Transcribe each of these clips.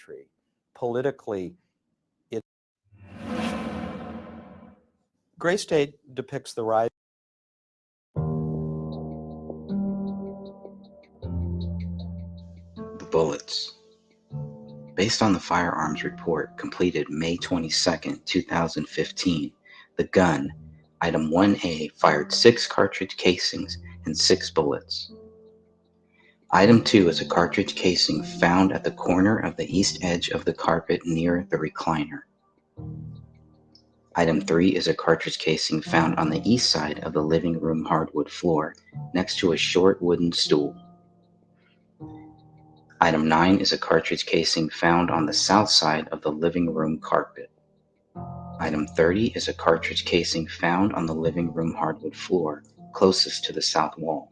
tree. Politically, Gray State depicts the rise. The bullets. Based on the firearms report completed May 22, 2015, the gun, Item 1A, fired 6 cartridge casings and 6 bullets. Item 2 is a cartridge casing found at the corner of the east edge of the carpet near the recliner. Item 3 is a cartridge casing found on the east side of the living room hardwood floor next to a short wooden stool. Item 9 is a cartridge casing found on the south side of the living room carpet. Item 30 is a cartridge casing found on the living room hardwood floor closest to the south wall.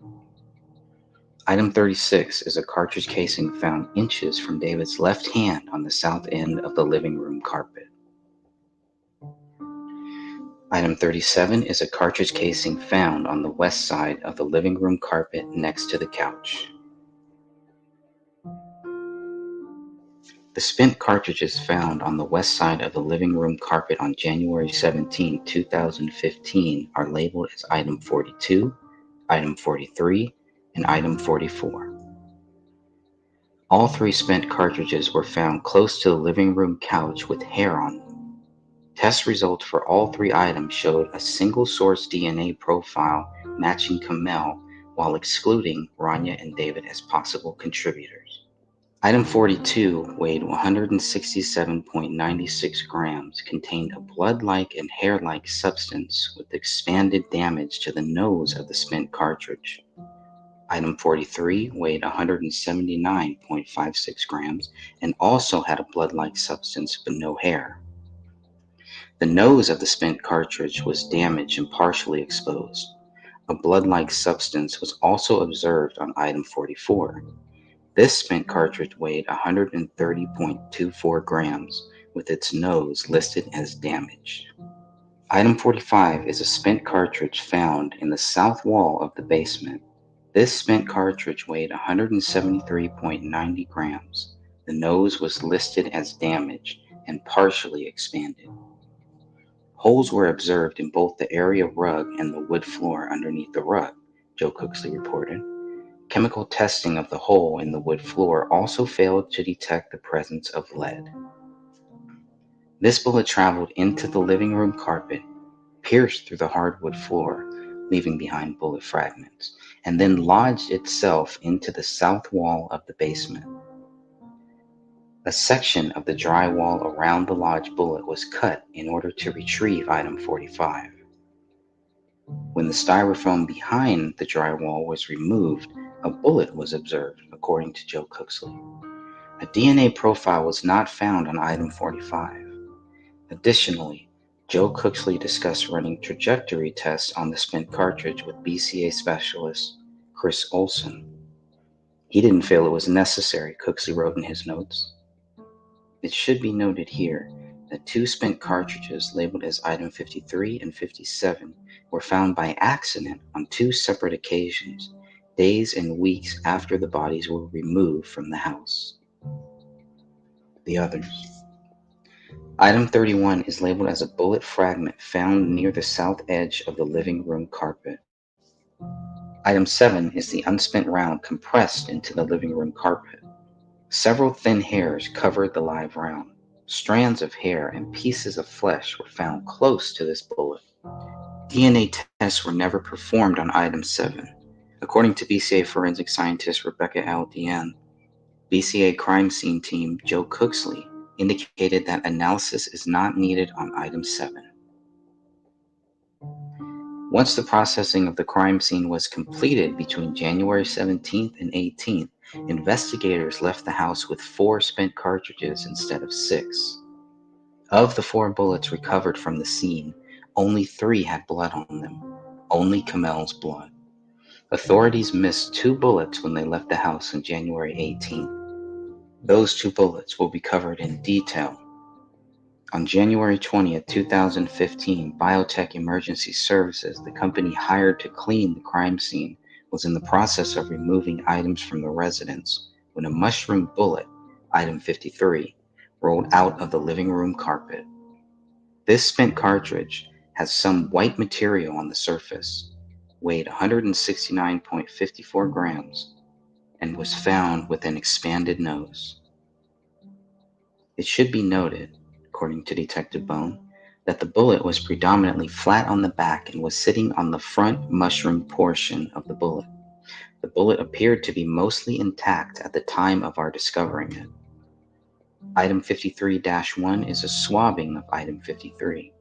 Item 36 is a cartridge casing found inches from David's left hand on the south end of the living room carpet. Item 37 is a cartridge casing found on the west side of the living room carpet next to the couch. The spent cartridges found on the west side of the living room carpet on January 17, 2015 are labeled as Item 42, Item 43, and Item 44. All 3 spent cartridges were found close to the living room couch with hair on them. Test results for all 3 items showed a single source DNA profile matching Kamel while excluding Rania and David as possible contributors. Item 42 weighed 167.96 grams, contained a blood-like and hair-like substance with expanded damage to the nose of the spent cartridge. Item 43 weighed 179.56 grams and also had a blood-like substance but no hair. The nose of the spent cartridge was damaged and partially exposed. A blood-like substance was also observed on item 44. This spent cartridge weighed 130.24 grams, with its nose listed as damaged. Item 45 is a spent cartridge found in the south wall of the basement. This spent cartridge weighed 173.90 grams. The nose was listed as damaged and partially expanded. Holes were observed in both the area rug and the wood floor underneath the rug, Joe Cooksley reported. Chemical testing of the hole in the wood floor also failed to detect the presence of lead. This bullet traveled into the living room carpet, pierced through the hardwood floor, leaving behind bullet fragments, and then lodged itself into the south wall of the basement. A section of the drywall around the lodged bullet was cut in order to retrieve item 45. When the styrofoam behind the drywall was removed, a bullet was observed, according to Joe Cooksley. A DNA profile was not found on item 45. Additionally, Joe Cooksley discussed running trajectory tests on the spent cartridge with BCA specialist Chris Olson. He didn't feel it was necessary, Cooksley wrote in his notes. It should be noted here that 2 spent cartridges labeled as item 53 and 57 were found by accident on 2 separate occasions, days and weeks after the bodies were removed from the house. The others. Item 31 is labeled as a bullet fragment found near the south edge of the living room carpet. Item 7 is the unspent round compressed into the living room carpet. Several thin hairs covered the live round. Strands of hair and pieces of flesh were found close to this bullet. DNA tests were never performed on item 7. According to BCA forensic scientist Rebecca Aldian, BCA crime scene team Joe Cooksley indicated that analysis is not needed on item 7. Once the processing of the crime scene was completed between January 17th and 18th, investigators left the house with 4 spent cartridges instead of 6. Of the 4 bullets recovered from the scene, only 3 had blood on them, only Kamel's blood. Authorities missed 2 bullets when they left the house on January 18th. Those 2 bullets will be covered in detail. On January 20th, 2015, Biotech Emergency Services, the company hired to clean the crime scene, was in the process of removing items from the residence when a mushroom bullet, item 53, rolled out of the living room carpet. This spent cartridge has some white material on the surface, weighed 169.54 grams, and was found with an expanded nose. It should be noted, according to Detective Bone, that the bullet was predominantly flat on the back and was sitting on the front mushroom portion of the bullet. The bullet appeared to be mostly intact at the time of our discovering it. Item 53-1 is a swabbing of item 53.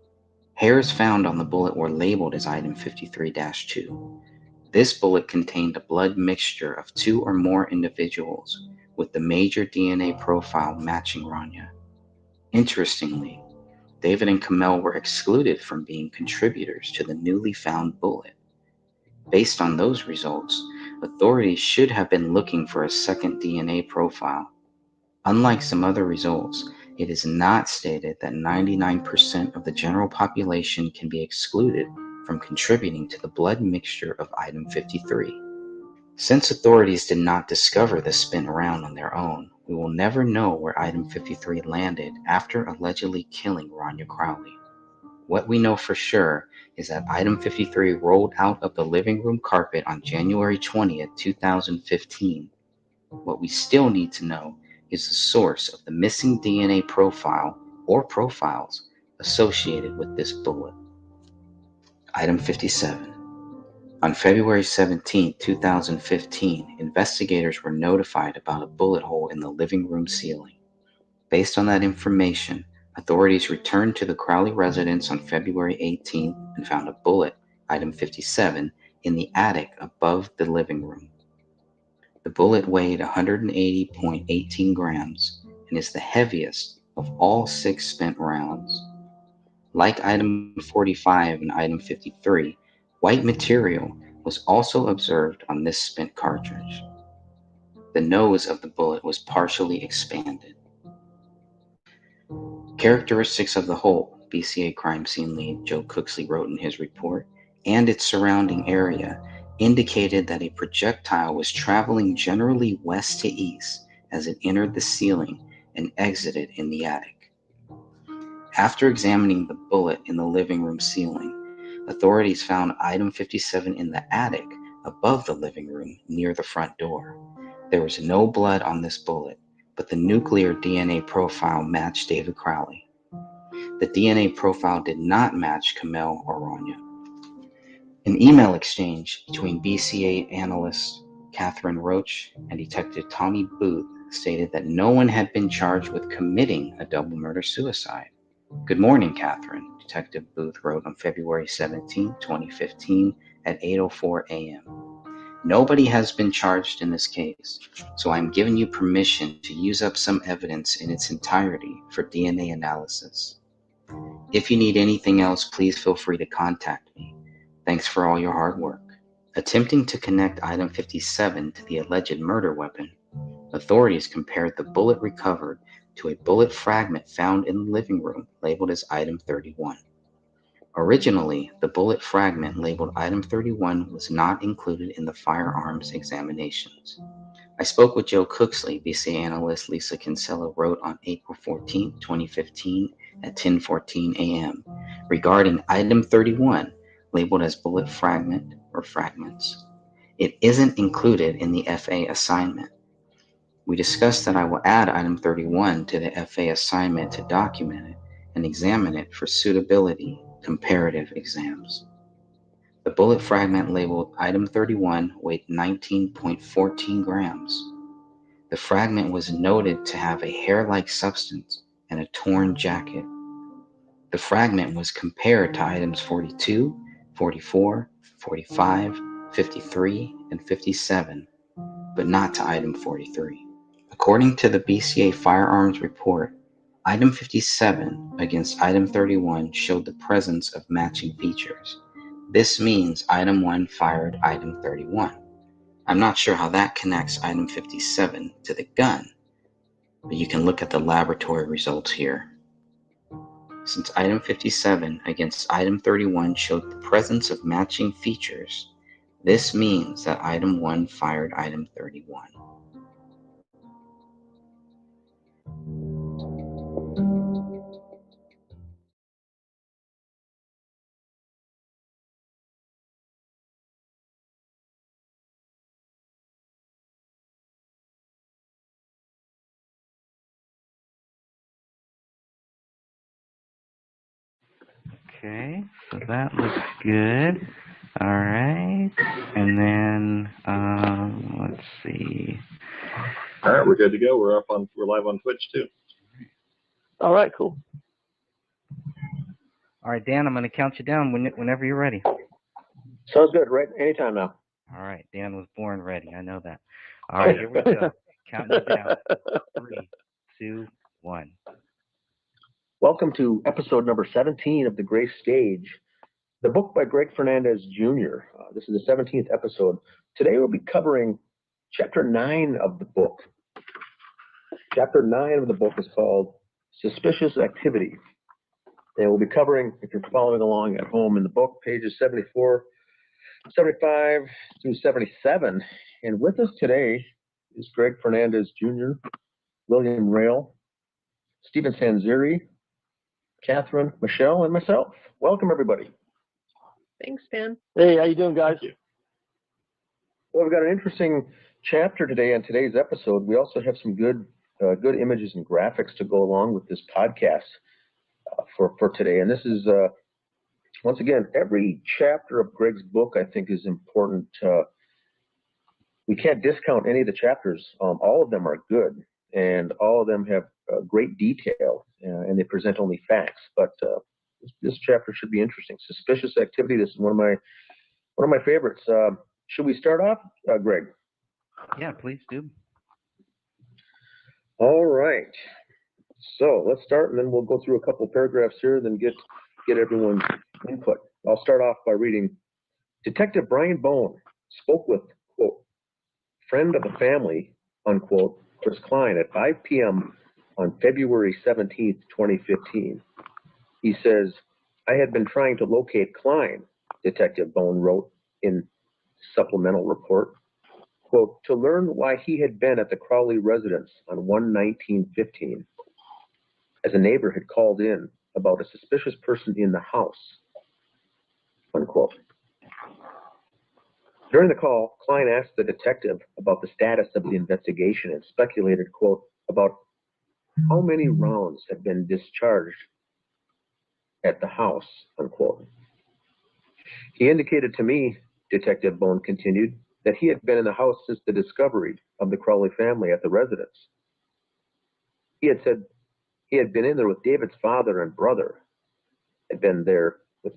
Hairs found on the bullet were labeled as item 53-2. This bullet contained a blood mixture of 2 or more individuals, with the major DNA profile matching Rania. Interestingly, David and Kamel were excluded from being contributors to the newly found bullet. Based on those results, authorities should have been looking for a second DNA profile. Unlike some other results, it is not stated that 99% of the general population can be excluded from contributing to the blood mixture of item 53. Since authorities did not discover the spent round on their own, we will never know where item 53 landed after allegedly killing Rania Crowley. What we know for sure is that item 53 rolled out of the living room carpet on January 20th, 2015. What we still need to know is the source of the missing DNA profile or profiles associated with this bullet. Item 57. On February 17, 2015, investigators were notified about a bullet hole in the living room ceiling. Based on that information, authorities returned to the Crowley residence on February 18th and found a bullet, item 57, in the attic above the living room. The bullet weighed 180.18 grams and is the heaviest of all 6 spent rounds. Like item 45 and item 53, white material was also observed on this spent cartridge. The nose of the bullet was partially expanded. Characteristics of the hole, BCA crime scene lead Joe Cooksley wrote in his report, and its surrounding area indicated that a projectile was traveling generally west to east as it entered the ceiling and exited in the attic. After examining the bullet in the living room ceiling, authorities found item 57 in the attic above the living room near the front door. There was no blood on this bullet, but the nuclear DNA profile matched David Crowley. The DNA profile did not match Kamel or Rania. An email exchange between BCA analyst Catherine Roach and Detective Tommy Booth stated that no one had been charged with committing a double murder-suicide. "Good morning, Catherine," Detective Booth wrote on February 17, 2015 at 8:04 a.m. "Nobody has been charged in this case, so I am giving you permission to use up some evidence in its entirety for DNA analysis. If you need anything else, please feel free to contact me. Thanks for all your hard work." Attempting to connect item 57 to the alleged murder weapon, authorities compared the bullet recovered to a bullet fragment found in the living room labeled as item 31. Originally, the bullet fragment labeled item 31 was not included in the firearms examinations. I spoke with Joe Cooksley, BCA analyst Lisa Kinsella wrote on April 14, 2015 at 10:14 a.m. regarding item 31 labeled as bullet fragment or fragments. It isn't included in the FA assignment. We discussed that I will add item 31 to the FA assignment to document it and examine it for suitability comparative exams. The bullet fragment labeled item 31 weighed 19.14 grams. The fragment was noted to have a hair-like substance and a torn jacket. The fragment was compared to items 42, 44, 45, 53, and 57, but not to item 43. According to the BCA firearms report, item 57 against item 31 showed the presence of matching features. This means item 1 fired item 31. I'm not sure how that connects item 57 to the gun, but you can look at the laboratory results here. Since item 57 against item 31 showed the presence of matching features, this means that item 1 fired item 31. Okay, so that looks good. All right, and then let's see. All right, we're good to go. We're live on Twitch too. All right, cool. All right, Dan, I'm going to count you down whenever you're ready. Sounds good, right? Anytime now. All right, Dan was born ready. I know that. All right, here we go. Counting you down. 3, 2, 1. Welcome to episode number 17 of The Gray Stage, the book by Greg Fernandez Jr. This is the 17th episode. Today we'll be covering chapter 9 of the book. Chapter 9 of the book is called Suspicious Activity. And we'll be covering, if you're following along at home in the book, pages 74, 75 through 77. And with us today is Greg Fernandez Jr., William Rail, Stephen Sanziri, Catherine, Michelle, and myself. Welcome, everybody. Thanks, Dan. Hey, how you doing, guys? Thank you. Well, we've got an interesting chapter today on today's episode. We also have some good images and graphics to go along with this podcast for today. And this is, once again, every chapter of Greg's book, I think, is important. We can't discount any of the chapters. All of them are good, and all of them have great detail, and they present only facts. But this chapter should be interesting. Suspicious Activity. This is one of my favorites. Should we start off, Greg? Yeah, please do. All right. So let's start, and then we'll go through a couple paragraphs here, then get everyone's input. I'll start off by reading. Detective Brian Bone spoke with, quote, friend of the family, unquote, Chris Klein at 5 p.m. on February 17th, 2015. He says, I had been trying to locate Klein, Detective Bone wrote in supplemental report, quote, to learn why he had been at the Crowley residence on 1/19/15, as a neighbor had called in about a suspicious person in the house, unquote. During the call, Klein asked the detective about the status of the investigation and speculated, quote, about how many rounds had been discharged at the house, unquote. He indicated to me, Detective Bone continued, that he had been in the house since the discovery of the Crowley family at the residence. He had said he had been in there with David's father and brother, had been there with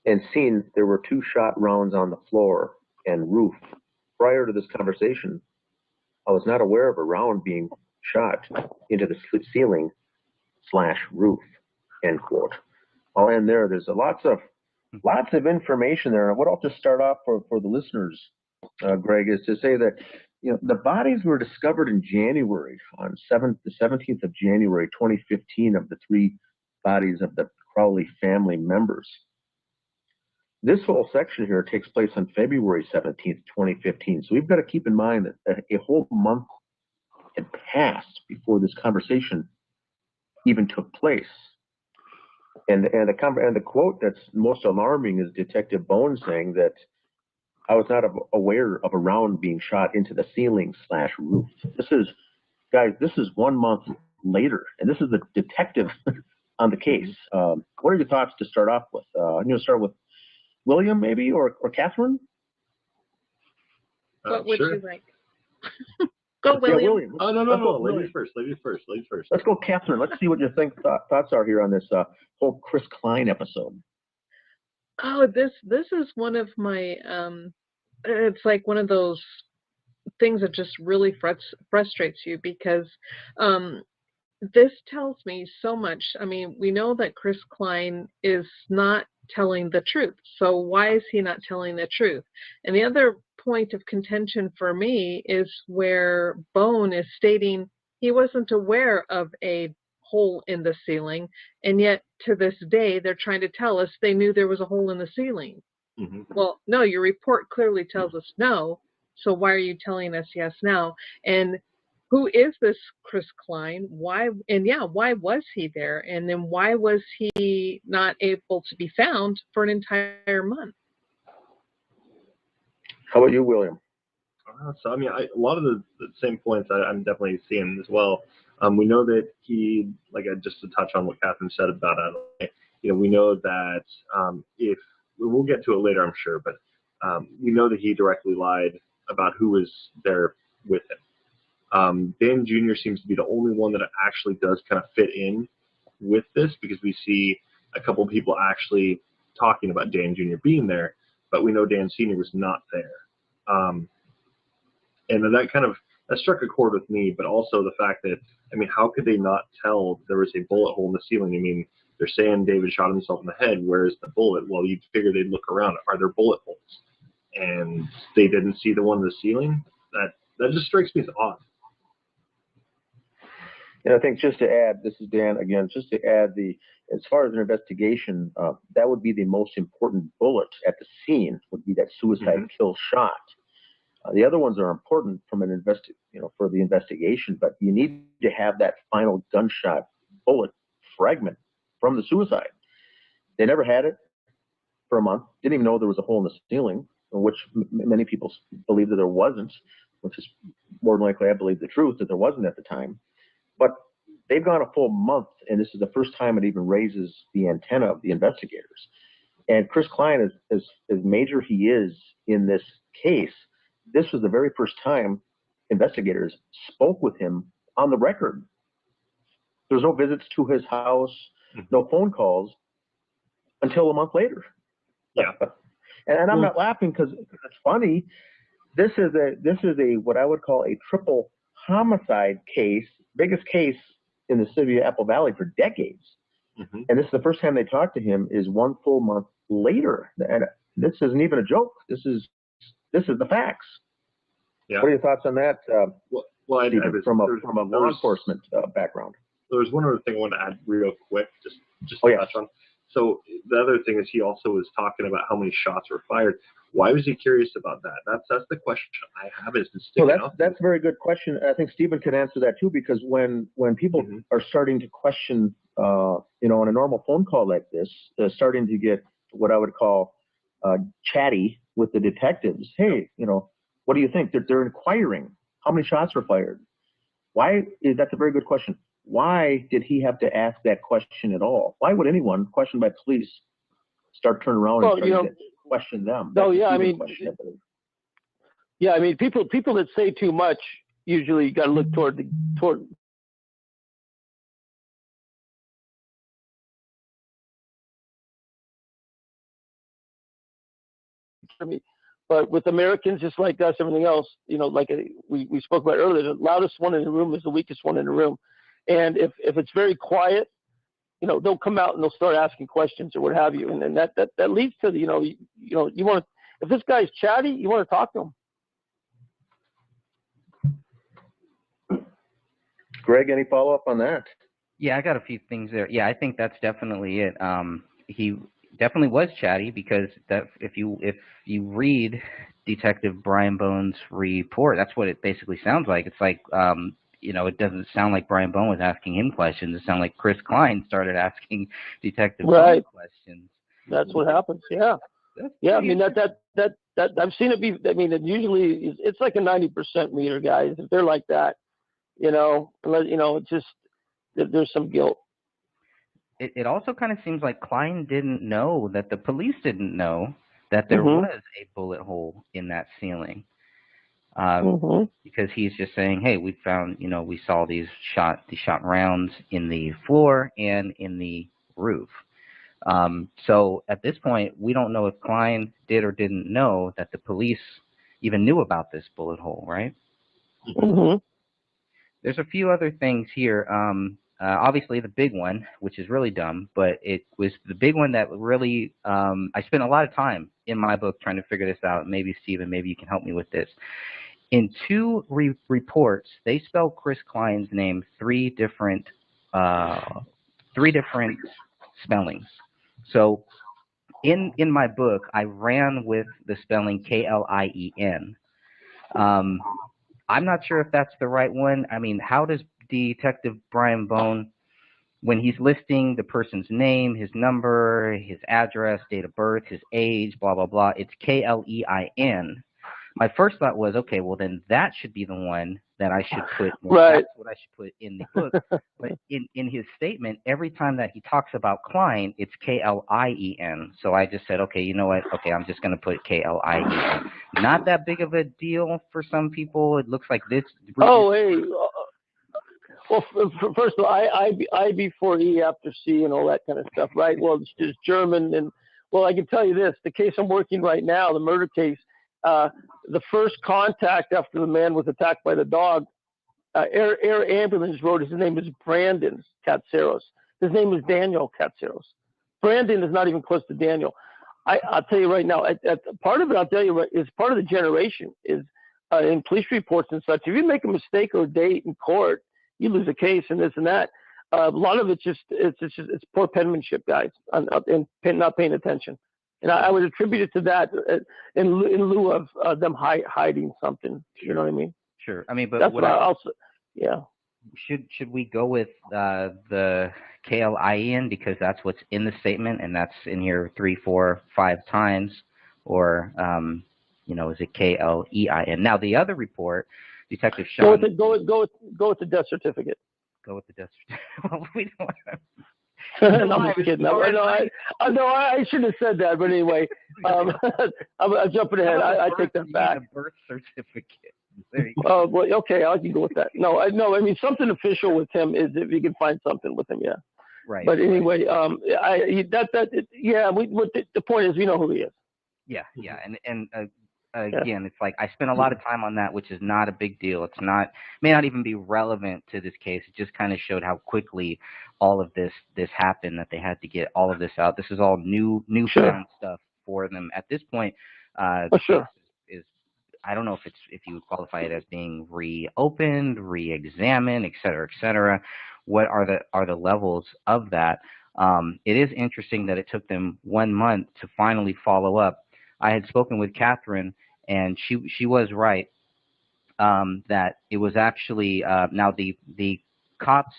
and seen there were 2 shot rounds on the floor and roof. Prior to this conversation, I was not aware of a round being shot into the ceiling/roof, end quote. I'll end there. There's lots of information there. And what I'll just start off for the listeners, Greg, is to say that the bodies were discovered in January, on the 17th of January, 2015, of the 3 bodies of the Crowley family members. This whole section here takes place on February 17th, 2015. So we've got to keep in mind that a whole month had passed before this conversation even took place. And the quote that's most alarming is Detective Bone saying that I was not aware of a round being shot into the ceiling/roof. This is 1 month later, and this is the detective on the case. What are your thoughts to start off with? I'm going to start with William, maybe, or Catherine? What would Sure. you like? Go, Yeah, William. William. Oh, no. Ladies first. Let's go, Catherine. Let's see what your thoughts are here on this whole Chris Klein episode. Oh, this is one of my it's like one of those things that just really frustrates you, because this tells me so much. I mean, we know that Chris Klein is not telling the truth. So why is he not telling the truth? And the other point of contention for me is where Bone is stating he wasn't aware of a hole in the ceiling, and yet to this day they're trying to tell us they knew there was a hole in the ceiling. Mm-hmm. Well, no, your report clearly tells us no, so why are you telling us yes now? And who is this Chris Klein? Why was he there? And then why was he not able to be found for an entire month? How about you, William? So, I mean, a lot of the same points I'm definitely seeing as well. We know that he, just to touch on what Catherine said about it, we know that if we'll get to it later, I'm sure, but we know that he directly lied about who was there with him. Dan Jr. seems to be the only one that actually does kind of fit in with this, because we see a couple of people actually talking about Dan Jr. being there, but we know Dan Sr. was not there. And that struck a chord with me, but also the fact that, how could they not tell there was a bullet hole in the ceiling? They're saying David shot himself in the head. Where's the bullet? Well, you'd figure they'd look around. Are there bullet holes? And they didn't see the one in the ceiling? That just strikes me as odd. And I think, just to add, this is Dan again, just to add, as far as an investigation, that would be the most important bullet at the scene, would be that suicide kill shot. The other ones are important from for the investigation, but you need to have that final gunshot bullet fragment from the suicide. They never had it for a month. Didn't even know there was a hole in the ceiling, which many people believe that there wasn't, which is more than likely, I believe, the truth, that there wasn't at the time. But they've gone a full month, and this is the first time it even raises the antenna of the investigators. And Chris Klein, as major he is in this case, this was the very first time investigators spoke with him on the record. There's no visits to his house, no phone calls until a month later. Yeah. And I'm not laughing because it's funny. This is a what I would call a triple homicide case, biggest case in the city of Apple Valley for decades. And this is the first time they talked to him is one full month later. And this isn't even a joke. This is the facts. Yeah. What are your thoughts on that, Stephen, from a law enforcement background? There was one other thing I wanted to add real quick, just to touch on. So the other thing is, he also was talking about how many shots were fired. Why was he curious about that? That's the question I have. Is that's a very good question. I think Stephen can answer that too, because when people are starting to question, on a normal phone call like this, starting to get what I would call chatty with the detectives. Hey, what do you think? They're inquiring. How many shots were fired? That's a very good question. Why did he have to ask that question at all? Why would anyone, questioned by police, start turning around and try to question them? People that say too much, usually you got to look toward. But with Americans, just like us, everything else, like we spoke about earlier, the loudest one in the room is the weakest one in the room. And if it's very quiet, they'll come out and they'll start asking questions or what have you. And then that leads to you want to, if this guy's chatty, you want to talk to him. Greg, any follow up on that? Yeah, I got a few things there. Yeah, I think that's definitely it. He definitely was chatty, because if you read Detective Brian Bone's report, that's what it basically sounds like. It's like it doesn't sound like Brian Bone was asking him questions. It sounded like Chris Klein started asking Detective Bone questions. That's what happens. Yeah. Yeah. That I've seen it be. It usually it's like a 90% meter, guys. If they're like that, it's just there's some guilt. It also kind of seems like Klein didn't know, that the police didn't know that there was a bullet hole in that ceiling. Because he's just saying, hey, we found, we saw these shot rounds in the floor and in the roof. So at this point, we don't know if Klein did or didn't know that the police even knew about this bullet hole, right? There's a few other things here. Obviously, the big one, which is really dumb, but it was the big one that really, I spent a lot of time in my book trying to figure this out. Maybe, Stephen, maybe you can help me with this. In two reports, they spell Chris Klein's name three different spellings. So in my book, I ran with the spelling Klien. I'm not sure if that's the right one. How does Detective Brian Bone, when he's listing the person's name, his number, his address, date of birth, his age, blah, blah, blah, it's Klein. my first thought was, okay, well then that should be the one that I should put. Right. That's what I should put in the book. But in his statement, every time that he talks about Klein, it's Klien. So I just said, okay, you know what? Okay, I'm just going to put Klien. Not that big of a deal for some people. It looks like this. Oh, hey. Well, first of all, I before E after C and all that kind of stuff, right? Well, it's German, and well, I can tell you this: the case I'm working right now, the murder case, the first contact after the man was attacked by the dog, air ambulance wrote his name is Brandon Katsaros. His name is Daniel Katsaros. Brandon is not even close to Daniel. I'll tell you right now, part of it, I'll tell you, is part of the generation is in police reports and such. If you make a mistake or a date in court, you lose a case and this and that. A lot of it's poor penmanship, guys, and not paying attention. And I would attribute it to that in lieu of them hiding something. You know what I mean? Sure. I mean, but that's what I also, yeah. Should we go with the Klien because that's what's in the statement and that's in here 3, 4, 5 times, or is it Klein? Now the other report, Detective Sean. Go with the death certificate. Go with the death certificate. Well, we don't. No, I'm just kidding. I shouldn't have said that, but anyway, I'm jumping ahead. I take that back. A birth certificate. There you go. Oh, well, okay, I can go with that. No, I mean something official with him is if you can find something with him, yeah. Right. But anyway, the point is, we know who he is. Yeah, and again, it's like I spent a lot of time on that, which is not a big deal. It's not, may not even be relevant to this case. It just kind of showed how quickly all of this happened, that they had to get all of this out. This is all newfound stuff for them at this point. Sure. Is I don't know if you would qualify it as being reopened, re-examined, et cetera, et cetera. What are the levels of that? It is interesting that it took them 1 month to finally follow up. I had spoken with Catherine, and she was right that it was actually now the cops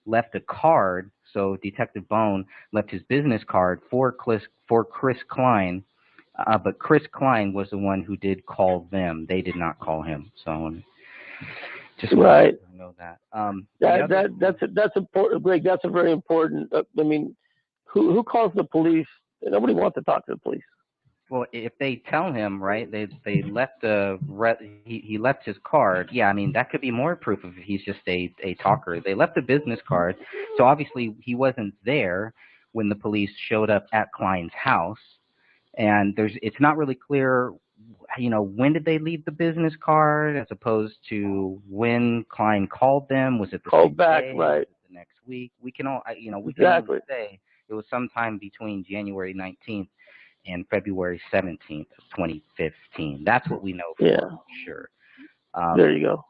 left a card. So Detective Bone left his business card for Chris Klein, but Chris Klein was the one who did call them. They did not call him. So just right. To know that. That's important, Greg. That's a very important. I mean, who calls the police? Nobody wants to talk to the police. Well, if they tell him, right, they left he left his card. Yeah, I mean that could be more proof of he's just a talker. They left a business card, so obviously he wasn't there when the police showed up at Klein's house. And it's not really clear, when did they leave the business card as opposed to when Klein called them. Was it the called same back, day? right? Was it the next week? We can all, we exactly. can only say it was sometime between January 19th. And February 17th of 2015. That's what we know for sure. There you go.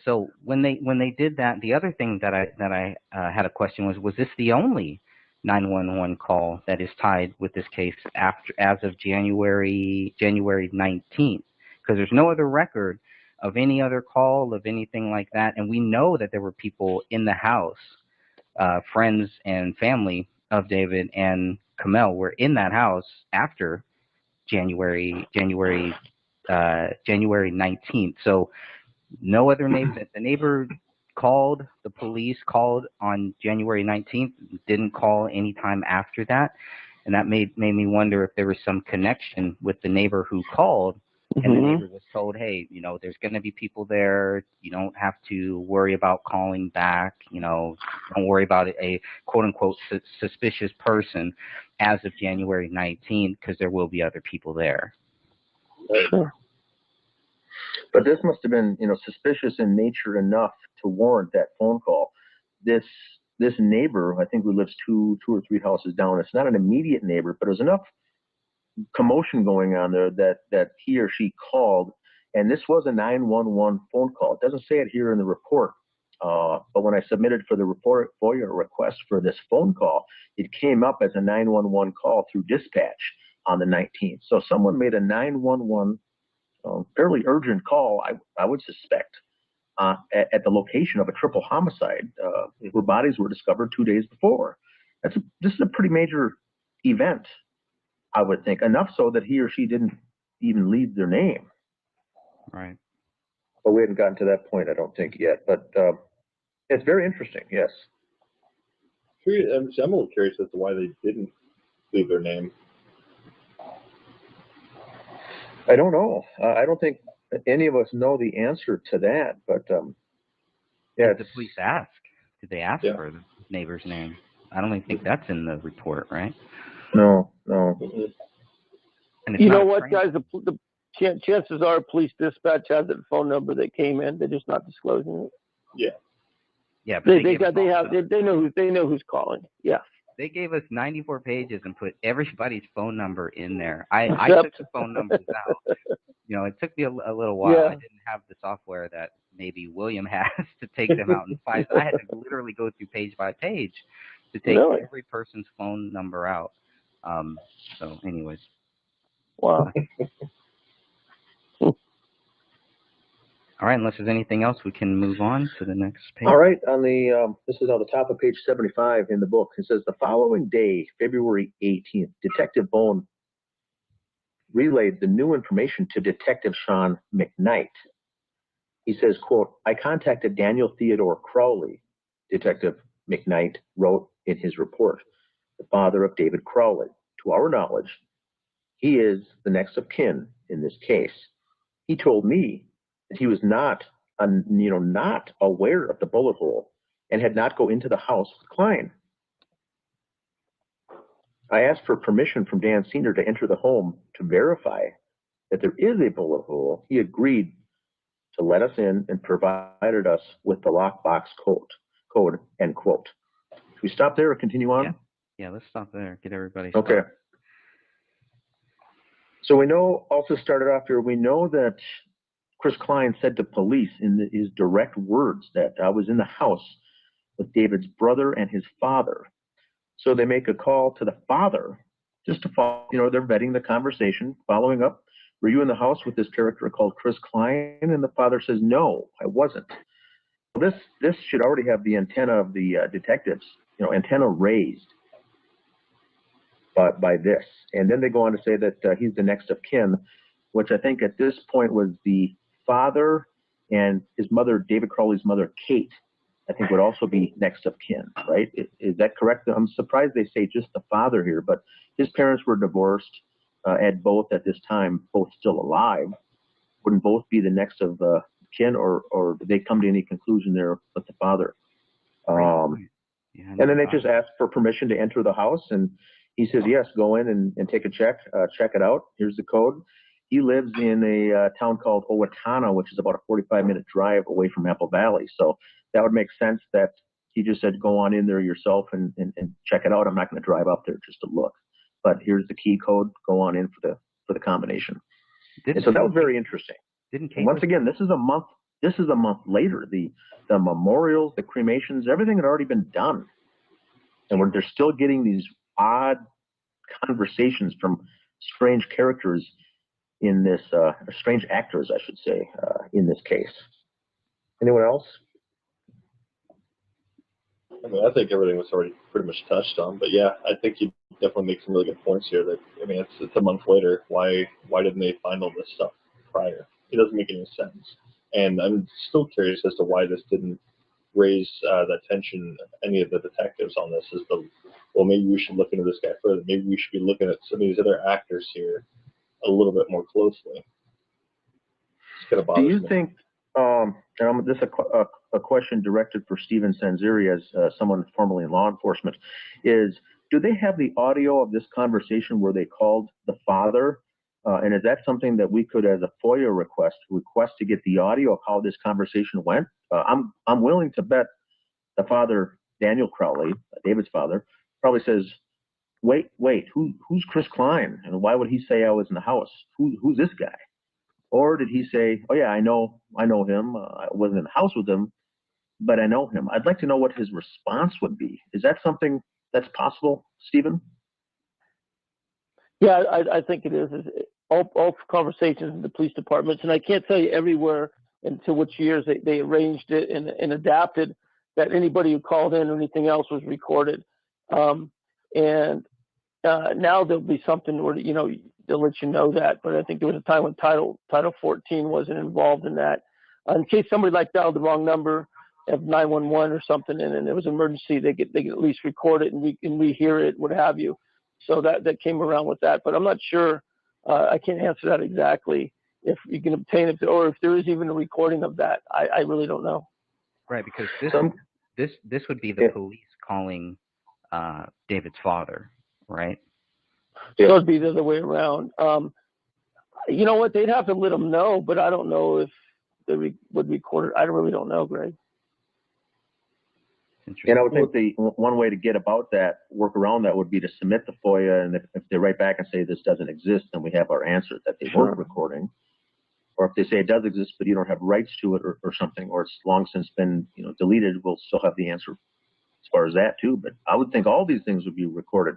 So when they did that, the other thing that I had a question was this the only 911 call that is tied with this case as of January 19th? Because there's no other record of any other call of anything like that, and we know that there were people in the house, friends and family of David and Kamel were in that house after January 19th. So no other neighbor. The neighbor called, the police called on January 19th, didn't call any time after that. And that made me wonder if there was some connection with the neighbor who called. And the neighbor was told, hey, there's going to be people there. You don't have to worry about calling back. Don't worry about a quote unquote suspicious person as of January 19th, because there will be other people there. Sure. But this must have been, suspicious in nature enough to warrant that phone call. This neighbor, I think, who lives two or three houses down, it's not an immediate neighbor, but there's enough commotion going on there that he or she called, and this was a 911 phone call. It doesn't say it here in the report, but when I submitted for the report FOIA request for this phone call, it came up as a 911 call through dispatch on the 19th. So someone made a 911 fairly urgent call, I would suspect, at the location of a triple homicide where bodies were discovered 2 days before. This is a pretty major event, I would think, enough so that he or she didn't even leave their name. Right. But we hadn't gotten to that point, I don't think, yet. But it's very interesting, yes. I'm a little curious as to why they didn't leave their name. I don't know. I don't think any of us know the answer to that, but yeah. Did the police ask? Did they ask for the neighbor's name? I don't even think that's in the report, right? No. And it's You not know a what, stranger. guys? Chances are police dispatch has the phone number that came in. They're just not disclosing it. Yeah. Yeah, but They know who's calling. Yeah. They gave us 94 pages and put everybody's phone number in there. I took the phone numbers out. It took me a little while. Yeah. I didn't have the software that maybe William has to take them out and find. I had to literally go through page by page to take every person's phone number out. So, anyways. Wow. All right, unless there's anything else, we can move on to the next page. All right, on the this is on the top of page 75 in the book. It says the following day, February 18th, Detective Bone relayed the new information to Detective Sean McKnight. He says, quote, I contacted Daniel Theodore Crowley, Detective McKnight wrote in his report, the father of David Crowley. To our knowledge, he is the next of kin in this case. He told me that he was not aware of the bullet hole and had not go into the house with Klein. I asked for permission from Dan Sr. to enter the home to verify that there is a bullet hole. He agreed to let us in and provided us with the lockbox code, end quote. Should we stop there or continue on? Yeah, let's stop there. Get everybody Okay. started. So we know, also started off here, we know that Chris Klein said to police in his direct words that I was in the house with David's brother and his father. So they make a call to the father just to follow, they're vetting the conversation, following up. Were you in the house with this character called Chris Klein? And the father says, no, I wasn't. This should already have the antenna of the detectives, antenna raised by this. And then they go on to say that he's the next of kin, which I think at this point was the father and his mother, David Crowley's mother, Kate, I think would also be next of kin, right? Is that correct? I'm surprised they say just the father here, but his parents were divorced at this time, both still alive. Wouldn't both be the next of kin, or did they come to any conclusion there with the father? And then they just asked for permission to enter the house, and he says, yes, go in and take a check it out. Here's the code. He lives in a town called Owatonna, which is about a 45-minute drive away from Apple Valley. So that would make sense that he just said, go on in there yourself and check it out. I'm not going to drive up there just to look. But here's the key code. Go on in for the combination. And so that was very interesting. And once again, this is a month later. The memorials, the cremations, everything had already been done. And they're still getting these odd conversations from strange characters in this, strange actors, I should say, in this case. Anyone else? I mean, I think everything was already pretty much touched on, but yeah, I think you definitely make some really good points here. That it's a month later. Why didn't they find all this stuff prior? It doesn't make any sense. And I'm still curious as to why this didn't raise the attention of any of the detectives on this. Well, maybe we should look into this guy further. Maybe we should be looking at some of these other actors here a little bit more closely. It's kind of bothers me. Do you think? And this is a question directed for Stephen Sanziri as someone formerly in law enforcement, is do they have the audio of this conversation where they called the father? And is that something that we could, as a FOIA request to get the audio of how this conversation went? I'm willing to bet the father, Daniel Crowley, David's father, probably says, wait, who's Chris Klein? And why would he say I was in the house? Who's this guy? Or did he say, oh, yeah, I know him. I wasn't in the house with him, but I know him. I'd like to know what his response would be. Is that something that's possible, Stephen? Yeah, I think it is. All conversations in the police departments, and I can't tell you everywhere and to which years they arranged it and adapted that anybody who called in or anything else was recorded. And now there'll be something where, they'll let you know that. But I think there was a time when Title 14 wasn't involved in that. In case somebody like dialed the wrong number of 911 or something, and there was an emergency, they could at least record it and we hear it, what have you. So that came around with that. But I'm not sure. I can't answer that exactly if you can obtain it or if there is even a recording of that. I really don't know. Right, because this would be the Yeah. police calling David's father, right? So it'd be the other way around. You know what? They'd have to let them know, but I don't know if they would record it. I really don't know, Greg. And I would think the one way to get about that, work around that, would be to submit the FOIA, and if they write back and say this doesn't exist, then we have our answer that they weren't recording. Or if they say it does exist, but you don't have rights to it or something, or it's long since been deleted, we'll still have the answer as far as that too. But I would think all these things would be recorded.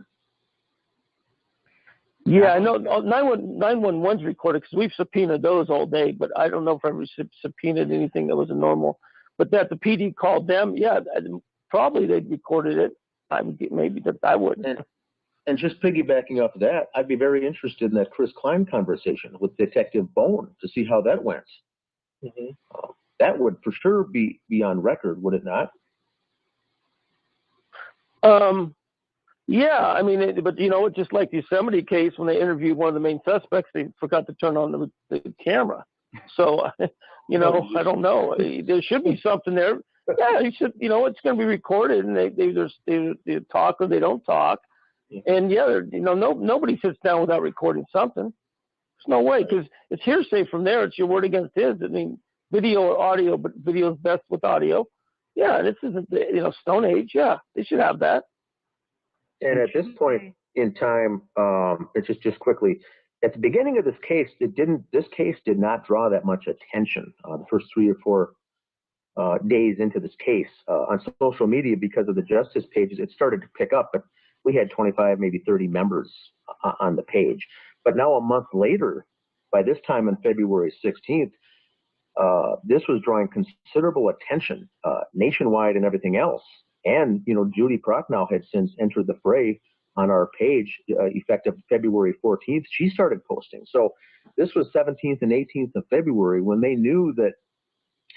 Yeah, I know 911's recorded because we've subpoenaed those all day, but I don't know if I ever subpoenaed anything that was a normal. But that the PD called them, yeah, probably they'd recorded it. I would maybe that I wouldn't. And just piggybacking off of that, I'd be very interested in that Chris Klein conversation with Detective Bone to see how that went. That would for sure be on record, would it not? Yeah, I mean, but just like the Yosemite case, when they interviewed one of the main suspects, they forgot to turn on the camera. So, I don't know. There should be something there. Yeah, you should. It's going to be recorded, and they talk or they don't talk. And yeah, nobody sits down without recording something. There's no way, because it's hearsay from there. It's your word against his. I mean, video or audio, but video is best with audio. Yeah, this isn't Stone Age. Yeah, they should have that. And at this point in time, it's just quickly, at the beginning of this case, this case did not draw that much attention the first 3 or 4 days into this case on social media because of the justice pages. It started to pick up, but we had 25, maybe 30 members on the page. But now a month later, by this time on February 16th, this was drawing considerable attention nationwide and everything else. And, Judy Prochnow had since entered the fray on our page, effective February 14th. She started posting. So this was 17th and 18th of February when they knew that,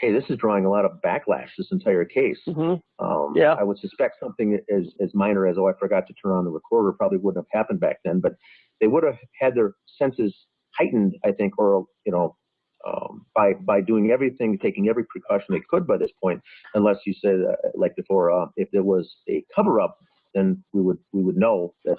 hey, this is drawing a lot of backlash, this entire case. I would suspect something as minor as, I forgot to turn on the recorder, probably wouldn't have happened back then, but they would have had their senses heightened, I think, or, by doing everything, taking every precaution they could by this point, unless you said, like before, if there was a cover-up, then we would know that.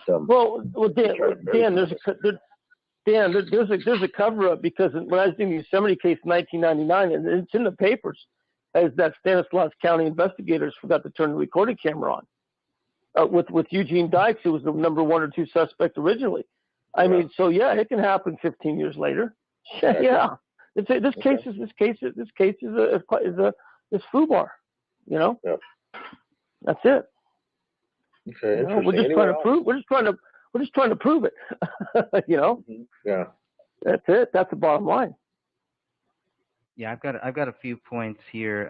Dan, there's a cover-up because when I was doing the Yosemite case in 1999, and it's in the papers, as that Stanislaus County investigators forgot to turn the recording camera on with Eugene Dykes, who was the number 1 or 2 suspect originally. I mean, so yeah, it can happen 15 years later. Yeah. This case is FUBAR, That's it. Okay, we're just trying to prove it. Yeah. That's it. That's the bottom line. Yeah, I've got a few points here,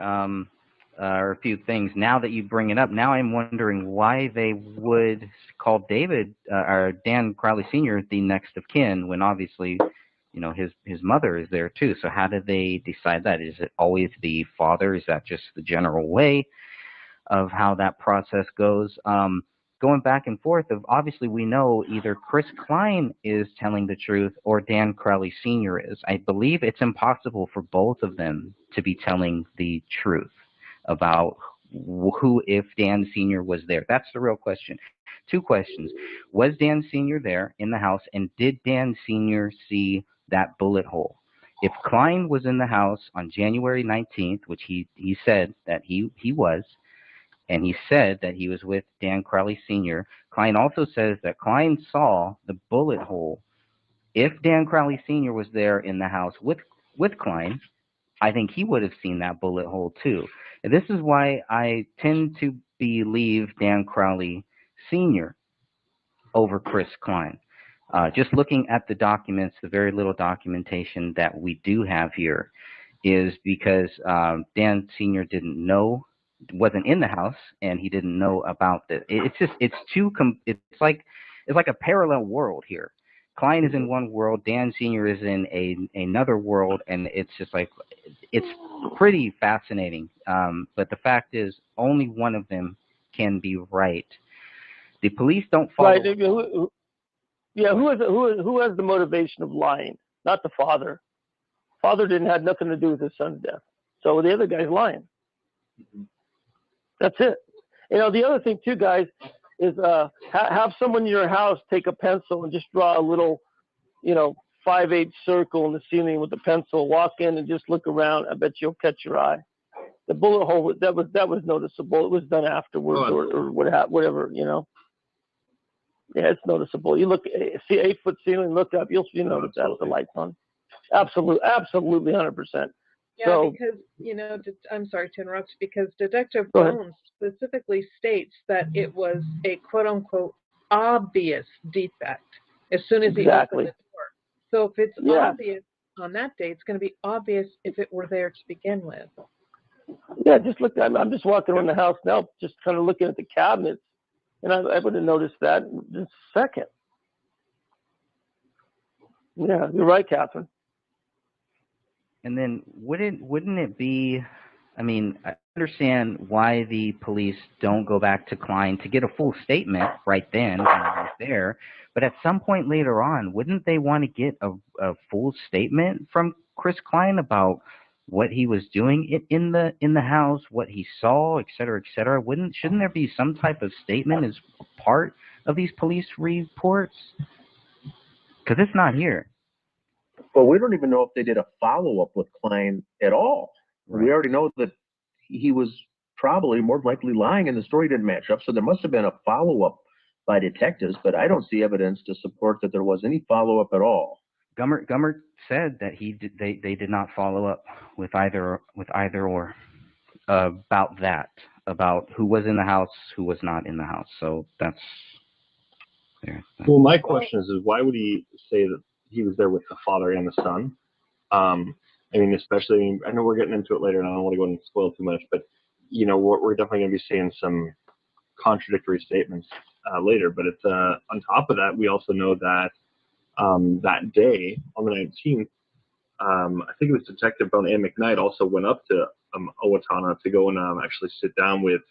or a few things. Now that you bring it up, now I'm wondering why they would call David or Dan Crowley Sr. the next of kin when obviously, his mother is there too. So how did they decide that? Is it always the father? Is that just the general way of how that process goes? Going back and forth of, obviously we know either Chris Klein is telling the truth or Dan Crowley Sr. is. I believe it's impossible for both of them to be telling the truth about who, if Dan Sr. was there. That's the real question. 2 questions. Was Dan Sr. there in the house, and did Dan Sr. see that bullet hole? If Klein was in the house on January 19th, which he said that he was, and he said that he was with Dan Crowley Sr., Klein also says that Klein saw the bullet hole. If Dan Crowley Sr. was there in the house with Klein, I think he would have seen that bullet hole too. And this is why I tend to believe Dan Crowley Sr. over Chris Klein. Just looking at the documents, the very little documentation that we do have here is because Dan Sr. wasn't in the house, and he didn't know about this. It's like a parallel world here. Klein is in one world, Dan Sr. is in another world, and it's just like, it's pretty fascinating. But the fact is, only one of them can be right. The police don't follow. Right. Who has the motivation of lying? Not the father. Father didn't have nothing to do with his son's death. So the other guy's lying. That's it. You know, the other thing too, guys, is have someone in your house take a pencil and just draw a little, 5/8 circle in the ceiling with a pencil. Walk in and just look around. I bet you'll catch your eye. The bullet hole that was noticeable. It was done afterwards or whatever. Yeah, it's noticeable. You look, see 8-foot ceiling, look up, you'll notice that's the lights on. Absolutely, 100%. Yeah, So, because, I'm sorry to interrupt, because Detective Bones specifically states that it was a quote-unquote obvious defect as soon as he opened the door. So if it's obvious on that day, it's going to be obvious if it were there to begin with. Yeah, just look. I'm just walking around the house now, just kind of looking at the cabinets, and I would have noticed that in just a second. Yeah, you're right, Catherine. And then wouldn't it be, I mean, I understand why the police don't go back to Klein to get a full statement right then and right there, but at some point later on, wouldn't they want to get a full statement from Chris Klein about what he was doing in the house, what he saw, et cetera, et cetera? Shouldn't there be some type of statement as part of these police reports? Because it's not here. Well, we don't even know if they did a follow-up with Klein at all. Right. We already know that he was probably more likely lying and the story didn't match up. So there must have been a follow-up by detectives, but I don't see evidence to support that there was any follow-up at all. Gummert said that they did not follow up with either or about who was in the house, who was not in the house. So that's there. Well, my question is why would he say that he was there with the father and the son? I mean, especially, I know we're getting into it later, and I don't want to go and spoil too much, but we're definitely going to be seeing some contradictory statements later. But it's on top of that, we also know that that day on the 19th, I think it was Detective Brown and McKnight also went up to Owatonna to go and actually sit down with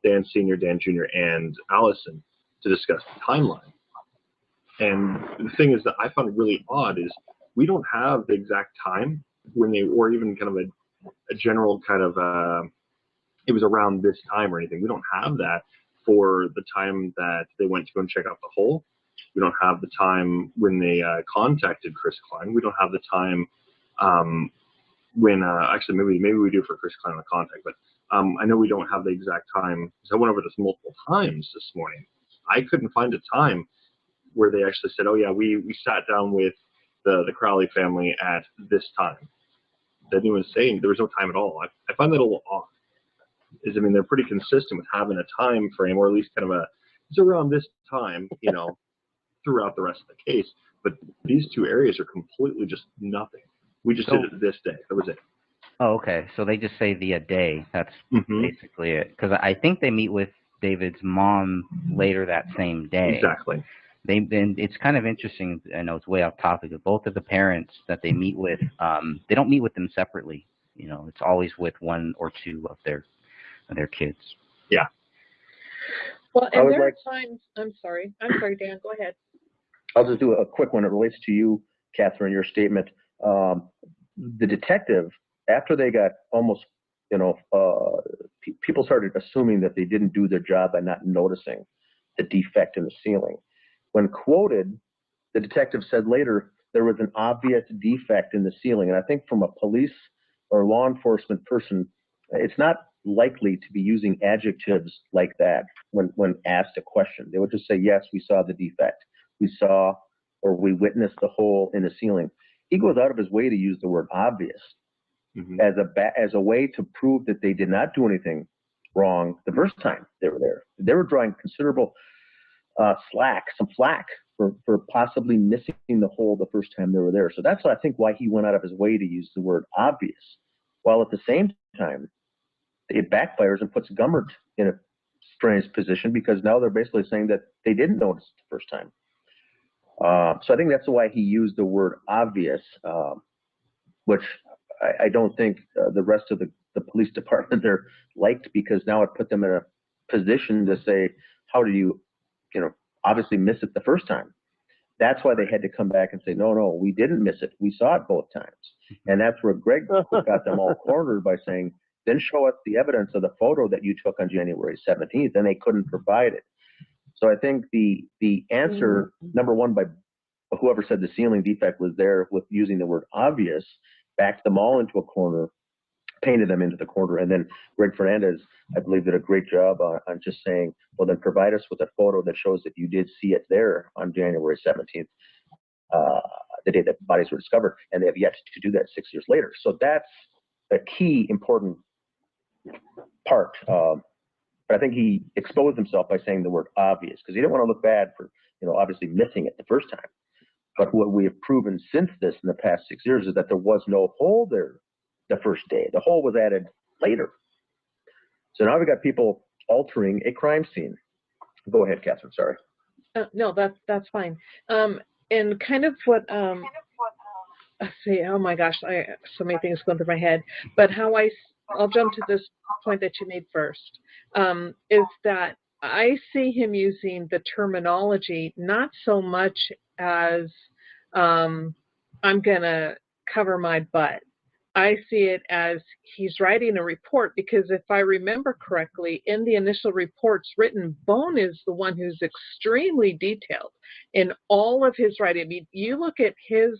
Dan Sr., Dan Jr., and Allison to discuss the timeline. And the thing is that I found it really odd is we don't have the exact time when they, or even kind of a general kind of, it was around this time or anything. We don't have that for the time that they went to go and check out the hole. We don't have the time when they contacted Chris Klein. We don't have the time when, actually maybe we do for Chris Klein on the contact, but I know we don't have the exact time. So I went over this multiple times this morning. I couldn't find a time where they actually said, oh yeah, we sat down with the Crowley family at this time. They didn't even say, there was no time at all. I find that a little odd. I mean, they're pretty consistent with having a time frame, or at least kind of it's around this time, throughout the rest of the case. But these two areas are completely just nothing. We just did it this day. That was it. Oh, okay. So they just say the day. That's basically it. Because I think they meet with David's mom later that same day. Exactly. Then it's kind of interesting. I know it's way off topic, but both of the parents that they meet with, they don't meet with them separately. It's always with one or two of their kids. Yeah. Well, and there are times. I'm sorry, Dan. Go ahead. I'll just do a quick one. It relates to you, Catherine, your statement. The detective, after they got almost, people started assuming that they didn't do their job by not noticing the defect in the ceiling. When quoted, the detective said later there was an obvious defect in the ceiling. And I think from a police or law enforcement person, it's not likely to be using adjectives like that when asked a question. They would just say, yes, we saw the defect. We saw or we witnessed the hole in the ceiling. He goes out of his way to use the word obvious as a way to prove that they did not do anything wrong the first time they were there. They were drawing considerable slack for possibly missing the hole the first time they were there. So that's I think why he went out of his way to use the word obvious, while at the same time it backfires and puts Gummert in a strange position, because now they're basically saying that they didn't notice the first time. So I think that's why he used the word obvious, which I don't think the rest of the police department there liked, because now it put them in a position to say, how do you obviously miss it the first time? That's why they had to come back and say, no, we didn't miss it. We saw it both times. And that's where Greg got them all cornered by saying, then show us the evidence of the photo that you took on January 17th, and they couldn't provide it. So I think the answer, number one, by whoever said the ceiling defect was there, with using the word obvious, backed them all into a corner, painted them into the corner. And then Greg Fernandez, I believe, did a great job on just saying, well, then provide us with a photo that shows that you did see it there on January 17th, the day that bodies were discovered, and they have yet to do that 6 years later. So that's a key important part. But I think he exposed himself by saying the word obvious, because he didn't want to look bad for, obviously missing it the first time. But what we have proven since this in the past 6 years is that there was no hole there the first day. The hole was added later. So now we've got people altering a crime scene. Go ahead, Catherine. Sorry. No, that's fine. And kind of what let's see. Oh my gosh, so many things going through my head. But how I'll jump to this point that you made first. Is that I see him using the terminology not so much as I'm gonna cover my butt. I see it as he's writing a report, because if I remember correctly, in the initial reports written, Bone is the one who's extremely detailed in all of his writing. I mean, you look at his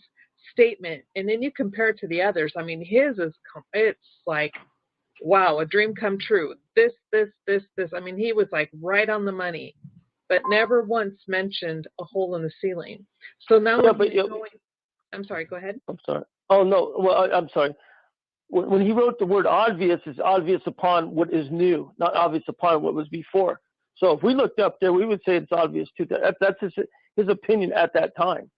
statement and then you compare it to the others. I mean, it's like, wow, a dream come true. This. I mean, he was like right on the money, but never once mentioned a hole in the ceiling. So now, I'm sorry, go ahead. I'm sorry. Oh, no. Well, I'm sorry. When he wrote the word obvious, it's obvious upon what is new, not obvious upon what was before. So if we looked up there, we would say it's obvious too. That's his opinion at that time.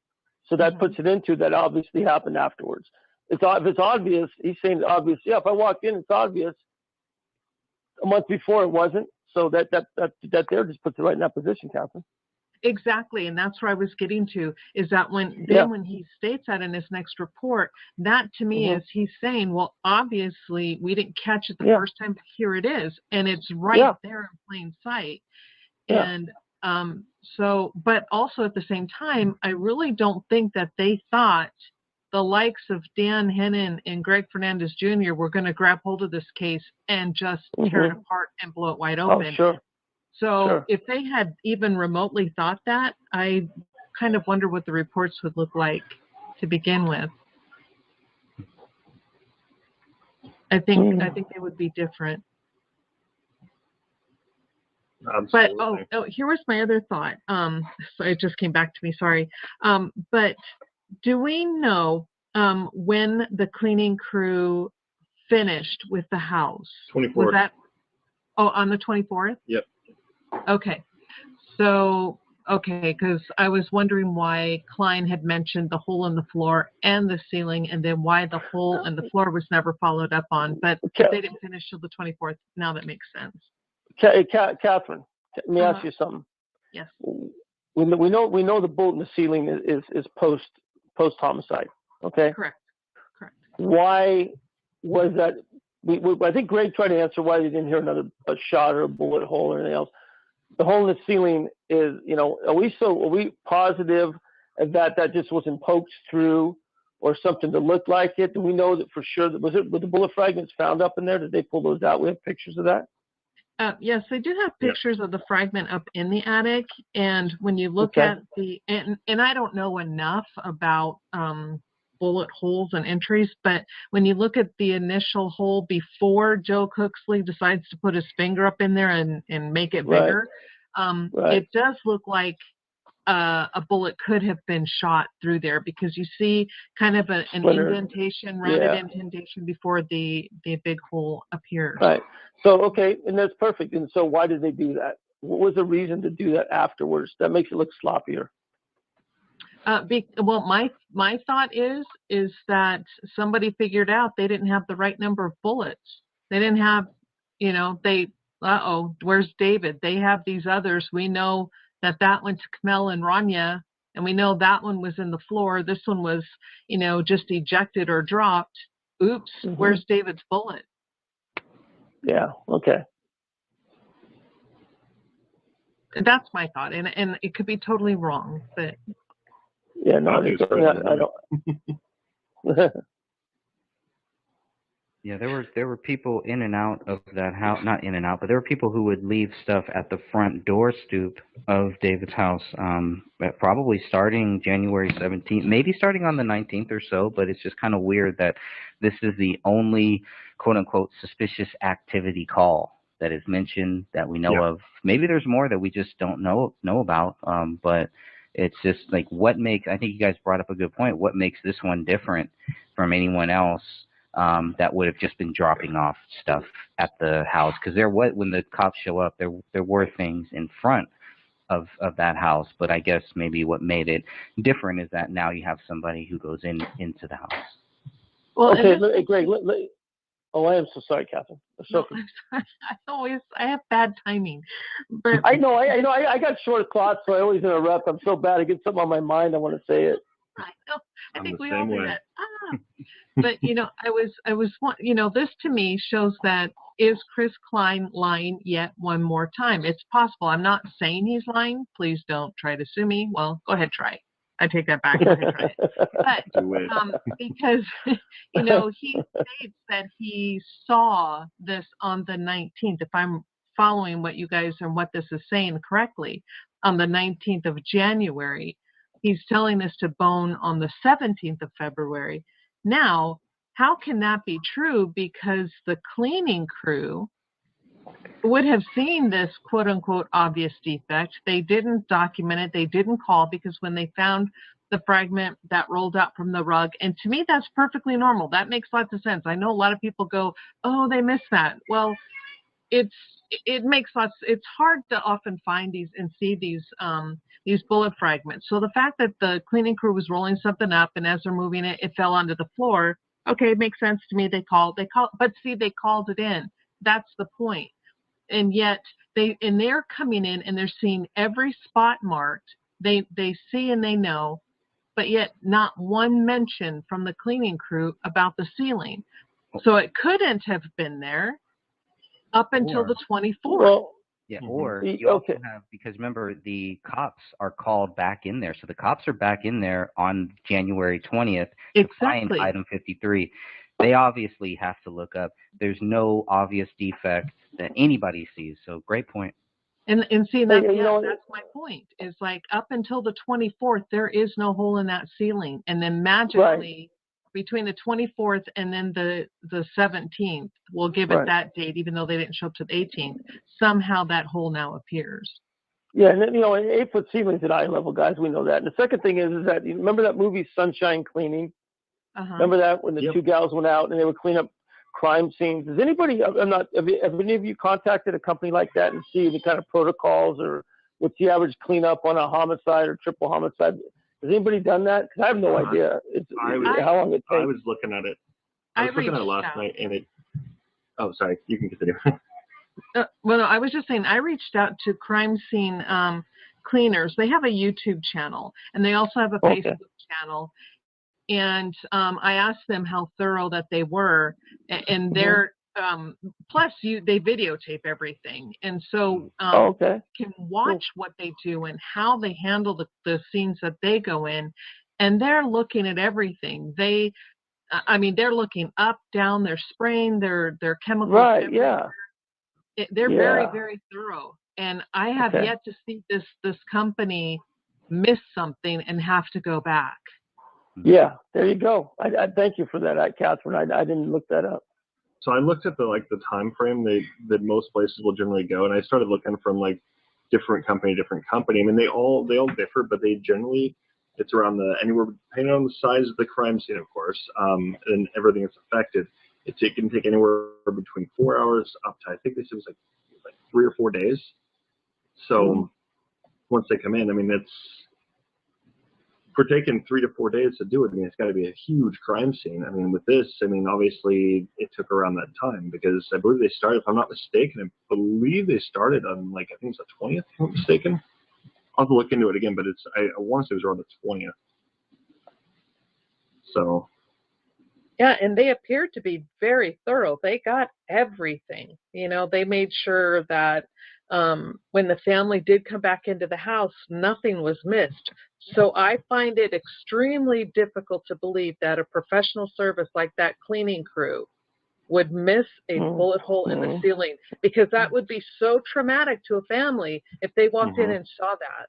So that puts it into that obviously happened afterwards. If it's obvious, he's saying it's obvious. Yeah, if I walked in, it's obvious. A month before, it wasn't. So that there just puts it right in that position, Catherine. Exactly, and that's where I was getting to, is that when he states that in his next report, that to me is he's saying, well, obviously we didn't catch it the first time, but here it is, and it's right there in plain sight. And so, but also at the same time, I really don't think that they thought the likes of Dan Hennon and Greg Fernandez Jr. were going to grab hold of this case and just tear it apart and blow it wide open. Oh, sure. So if they had even remotely thought that, I kind of wonder what the reports would look like to begin with. I think they would be different. Absolutely. But here was my other thought. So it just came back to me. Sorry. But do we know when the cleaning crew finished with the house? 24th. Was that on the 24th? Yep. Okay. So, because I was wondering why Klein had mentioned the hole in the floor and the ceiling, and then why the hole in the floor was never followed up on. But if they didn't finish till the 24th, now that makes sense. Catherine, let me ask you something. Yes. We know the bullet in the ceiling is post homicide. Okay. Correct. Why was that? I think Greg tried to answer why they didn't hear a shot or a bullet hole or anything else. The hole in the ceiling is, are we positive that just wasn't poked through or something to look like it? Do we know that for sure? Were the bullet fragments found up in there? Did they pull those out? We have pictures of that. Yes, they did have pictures of the fragment up in the attic, and when you look at and I don't know enough about bullet holes and entries, but when you look at the initial hole before Joe Cooksley decides to put his finger up in there and make it bigger, it does look like a bullet could have been shot through there, because you see kind of an indentation, rounded indentation before the big hole appears. Right. So, and that's perfect. And so why did they do that? What was the reason to do that afterwards? That makes it look sloppier. Well, my thought is that somebody figured out they didn't have the right number of bullets. They didn't have, where's David? They have these others. We know that went to Kamel and Rania, and we know that one was in the floor. This one was, you know, just ejected or dropped. Oops, where's David's bullet? Yeah. Okay. That's my thought, and it could be totally wrong, but Yeah. No, Not too I don't. Yeah, there were people in and out of that house, not in and out, but there were people who would leave stuff at the front door stoop of David's house, probably starting January 17th, maybe starting on the 19th or so, but it's just kind of weird that this is the only quote-unquote suspicious activity call that is mentioned that we know of. Maybe there's more that we just don't know about, but it's just like what makes, I think you guys brought up a good point, what makes this one different from anyone else that would have just been dropping off stuff at the house? Because when the cops show up, there were things in front of that house, but I guess maybe what made it different is that now you have somebody who goes into the house. well, Okay, Greg. Oh, I am so sorry, Catherine. no, I'm sorry. I have bad timing, but I know. I got short thoughts, so I always interrupt. I'm so bad. I get something on my mind. I want to say it. I know. I I'm think the we all same do way. that. But you know, I was, you know, this to me shows that is Chris Klein lying yet one more time? It's possible. I'm not saying he's lying. Please don't try to sue me. Well, go ahead, try. I take that back. Go ahead, try it. But Do it. because you know, he states that he saw this on the 19th. If I'm following what you guys and what this is saying correctly, on the 19th of January. He's telling us to bone on the 17th of February. Now, how can that be true? Because the cleaning crew would have seen this quote unquote obvious defect. They didn't document it. They didn't call because when they found the fragment that rolled out from the rug, and to me, that's perfectly normal. That makes lots of sense. I know a lot of people go, oh, they missed that. Well, it makes lots, it's hard to often find these and see these bullet fragments. So the fact that the cleaning crew was rolling something up and as they're moving it, it fell onto the floor. Okay, it makes sense to me. They called, but see, they called it in. That's the point. And yet they're coming in and they're seeing every spot marked. They see and they know, but yet not one mention from the cleaning crew about the ceiling. So it couldn't have been there up until the 24th. Well, yeah, or you okay. also have, because remember, the cops are called back in there. So the cops are back in there on January 20th to find Exactly. item 53. They obviously have to look up. There's no obvious defect that anybody sees. So great point. And see, that's, you know, that's my point. Is like up until the 24th, there is no hole in that ceiling. And then magically, between the 24th and then the 17th, we'll give it that date, even though they didn't show up to the 18th, somehow that hole now appears. Yeah, and then, you know, 8-foot ceilings at eye level, guys, we know that. And the second thing is that, you remember that movie Sunshine Cleaning? Remember that when the two gals went out and they would clean up crime scenes? Has anybody, have any of you contacted a company like that and see the kind of protocols or what's the average cleanup on a homicide or triple homicide? Has anybody done that? Because I have no idea how long it takes. I was looking at it. I was looking at it last night, and it. Oh, sorry. You can continue. Well, no, I was just saying, I reached out to crime scene cleaners. They have a YouTube channel, and they also have a Facebook channel. And I asked them how thorough that they were, and they're plus they videotape everything, and so can watch what they do and how they handle the scenes that they go in, and they're looking at everything. They're looking up, down, they're spraying their chemicals. Right. Yeah. They're very, very thorough, and I have yet to see this company miss something and have to go back. Yeah, there you go. I thank you for that, Catherine. I didn't look that up. So I looked at the time frame that most places will generally go, and I started looking from different company. I mean, they all differ, but they generally, it's around anywhere depending on the size of the crime scene, of course, and everything that's affected. It can take anywhere between 4 hours up to, I think they said it was like 3 or 4 days. So once they come in, I mean, for taking 3 to 4 days to do it, I mean, it's got to be a huge crime scene. I mean, with this, I mean, obviously it took around that time because I believe they started, if I'm not mistaken, I believe they started on I think it was the 20th, if I'm not mistaken. I'll have to look into it again, but I want to say it was around the 20th. So. Yeah, and they appeared to be very thorough. They got everything. You know, they made sure that when the family did come back into the house, nothing was missed. So I find it extremely difficult to believe that a professional service like that cleaning crew would miss a bullet hole in the ceiling, because that would be so traumatic to a family if they walked in and saw that.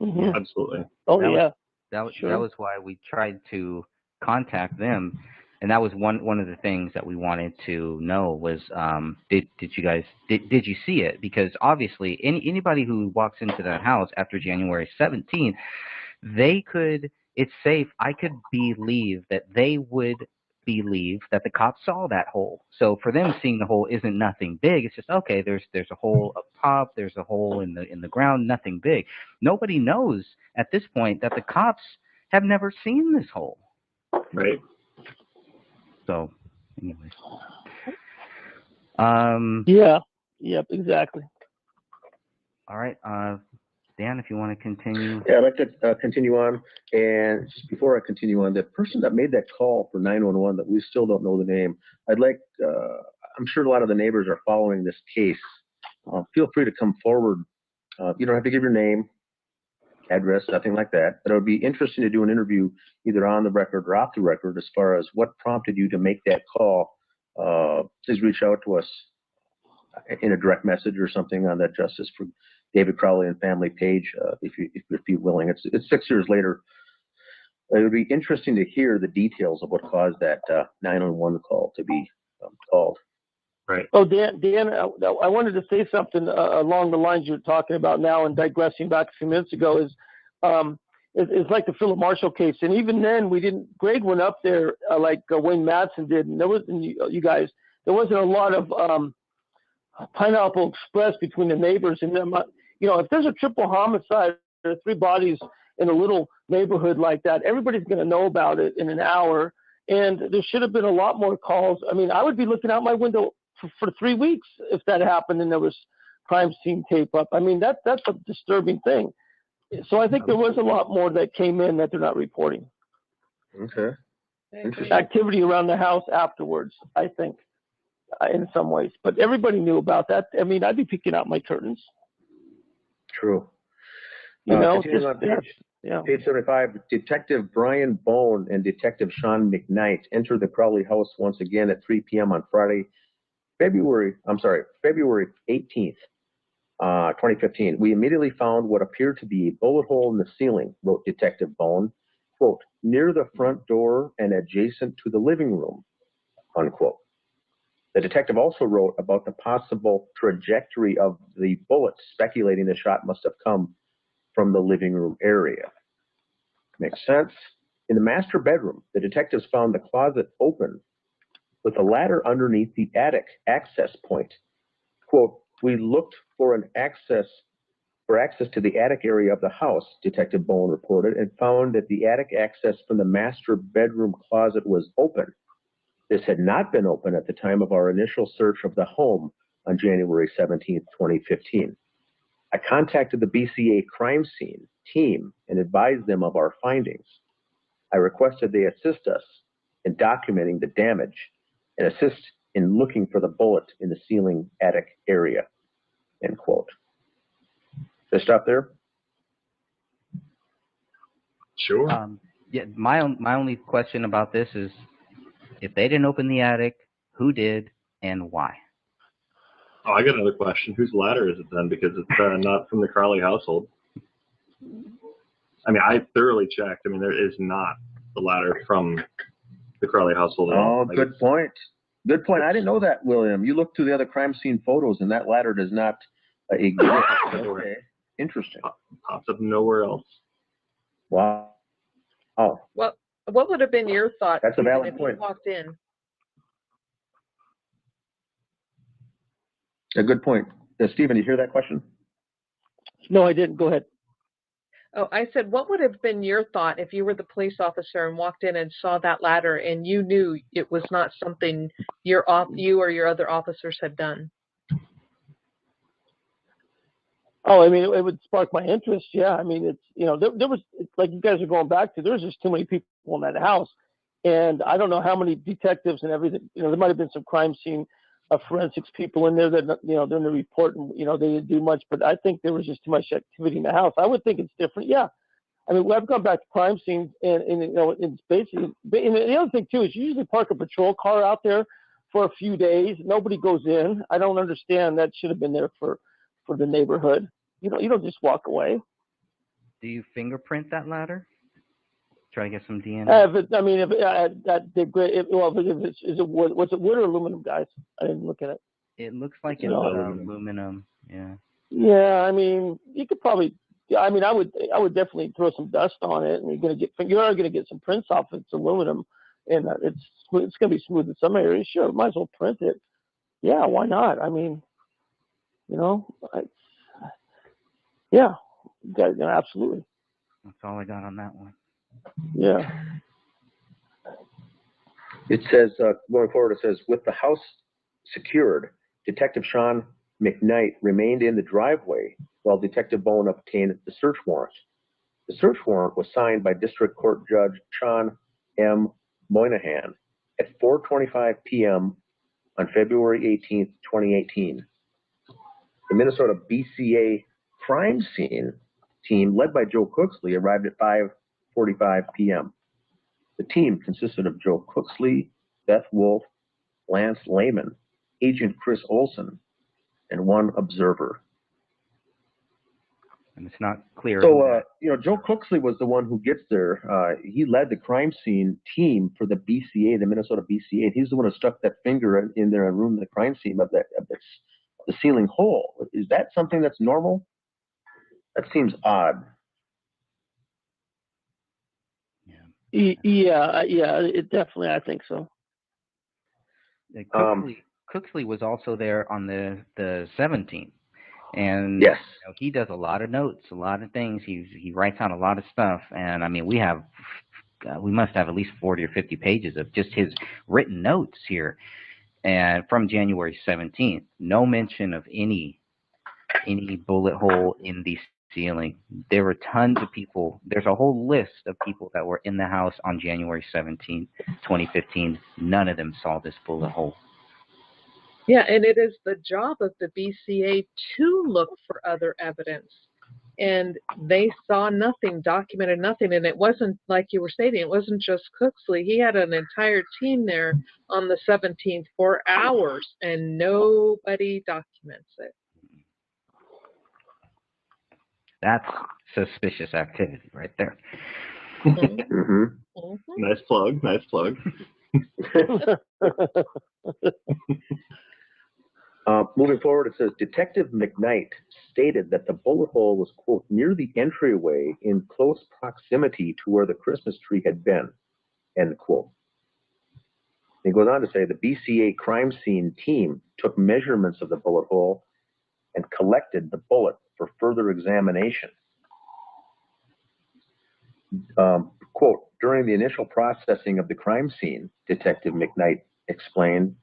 Yeah. Absolutely. Oh, That yeah. that was why we tried to contact them, and that was one of the things that we wanted to know was did you guys did you see it? Because obviously anybody who walks into that house after January 17th, it's safe. I could believe that they would believe that the cops saw that hole. So for them, seeing the hole isn't nothing big. It's just, okay, there's a hole up top, there's a hole in the ground, nothing big. Nobody knows at this point that the cops have never seen this hole. Right. So anyways. Yeah. Yep, exactly. All right. Dan, if you want to continue. Yeah, I'd like to continue on. And just before I continue on, the person that made that call for 911 that we still don't know the name, I'm sure a lot of the neighbors are following this case. Feel free to come forward. You don't have to give your name, address, nothing like that. But it would be interesting to do an interview either on the record or off the record as far as what prompted you to make that call. Please reach out to us in a direct message or something on that Justice for David Crowley and Family page, if you're willing. It's 6 years later. It would be interesting to hear the details of what caused that 911 call to be called. Right. Oh, Dan, I wanted to say something along the lines you're talking about now, and digressing back a few minutes ago is, it's like the Philip Marshall case, and even then Greg went up there like Wayne Madsen did, and there wasn't there wasn't a lot of Pineapple Express between the neighbors and them. If there's a triple homicide, there are 3 bodies in a little neighborhood like that, everybody's going to know about it in an hour, and there should have been a lot more calls. I mean, I would be looking out my window for 3 weeks if that happened and there was crime scene tape up. I mean, that's a disturbing thing. So I think there was a lot more that came in that they're not reporting. Okay. Interesting. Activity around the house afterwards, I think, in some ways. But everybody knew about that. I mean, I'd be picking out my curtains. True. Continuing on page 75, Detective Brian Bone and Detective Sean McKnight entered the Crowley house once again at 3 p.m. on Friday, February 18th, 2015. We immediately found what appeared to be a bullet hole in the ceiling, wrote Detective Bone, quote, near the front door and adjacent to the living room, unquote. The detective also wrote about the possible trajectory of the bullet, speculating the shot must have come from the living room area. Makes sense. In the master bedroom, the detectives found the closet open with a ladder underneath the attic access point. Quote, we looked for access to the attic area of the house, Detective Bone reported, and found that the attic access from the master bedroom closet was open. This had not been open at the time of our initial search of the home on January 17, 2015. I contacted the BCA crime scene team and advised them of our findings. I requested they assist us in documenting the damage and assist in looking for the bullet in the ceiling attic area, end quote. Should I stop there? Sure. Yeah, my only question about this is, if they didn't open the attic, who did and why? Oh, I got another question. Whose ladder is it then? Because it's not from the Crowley household. I mean, I thoroughly checked. I mean, there is not the ladder from the Crowley household at all. Oh, good point. Good point. I didn't know that, William. You looked through the other crime scene photos, and that ladder does not exist. Okay. Interesting. Pops up nowhere else. Wow. Oh. Well, what would have been your thought? That's a valid if point. you walked in? A good point. Stephen, you hear that question? No, I didn't. Go ahead. Oh, I said, what would have been your thought if you were the police officer and walked in and saw that ladder and you knew it was not something you or your other officers had done? Oh, I mean, it would spark my interest. Yeah, I mean, it's there was it's like you guys are going back to. There was just too many people in that house, and I don't know how many detectives and everything. There might have been some crime scene forensics people in there that they're in the report and they didn't do much, but I think there was just too much activity in the house. I would think it's different. Yeah, I mean, I've gone back to crime scenes, and it's basically. And the other thing too is you usually park a patrol car out there for a few days. Nobody goes in. I don't understand. That should have been there for the neighborhood. You don't just walk away. Do you fingerprint that ladder? Try to get some DNA. What's it, wood or aluminum, guys? I didn't look at it. It looks like It's it's aluminum. aluminum. Yeah. Yeah, I mean, you could probably. Yeah, I mean, I would definitely throw some dust on it, and you are gonna get some prints off. It's aluminum, and it's gonna be smooth in some areas. Sure, might as well print it. Yeah, why not? I mean, yeah, absolutely. That's all I got on that one. Yeah. It says, going forward, it says, with the house secured, Detective Sean McKnight remained in the driveway while Detective Bowen obtained the search warrant. The search warrant was signed by District Court Judge Sean M. Moynihan at 4:25 p.m. on February 18, 2018. The Minnesota BCA crime scene team, led by Joe Cooksley, arrived at 5:45 p.m. The team consisted of Joe Cooksley, Beth Wolf, Lance Lehman, Agent Chris Olson, and one observer. And it's not clear. So, Joe Cooksley was the one who gets there. He led the crime scene team for the BCA, the Minnesota BCA. And he's the one who stuck that finger in there and ruined the crime scene of the ceiling hole. Is that something that's normal? That seems odd. Yeah, it definitely, I think so. Cooksley was also there on the 17th, and yes, he does a lot of notes, a lot of things. He writes out a lot of stuff, and I mean, we must have at least 40 or 50 pages of just his written notes here, and from January 17th, no mention of any bullet hole in the ceiling. There were tons of people. There's a whole list of people that were in the house on January 17th, 2015. None of them saw this bullet hole. Yeah, and it is the job of the BCA to look for other evidence. And they saw nothing, documented nothing. And it wasn't, like you were stating, it wasn't just Cooksley. He had an entire team there on the 17th for hours, and nobody documents it. That's suspicious activity right there. Mm-hmm. Mm-hmm. Nice plug. Nice plug. Moving forward, it says Detective McKnight stated that the bullet hole was, quote, near the entryway in close proximity to where the Christmas tree had been, end quote. He goes on to say the BCA crime scene team took measurements of the bullet hole and collected the bullet for further examination. Quote, during the initial processing of the crime scene, Detective McKnight explained,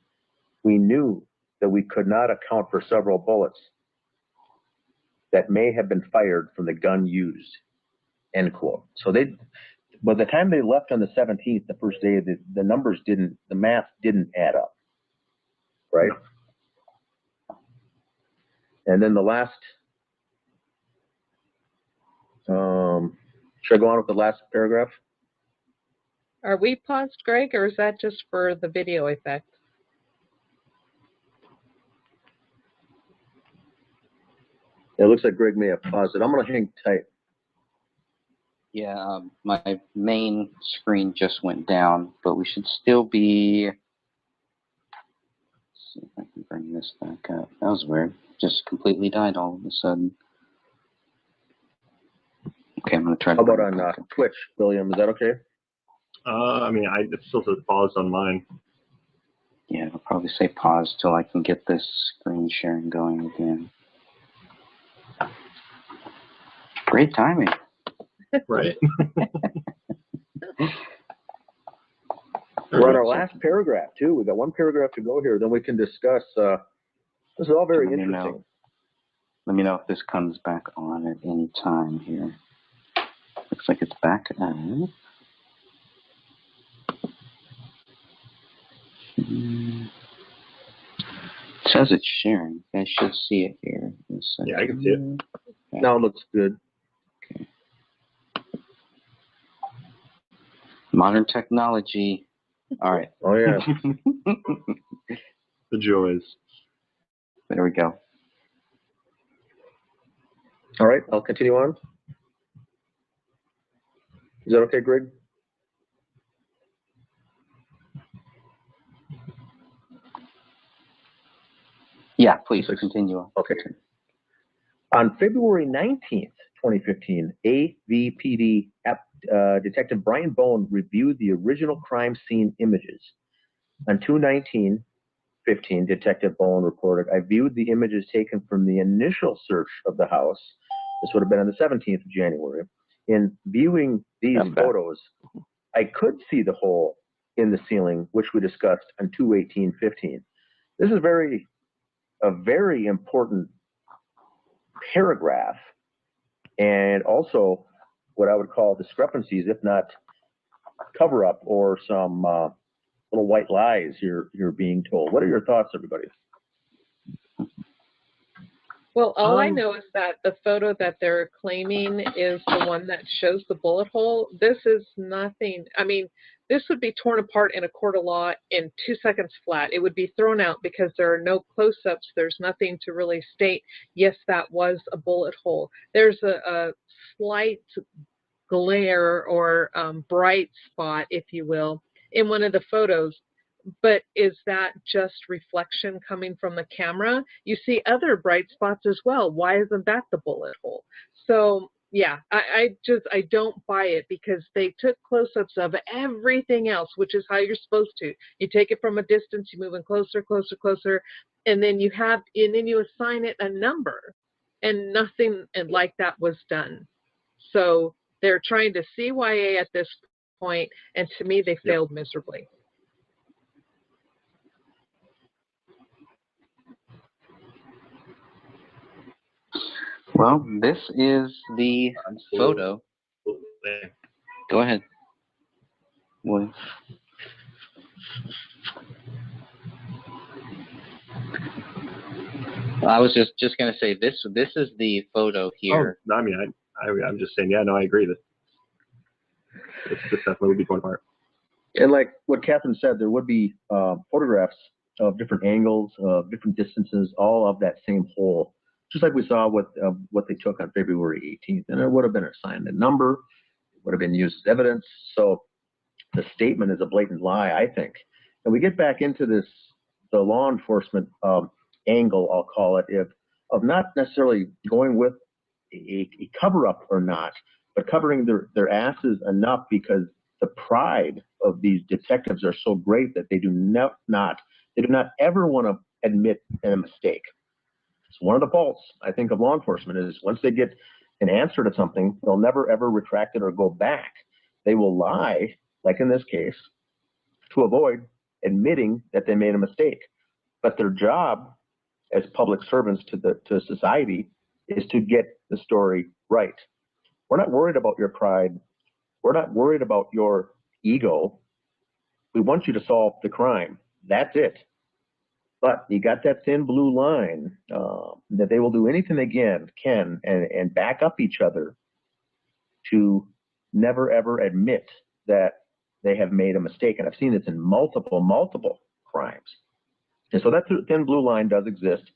we knew that we could not account for several bullets that may have been fired from the gun used, end quote. So by the time they left on the 17th, the first day, the math didn't add up, right? And then the last, should I go on with the last paragraph? Are we paused, Greg, or is that just for the video effect? It looks like Greg may have paused it. I'm going to hang tight. Yeah, my main screen just went down, but we should still be. Let's see if I can bring this back up. That was weird. Just completely died all of a sudden. Okay, I'm going to try to. How about on Twitch, William? Is that okay? I mean, it still says pause on mine. Yeah, I'll probably say pause till I can get this screen sharing going again. Great timing. Right. We're on our last paragraph, too. We've got one paragraph to go here. Then we can discuss. This is all very interesting. Let me know if this comes back on at any time here. Looks like it's back on. It says it's sharing. You guys should see it here. Yeah, I can see it. Okay. Now it looks good. Okay. Modern technology. All right. Oh yeah. The joys. There we go. All right, I'll continue on. Is that okay, Greg? Yeah, please continue on. Okay. On February 19th, 2015, AVPD Detective Brian Bone reviewed the original crime scene images. On 2/19/15, Detective Bone reported, I viewed the images taken from the initial search of the house. This would have been on the 17th of January. In viewing these photos, I could see the hole in the ceiling, which we discussed on 2/18/15. This is a very important paragraph, and also what I would call discrepancies, if not cover up or some little white lies you're being told. What are your thoughts, everybody? Well, all I know is that the photo that they're claiming is the one that shows the bullet hole. This is nothing. I mean, this would be torn apart in a court of law in 2 seconds flat. It would be thrown out because there are no close-ups. There's nothing to really state, yes, that was a bullet hole. There's a slight glare or bright spot, if you will, in one of the photos. But is that just reflection coming from the camera? You see other bright spots as well. Why isn't that the bullet hole? So yeah, I don't buy it, because they took close-ups of everything else, which is how you're supposed to. You take it from a distance, you move in closer, closer, closer, and then you assign it a number, and nothing like that was done. So they're trying to CYA at this point, and to me, they failed miserably. Well, this is the photo. Go ahead. What? I was just going to say this is the photo here. Oh, I mean, I'm just saying, yeah, no, I agree that this definitely would be torn apart. And like what Catherine said, there would be photographs of different angles, different distances, all of that same hole, just like we saw what they took on February 18th. And it would have been assigned a number, it would have been used as evidence. So the statement is a blatant lie, I think. And we get back into this, the law enforcement angle, I'll call it, of not necessarily going with a cover-up or not, but covering their asses enough, because the pride of these detectives are so great that they do not ever want to admit a mistake. It's one of the faults, I think, of law enforcement is once they get an answer to something, they'll never ever retract it or go back. They will lie, like in this case, to avoid admitting that they made a mistake. But their job as public servants to society is to get the story right. We're not worried about your pride. We're not worried about your ego. We want you to solve the crime. That's it. But you got that thin blue line that they will do anything they can and back up each other to never ever admit that they have made a mistake. And I've seen this in multiple crimes. And so that thin blue line does exist.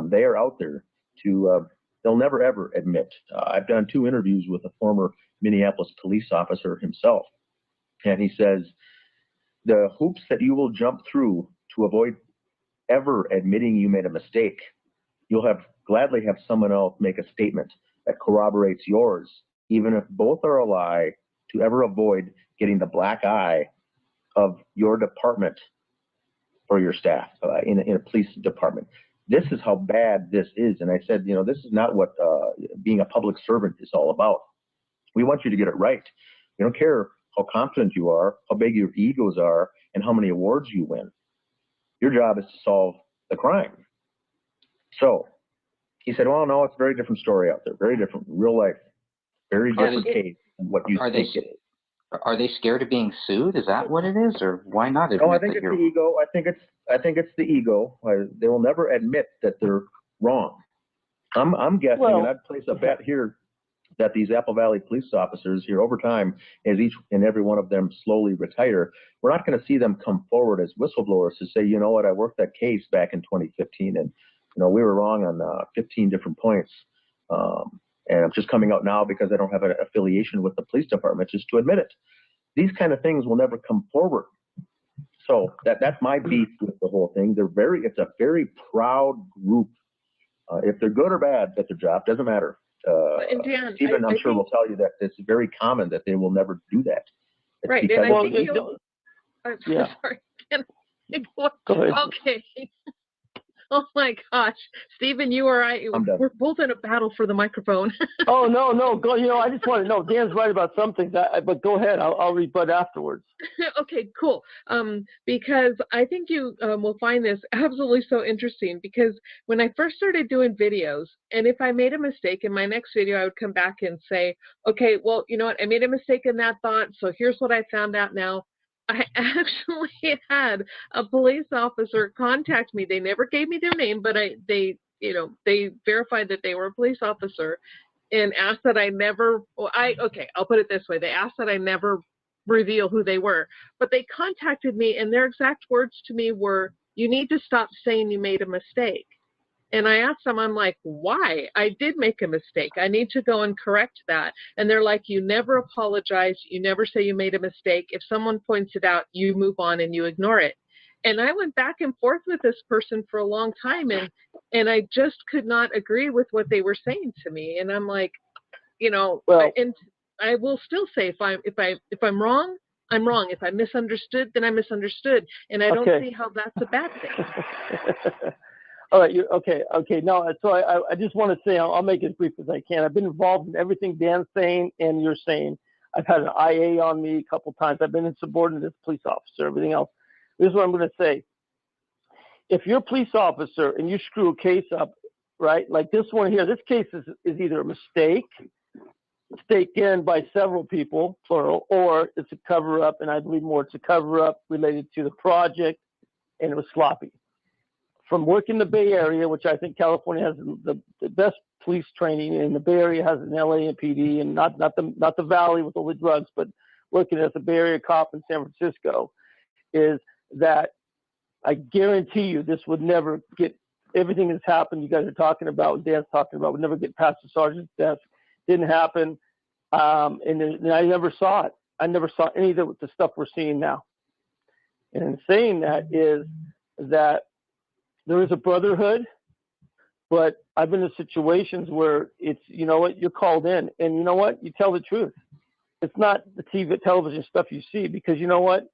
They are out there to, they'll never ever admit. I've done 2 interviews with a former Minneapolis police officer himself. And he says, the hoops that you will jump through to avoid ever admitting you made a mistake, you'll gladly have someone else make a statement that corroborates yours, even if both are a lie, to ever avoid getting the black eye of your department or your staff in a police department. This is how bad this is. And I said, this is not what being a public servant is all about. We want you to get it right. We don't care how confident you are, how big your egos are, and how many awards you win. Your job is to solve the crime. So He said, well, no, it's a very different story out there. Very different, real life. Very different case than what you think it is. Are they scared of being sued? Is that what it is, or why not admit No, I think that it's you're? the ego. I think it's the ego. They will never admit that they're wrong. I'm guessing, and I'd place a bet here that these Apple Valley police officers here over time, as each and every one of them slowly retire, we're not going to see them come forward as whistleblowers to say, you know what, I worked that case back in 2015, and we were wrong on 15 different points. And I'm just coming out now because I don't have an affiliation with the police department, just to admit it. These kind of things will never come forward. So that's my beef with the whole thing. It's a very proud group. If they're good or bad at their job, doesn't matter. And Dan, Stephen, I'm sure, will tell you that it's very common that they will never do that. It's right, because and I think I'm sorry. Go ahead. Okay. Oh my gosh, Stephen, you or we're both in a battle for the microphone. Oh no, go. I just want to know. Dan's right about some things, but go ahead. I'll rebut afterwards. Okay, cool. Because I think you will find this absolutely so interesting. Because when I first started doing videos, and if I made a mistake in my next video, I would come back and say, okay, well, you know what? I made a mistake in that thought. So here's what I found out now. I actually had a police officer contact me. They never gave me their name, but they verified that they were a police officer and asked that I'll put it this way. They asked that I never reveal who they were, but they contacted me and their exact words to me were, you need to stop saying you made a mistake. And I asked them, I'm like, why? I did make a mistake. I need to go and correct that. And they're like, you never apologize. You never say you made a mistake. If someone points it out, you move on and you ignore it. And I went back and forth with this person for a long time, and I just could not agree with what they were saying to me. And I'm like, and I will still say if I'm wrong, I'm wrong. If I misunderstood, then I misunderstood. And I don't see how that's a bad thing. All right, okay. No, so I just want to say, I'll make it as brief as I can. I've been involved in everything Dan's saying and you're saying. I've had an IA on me a couple times. I've been insubordinate as a police officer, everything else. This is what I'm going to say. If you're a police officer and you screw a case up, right, like this one here, this case is either a mistake, staked in by several people, plural, or it's a cover-up, and I believe more it's a cover-up related to the project, and it was sloppy. From working in the Bay Area, which I think California has the best police training, and the Bay Area has an LA and PD, and not the Valley with all the drugs, but working as a Bay Area cop in San Francisco, is that I guarantee you this would never get, everything that's happened, you guys are talking about, what Dan's talking about, would never get past the sergeant's desk. Didn't happen, and I never saw it. I never saw any of the stuff we're seeing now. And in saying that is that there is a brotherhood, but I've been in situations where it's, you know what, you're called in, and you know what, you tell the truth. It's not the television stuff you see, because you know what,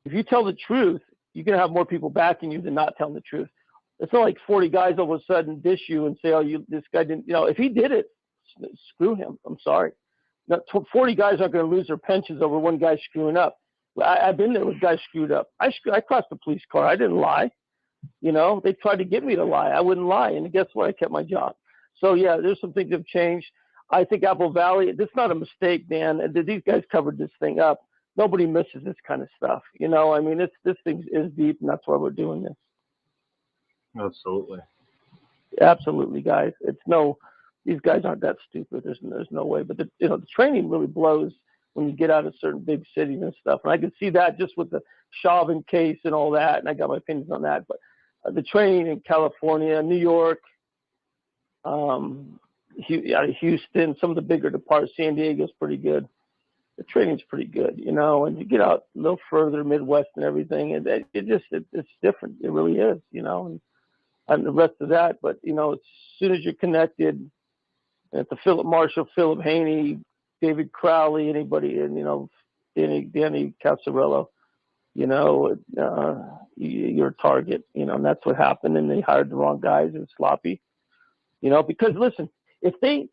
if you tell the truth, you're going to have more people backing you than not telling the truth. It's not like 40 guys all of a sudden dish you and say, oh, this guy didn't, if he did it, screw him. I'm sorry. Now, 40 guys aren't going to lose their pensions over one guy screwing up. I've been there with guys screwed up. I crossed the police car. I didn't lie. They tried to get me to lie. I wouldn't lie. And guess what? I kept my job. So, yeah, there's some things that have changed. I think Apple Valley, this is not a mistake, Dan. These guys covered this thing up. Nobody misses this kind of stuff. I mean, this thing is deep, and that's why we're doing this. Absolutely. Absolutely, guys. These guys aren't that stupid. There's no way. But the training really blows when you get out of certain big cities and stuff. And I can see that just with the Chauvin case and all that. And I got my opinions on that. But the training in California, New York, out of Houston, some of the bigger departments, San Diego's pretty good. The training's pretty good, and you get out a little further, Midwest and everything, and it's different. It really is, and the rest of that. But, as soon as you're connected at the Philip Marshall, Philip Haney, David Crowley, anybody, and, Danny Cassarello, you're a target, and that's what happened. And they hired the wrong guys. It was sloppy, because listen, if the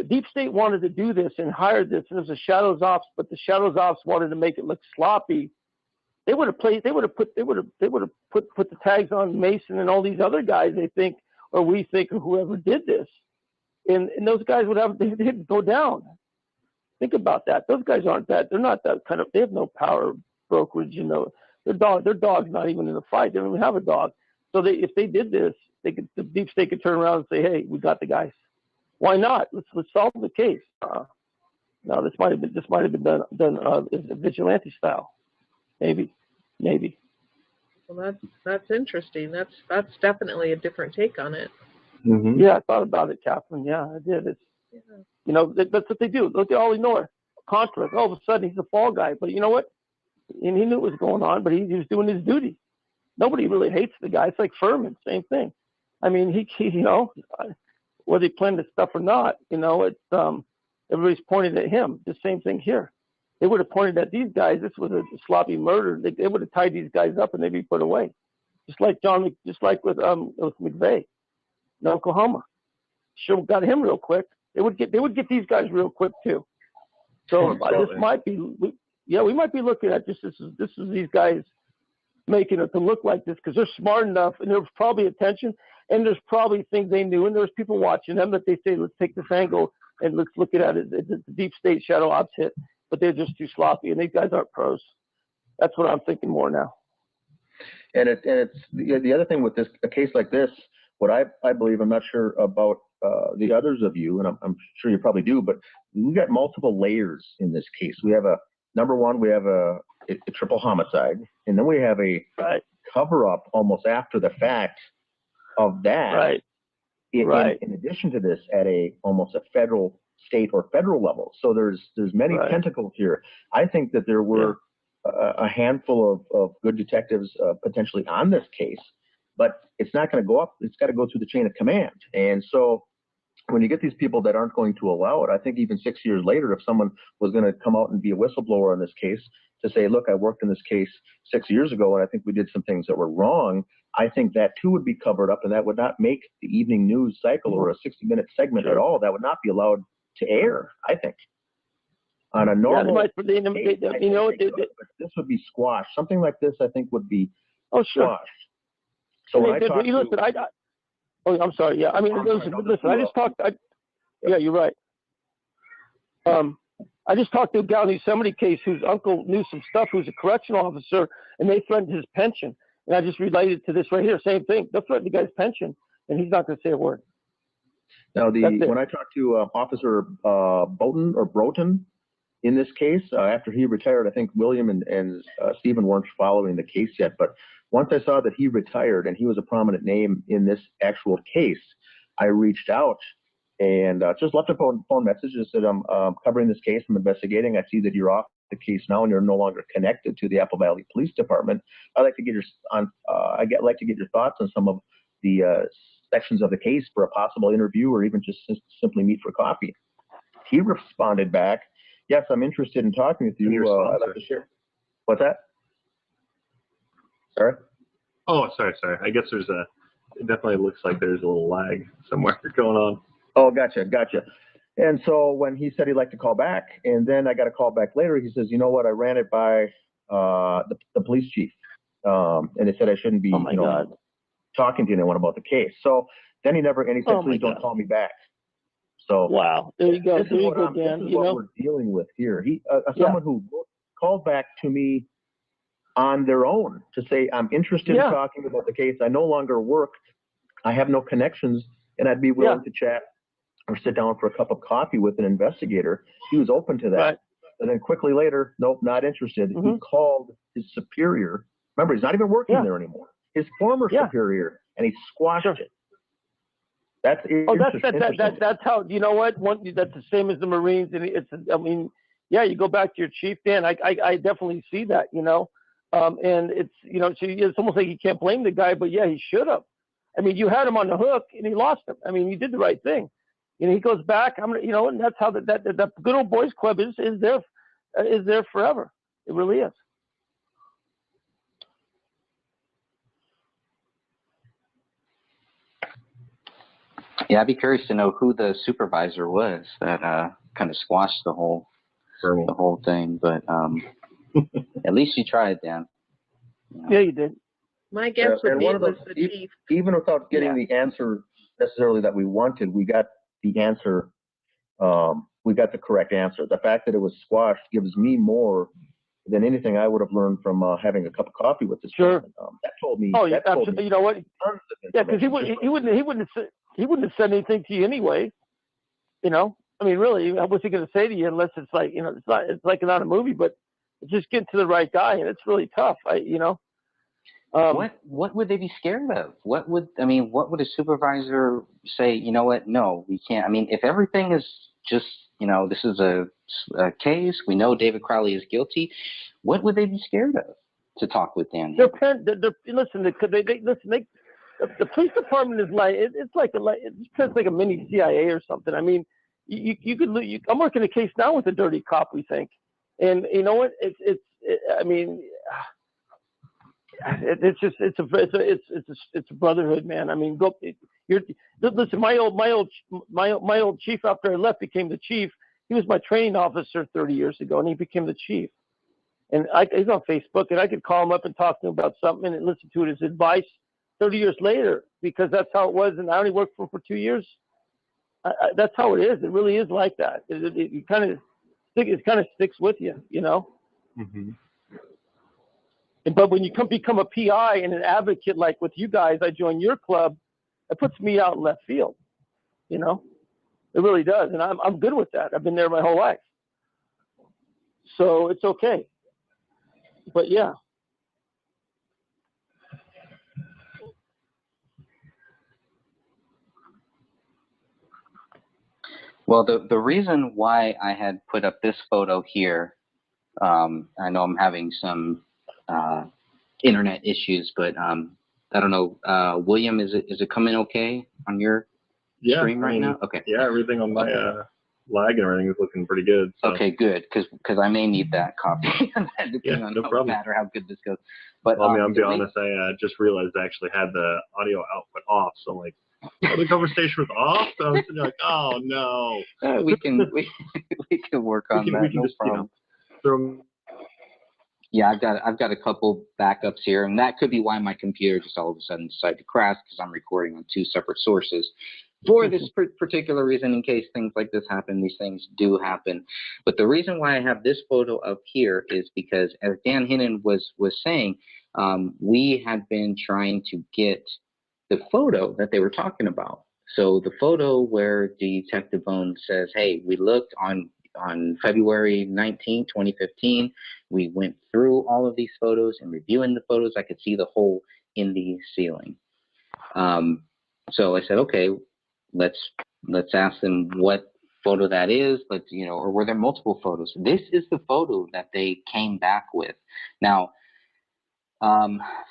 Deep State wanted to do this and hired this, and it was a shadows ops, but the shadows ops wanted to make it look sloppy, they would have put the tags on Mason and all these other guys. They think, or we think, or whoever did this, and those guys they'd go down. Think about that. Those guys aren't that. They're not that kind of. They have no power brokerage. You know, their dog's not even in a fight. They don't even have a dog. So if they did this, the deep state could turn around and say, "Hey, we got the guys. Why not? Let's solve the case." No, this might have been done vigilante style. Maybe. Well, that's interesting. That's definitely a different take on it. Mm-hmm. Yeah, I thought about it, Catherine. Yeah, I did. It's, you know, that's what they do. Look at all they know. Contra. All of a sudden, he's a fall guy. But you know what? And he knew what was going on, but he was doing his duty. Nobody really hates the guy. It's like Furman, same thing. I mean, he you know, whether he planned this stuff or not, you know, it's everybody's pointing at him. The same thing here. They would have pointed at these guys. This was a sloppy murder. They would have tied these guys up and they'd be put away, just like with McVeigh in Oklahoma. Sure got him real quick. They would get these guys real quick too. So this might be, we might be looking at this is these guys making it to look like this because they're smart enough, and there's probably attention, and there's probably things they knew, and there's people watching them that they say, let's take this angle and let's look at it. It's a deep state shadow ops hit, but they're just too sloppy, and these guys aren't pros. That's what I'm thinking more now. And it's the other thing with a case like this, what I believe, I'm not sure about the others of you, and I'm sure you probably do, but we got multiple layers in this case. We have number one, we have a triple homicide, and then we have a cover up almost after the fact of that. Right. In addition to this, at almost a federal, state, or federal level. So there's many tentacles here. I think that there were a handful of good detectives potentially on this case, but it's not going to go up. It's got to go through the chain of command. And so when you get these people that aren't going to allow it, I think even 6 years later, if someone was going to come out and be a whistleblower on this case to say, look, I worked in this case 6 years ago, and I think we did some things that were wrong, I think that too would be covered up, and that would not make the evening news cycle or a 60-minute segment at all. That would not be allowed to air, I think. On a normal case, this would be squashed. Something like this, I think, would be squashed. So when I'm sorry. Yeah, I mean, listen. I just talked. Yeah, you're right. I just talked to a guy in the Yosemite case whose uncle knew some stuff, who's a correctional officer, and they threatened his pension. And I just related to this right here. Same thing. They'll threaten the guy's pension, and he's not going to say a word. Now, when I talked to Officer Broughton in this case, after he retired, I think William and Stephen weren't following the case yet, but once I saw that he retired and he was a prominent name in this actual case, I reached out and just left a phone message and said, I'm covering this case. I'm investigating. I see that you're off the case now and you're no longer connected to the Apple Valley Police Department. I'd like to get your thoughts on some of the sections of the case for a possible interview or even just simply meet for coffee. He responded back, yes, I'm interested in talking with you. I'd like to share. What's that? Sorry? Oh, sorry. I guess it definitely looks like there's a little lag somewhere going on. Oh, gotcha. And so when he said he'd like to call back, and then I got a call back later, he says, you know what, I ran it by the police chief. And they said I shouldn't be talking to anyone about the case. So then he said, please don't call me back. So wow, there you go. This is what we're dealing with here. Someone who called back to me on their own to say, I'm interested in talking about the case. I no longer work. I have no connections, and I'd be willing to chat or sit down for a cup of coffee with an investigator. He was open to that. Right. And then quickly later, nope, not interested. Mm-hmm. He called his superior. Remember, he's not even working there anymore. His former superior, and he squashed it. That's that's how, you know what? That's the same as the Marines. And you go back to your chief, Dan. I definitely see that, and it's, it's almost like you can't blame the guy, but he should have. I mean, you had him on the hook and he lost him. I mean, you did the right thing. He goes back. And that's how that good old boys club is there forever. It really is. Yeah, I'd be curious to know who the supervisor was that kind of squashed the whole thing. But at least you tried, Dan. Yeah, you did. My guess would be it was the chief. Even without getting the answer necessarily that we wanted. We got the answer. We got the correct answer. The fact that it was squashed gives me more than anything I would have learned from having a cup of coffee with this Sure. person. That told me. Oh, yeah, that told absolutely. me You know what? tons of Yeah, because information. he wouldn't have said anything to you anyway. You know, I mean, really, what's he going to say to you unless it's like, you know, it's like not a movie, but it's just getting to the right guy, and it's really tough. What would they be scared of? What would a supervisor say? You know what? No, we can't. I mean, if everything is just, this is a case, we know David Crowley is guilty. What would they be scared of to talk with Dan? The police department is like it's like a mini CIA or something. I mean, you could I'm working a case now with a dirty cop, we think, and you know what? It's a brotherhood, man. I mean, listen. My old chief after I left became the chief. He was my training officer 30 years ago, and he became the chief. And he's on Facebook, and I could call him up and talk to him about something and listen to his advice 30 years later, because that's how it was. And I only worked for him for 2 years. That's how it is. It really is like that. It kind of sticks with you, you know. Mm-hmm. But when you become a PI and an advocate, like with you guys, I joined your club. It puts me out in left field, you know. It really does, and I'm good with that. I've been there my whole life, so it's okay. But yeah. Well, the reason why I had put up this photo here, I know I'm having some internet issues, but I don't know. William, is it coming okay on your stream right now? Okay. Yeah, everything on my lag and everything is looking pretty good. So. Okay, good, because I may need that copy depending on no how problem. bad or how good this goes. But Well, I'll be honest. I just realized I actually had the audio output off, so I'm like, the conversation was off. So I'm like, oh no. We can work on that. We can no just problem. Throw. Yeah, I've got a couple backups here, and that could be why my computer just all of a sudden decided to crash, because I'm recording on 2 separate sources for this particular reason. In case things like this happen, these things do happen. But the reason why I have this photo up here is because, as Dan Hinnon was saying, we had been trying to get the photo that they were talking about. So the photo where Detective Bone says, "Hey, we looked on February 19, 2015, we went through all of these photos, and reviewing the photos, I could see the hole in the ceiling." So I said, okay, let's ask them what photo that is, or were there multiple photos? This is the photo that they came back with. Now,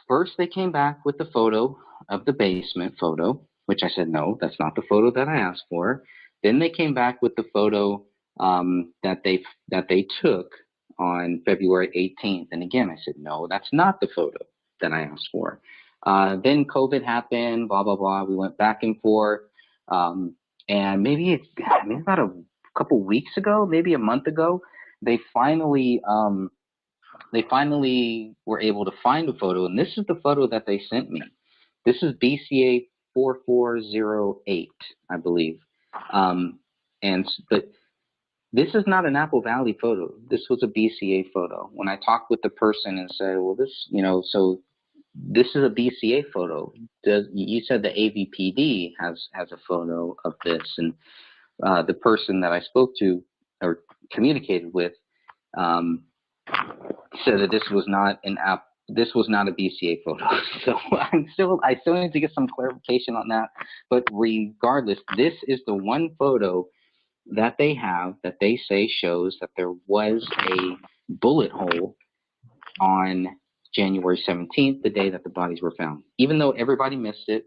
first they came back with the photo of the basement photo, which I said, no, that's not the photo that I asked for. Then they came back with the photo that they took on February 18th. And again, I said, no, that's not the photo that I asked for. Then COVID happened, blah, blah, blah. We went back and forth. And maybe about a couple weeks ago, maybe a month ago, they finally were able to find a photo. And this is the photo that they sent me. This is BCA 4408, I believe. But this is not an Apple Valley photo. This was a BCA photo. When I talked with the person and said, well, so this is a BCA photo. You said the AVPD has a photo of this, and the person that I spoke to or communicated with said that this was not a BCA photo. So I still need to get some clarification on that. But regardless, this is the one photo that they have that they say shows that there was a bullet hole on January 17th, the day that the bodies were found. Even though everybody missed it,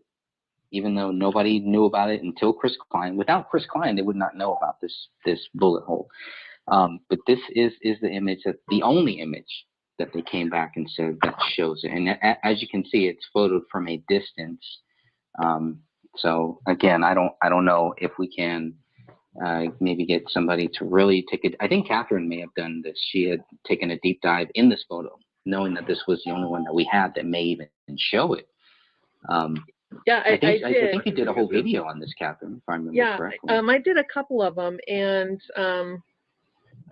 even though nobody knew about it until Chris Klein. Without Chris Klein, they would not know about this bullet hole. But this is the image, the only image that they came back and said that shows it. And as you can see, it's photoed from a distance. So again, I don't know if we can maybe get somebody to really take it. I think Catherine may have done this. She had taken a deep dive in this photo, knowing that this was the only one that we had that may even show it. Yeah, I I think did. you did a whole video on this, Catherine, if I remember Yeah, correctly. I did a couple of them, and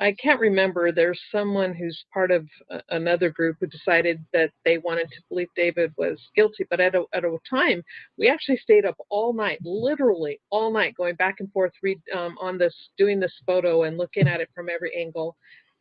I can't remember. There's someone who's part of another group who decided that they wanted to believe David was guilty. But at a time, we actually stayed up all night, literally all night, going back and forth, doing this photo and looking at it from every angle.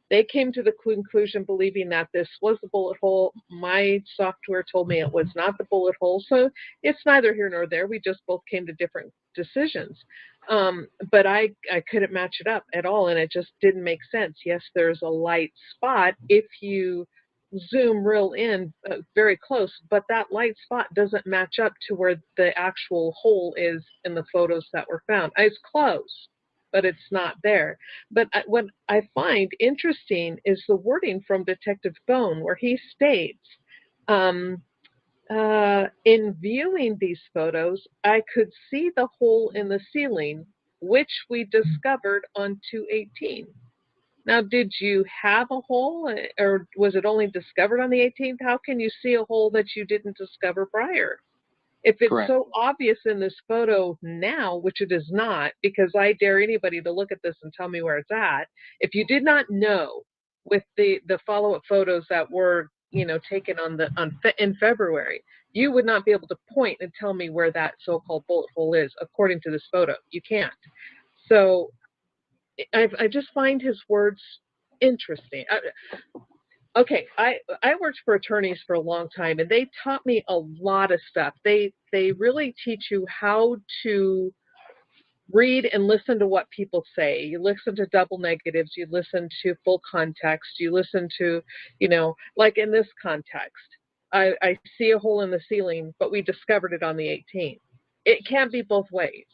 They came to the conclusion believing that this was the bullet hole. My software told me it was not the bullet hole. So it's neither here nor there. We just both came to different decisions. But I couldn't match it up at all, and it just didn't make sense. Yes, there's a light spot if you zoom real in very close, but that light spot doesn't match up to where the actual hole is in the photos that were found. It's close, but it's not there. But what I find interesting is the wording from Detective Bone, where he states, in viewing these photos, I could see the hole in the ceiling, which we discovered on 2/18. Now, did you have a hole, or was it only discovered on the 18th? How can you see a hole that you didn't discover prior? If it's Correct. so obvious in this photo now, which it is not, because I dare anybody to look at this and tell me where it's at. If you did not know with the follow-up photos that were, taken in February, you would not be able to point and tell me where that so-called bullet hole is, according to this photo. You can't. So I just find his words interesting. Okay, I worked for attorneys for a long time, and they taught me a lot of stuff. They really teach you how to read and listen to what people say. You listen to double negatives, you listen to full context, you listen to, like in this context, I see a hole in the ceiling, but we discovered it on the 18th. It can't be both ways.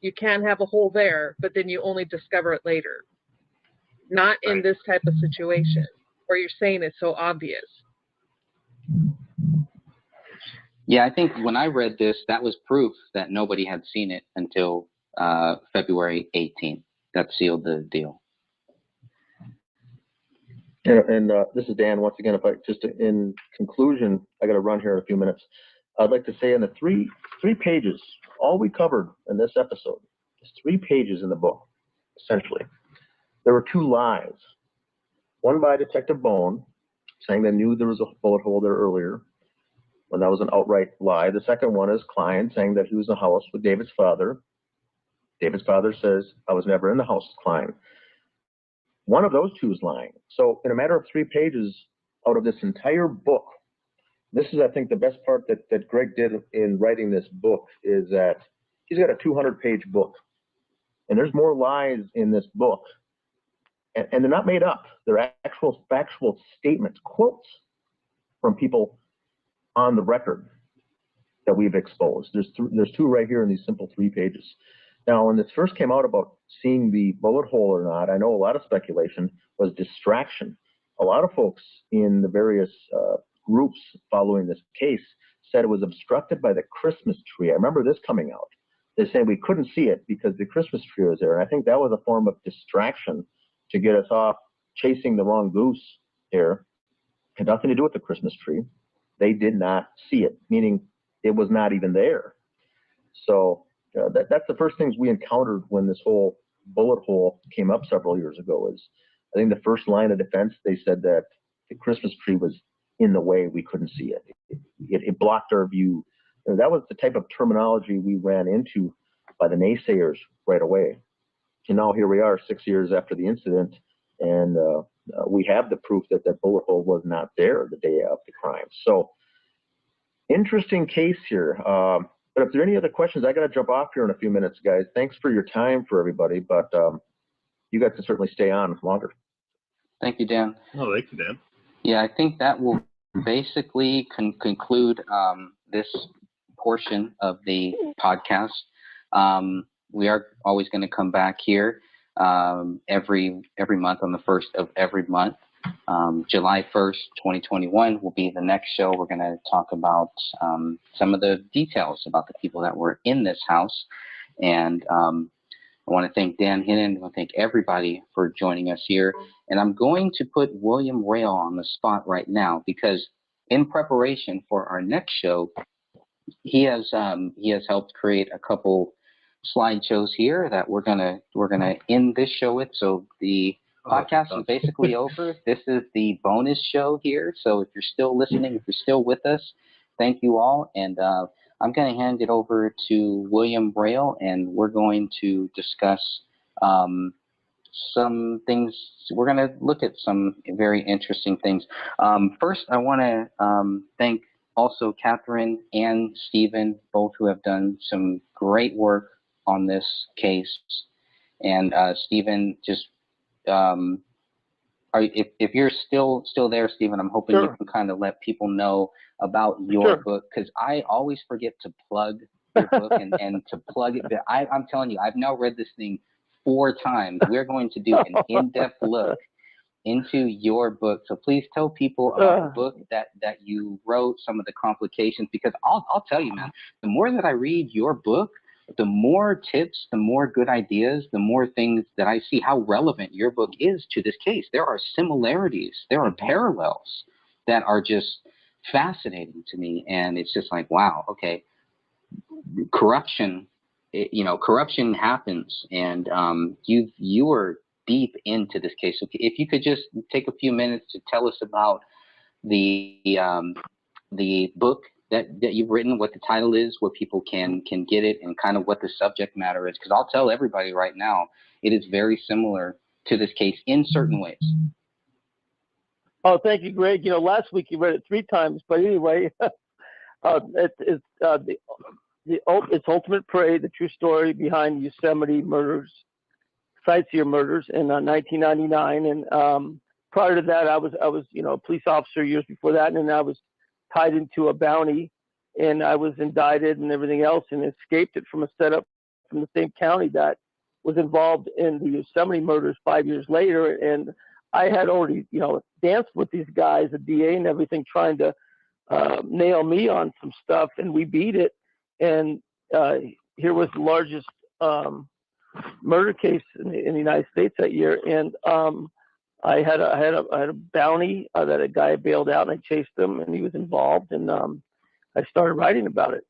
You can have a hole there, but then you only discover it later. Not in this type of situation where you're saying it's so obvious. Yeah, I think when I read this, that was proof that nobody had seen it until February 18th. That sealed the deal. And this is Dan once again. If I just in conclusion, I got to run here in a few minutes. I'd like to say in the three pages, all we covered in this episode is 3 pages in the book. Essentially, there were 2 lies. One by Detective Bone, saying they knew there was a bullet hole there earlier, when that was an outright lie. The second one is Klein saying that he was in the house with David's father. David's father says, I was never in the house with Klein. One of those 2 is lying. So in a matter of 3 pages out of this entire book, this is, I think, the best part that Greg did in writing this book is that he's got a 200-page book. And there's more lies in this book. And they're not made up. They're actual factual statements, quotes from people on the record that we've exposed. There's 2 right here in these simple 3 pages. Now, when this first came out about seeing the bullet hole or not, I know a lot of speculation was distraction. A lot of folks in the various groups following this case said it was obstructed by the Christmas tree. I remember this coming out. They said we couldn't see it because the Christmas tree was there. And I think that was a form of distraction to get us off chasing the wrong goose here. It had nothing to do with the Christmas tree. They did not see it, meaning it was not even there. So that's the first things we encountered when this whole bullet hole came up several years ago. Is I think the first line of defense, they said that the Christmas tree was in the way, we couldn't see it. It blocked our view. That was the type of terminology we ran into by the naysayers right away. And now here we are 6 years after the incident, and we have the proof that that bullet hole was not there the day of the crime. So interesting case here. But if there are any other questions, I got to jump off here in a few minutes, guys. Thanks for your time for everybody, but you guys can certainly stay on longer. Thank you, Dan. Oh, thank you, Dan. Yeah, I think that will basically conclude this portion of the podcast. We are always going to come back here every month on the first of every month. July 1st, 2021 will be the next show. We're going to talk about some of the details about the people that were in this house. And I want to thank Dan Hinnon. I want to thank everybody for joining us here. And I'm going to put William Rail on the spot right now because in preparation for our next show, he has helped create a couple slideshows here that we're gonna end this show with. So the podcast is basically over. This is the bonus show here. So if you're still listening, if you're still with us, thank you all. And I'm going to hand it over to William Braille, and we're going to discuss some things. We're going to look at some very interesting things. First, I want to thank also Catherine and Stephen, both who have done some great work on this case. And Stephen, just if you're still there, Stephen, I'm hoping you can kind of let people know about your book, because I always forget to plug your book and to plug it. But I'm telling you, I've now read this thing 4 times. We're going to do an in-depth look into your book. So please tell people about the book that you wrote, some of the complications, because I'll tell you, man, the more that I read your book, the more tips, the more good ideas, the more things that I see how relevant your book is to this case. There are similarities, there are parallels that are just fascinating to me. And it's just like, wow, okay, corruption, corruption happens. And you are deep into this case. So if you could just take a few minutes to tell us about the book that you've written, what the title is, where people can get it, and kind of what the subject matter is. Because I'll tell everybody right now, it is very similar to this case in certain ways. Oh, thank you, Greg. Last week you read it 3 times, but anyway, it's Ultimate Prey, the true story behind Yosemite murders, sightseer murders in 1999. And prior to that, I was a police officer years before that, and then I was tied into a bounty, and I was indicted and everything else, and escaped it from a setup from the same county that was involved in the Yosemite murders 5 years later. And I had already, danced with these guys, the DA and everything, trying to nail me on some stuff, and we beat it. And here was the largest murder case in the United States that year, and I had a bounty that a guy bailed out, and I chased him, and he was involved, and I started writing about it.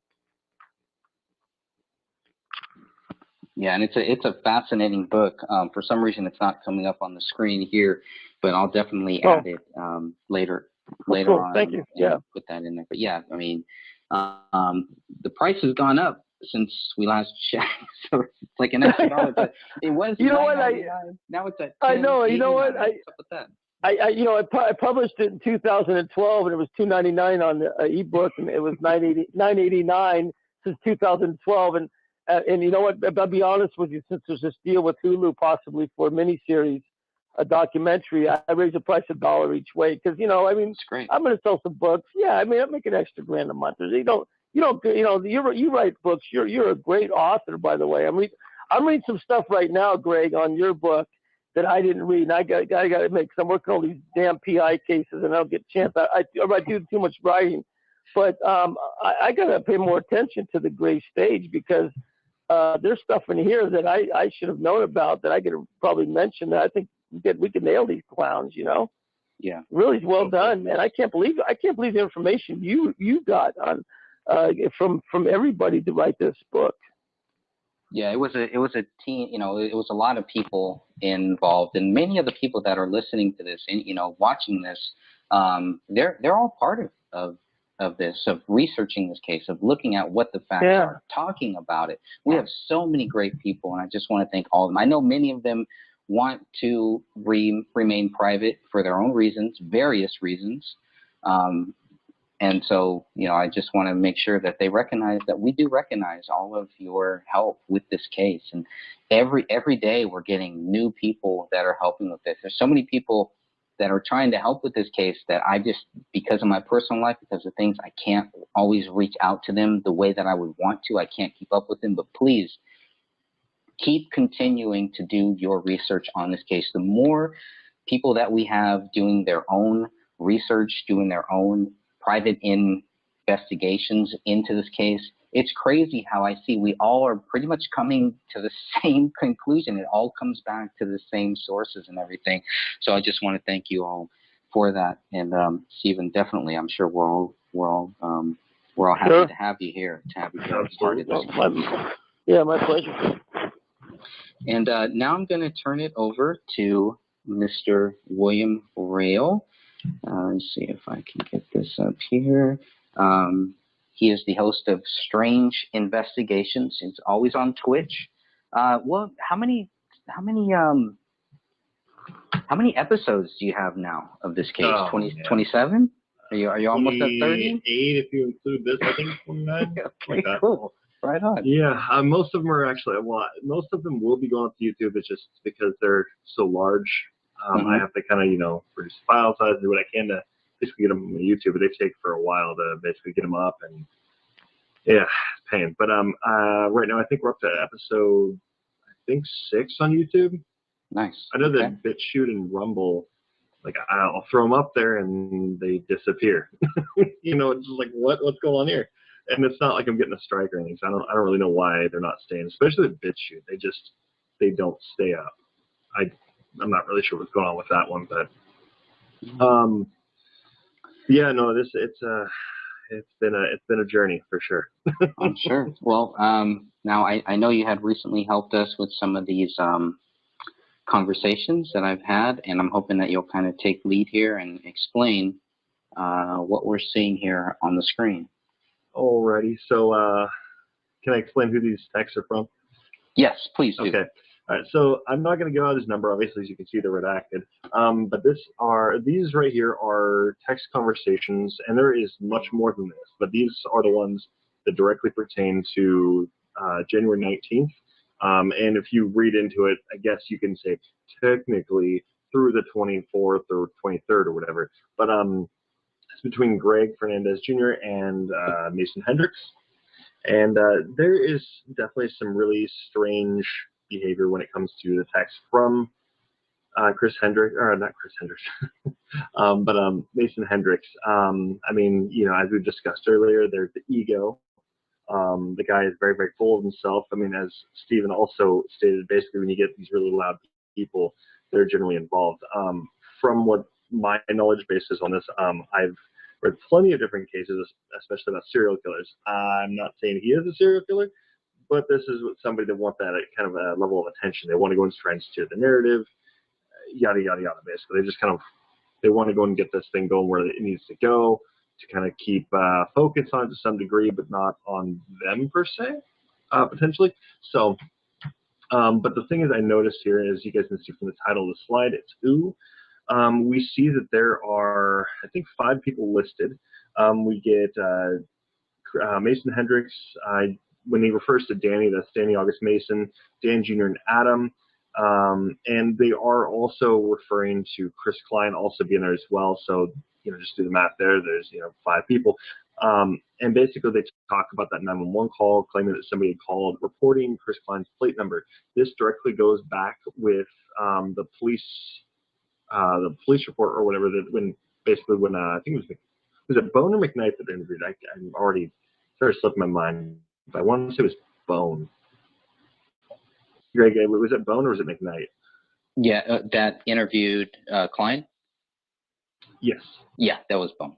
Yeah, and it's a fascinating book. For some reason, it's not coming up on the screen here, but I'll definitely add it later cool. on. Thank you. Yeah, put that in there. But yeah, I mean, the price has gone up since we last checked, so it's like an extra $1. But it was. Now it's at 10, I know. You know what? What's up with that? I published it in 2012, and it was $2.99 on the ebook, and it was $9.89 since 2012. And you know what? I'll be honest with you, since there's this deal with Hulu possibly for a miniseries, a documentary, I raise the price $1 each way, because It's great. I'm going to sell some books. Yeah, I mean, I make an extra $1 a month. You write books. You're a great author, by the way. I'm reading some stuff right now, Greg, on your book that I didn't read, and I got to make. Cause I'm working on these damn PI cases, and I don't get a chance. I do too much writing, but I got to pay more attention to the gray stage, because there's stuff in here that I should have known about, that I could have probably mentioned, that I think we could nail these clowns. Yeah, really well done, man. I can't believe the information you got on from everybody to write this book. Yeah, it was a team. It was a lot of people involved, and many of the people that are listening to this and watching this, they're all part of this, of researching this case, of looking at what the facts are, talking about it. We have so many great people, and I just want to thank all of them. I know many of them want to remain private for their own reasons, various reasons. And so, I just want to make sure that they recognize that we do recognize all of your help with this case. And every day we're getting new people that are helping with this. There's so many people that are trying to help with this case that I just, because of my personal life, because of things, I can't always reach out to them the way that I would want to. I can't keep up with them, but please keep continuing to do your research on this case. The more people that we have doing their own research, doing their own private investigations into this case, it's crazy how I see we all are pretty much coming to the same conclusion. It all comes back to the same sources and everything. So I just want to thank you all for that. And Stephen, definitely, I'm sure we're all We're all happy Sure. to have you here, to have you here as part of this. My pleasure. And now I'm going to turn it over to Mr. William Rail. Let's see if I can get this up here. He is the host of Strange Investigations. He's always on Twitch. Well, how many episodes do you have now of this case? 27? Are you almost at 30? 28 if you include this, I think 29. Okay, like that. cool. Right on. Yeah, most of them are actually, most of them will be going up to YouTube. It's just because they're so large. I have to kind of, reduce the file size, do what I can to basically get them on YouTube. But they take for a while to basically get them up, and yeah, it's pain. But right now I think we're up to episode, 6 on YouTube. Nice. I know that BitChute and Rumble, like I'll throw them up there and they disappear. It's just like what's going on here? And it's not like I'm getting a strike or anything. So I don't really know why they're not staying, especially with BitChute. They don't stay up. I'm not really sure what's going on with that one, but yeah, no, it's been a journey for sure. I'm sure. Well, now I know you had recently helped us with some of these conversations that I've had, and I'm hoping that you'll kind of take lead here and explain what we're seeing here on the screen. Alrighty, so can I explain who these texts are from? Yes, please do. Okay. All right, so I'm not going to give out his number. Obviously, as you can see, they're redacted. But these right here are text conversations, and there is much more than this. But these are the ones that directly pertain to January 19th. And if you read into it, I guess you can say technically through the 24th or 23rd or whatever. But it's between Greg Fernandez Jr. and Mason Hendricks. And there is definitely some really strange behavior when it comes to the text from Mason Hendricks. I mean, as we discussed earlier, there's the ego. The guy is very, very full of himself. I mean, as Stephen also stated, basically when you get these really loud people, they're generally involved. From what my knowledge base is on this, I've read plenty of different cases, especially about serial killers. I'm not saying he is a serial killer, but this is somebody that wants that kind of a level of attention. They want to go and try and steer the narrative, yada, yada, yada, basically. They just they want to go and get this thing going where it needs to go to kind of keep focus on it to some degree, but not on them per se, potentially. So, but the thing is I noticed here, as you guys can see from the title of the slide, it's who. We see that there are, I think, 5 people listed. We get Mason Hendricks. When he refers to Danny, that's Danny August Mason, Dan Jr. and Adam. And they are also referring to Chris Klein also being there as well. So, just do the math there. There's, 5 people. And basically they talk about that 911 call, claiming that somebody had called, reporting Chris Klein's plate number. This directly goes back with the police report or whatever, that when I think it was it Bone or McKnight that they interviewed? I'm already started slipping my mind. But I want to say it was Bone. Greg, was it Bone or was it McKnight? Yeah, that interviewed Klein? Yes. Yeah, that was Bone.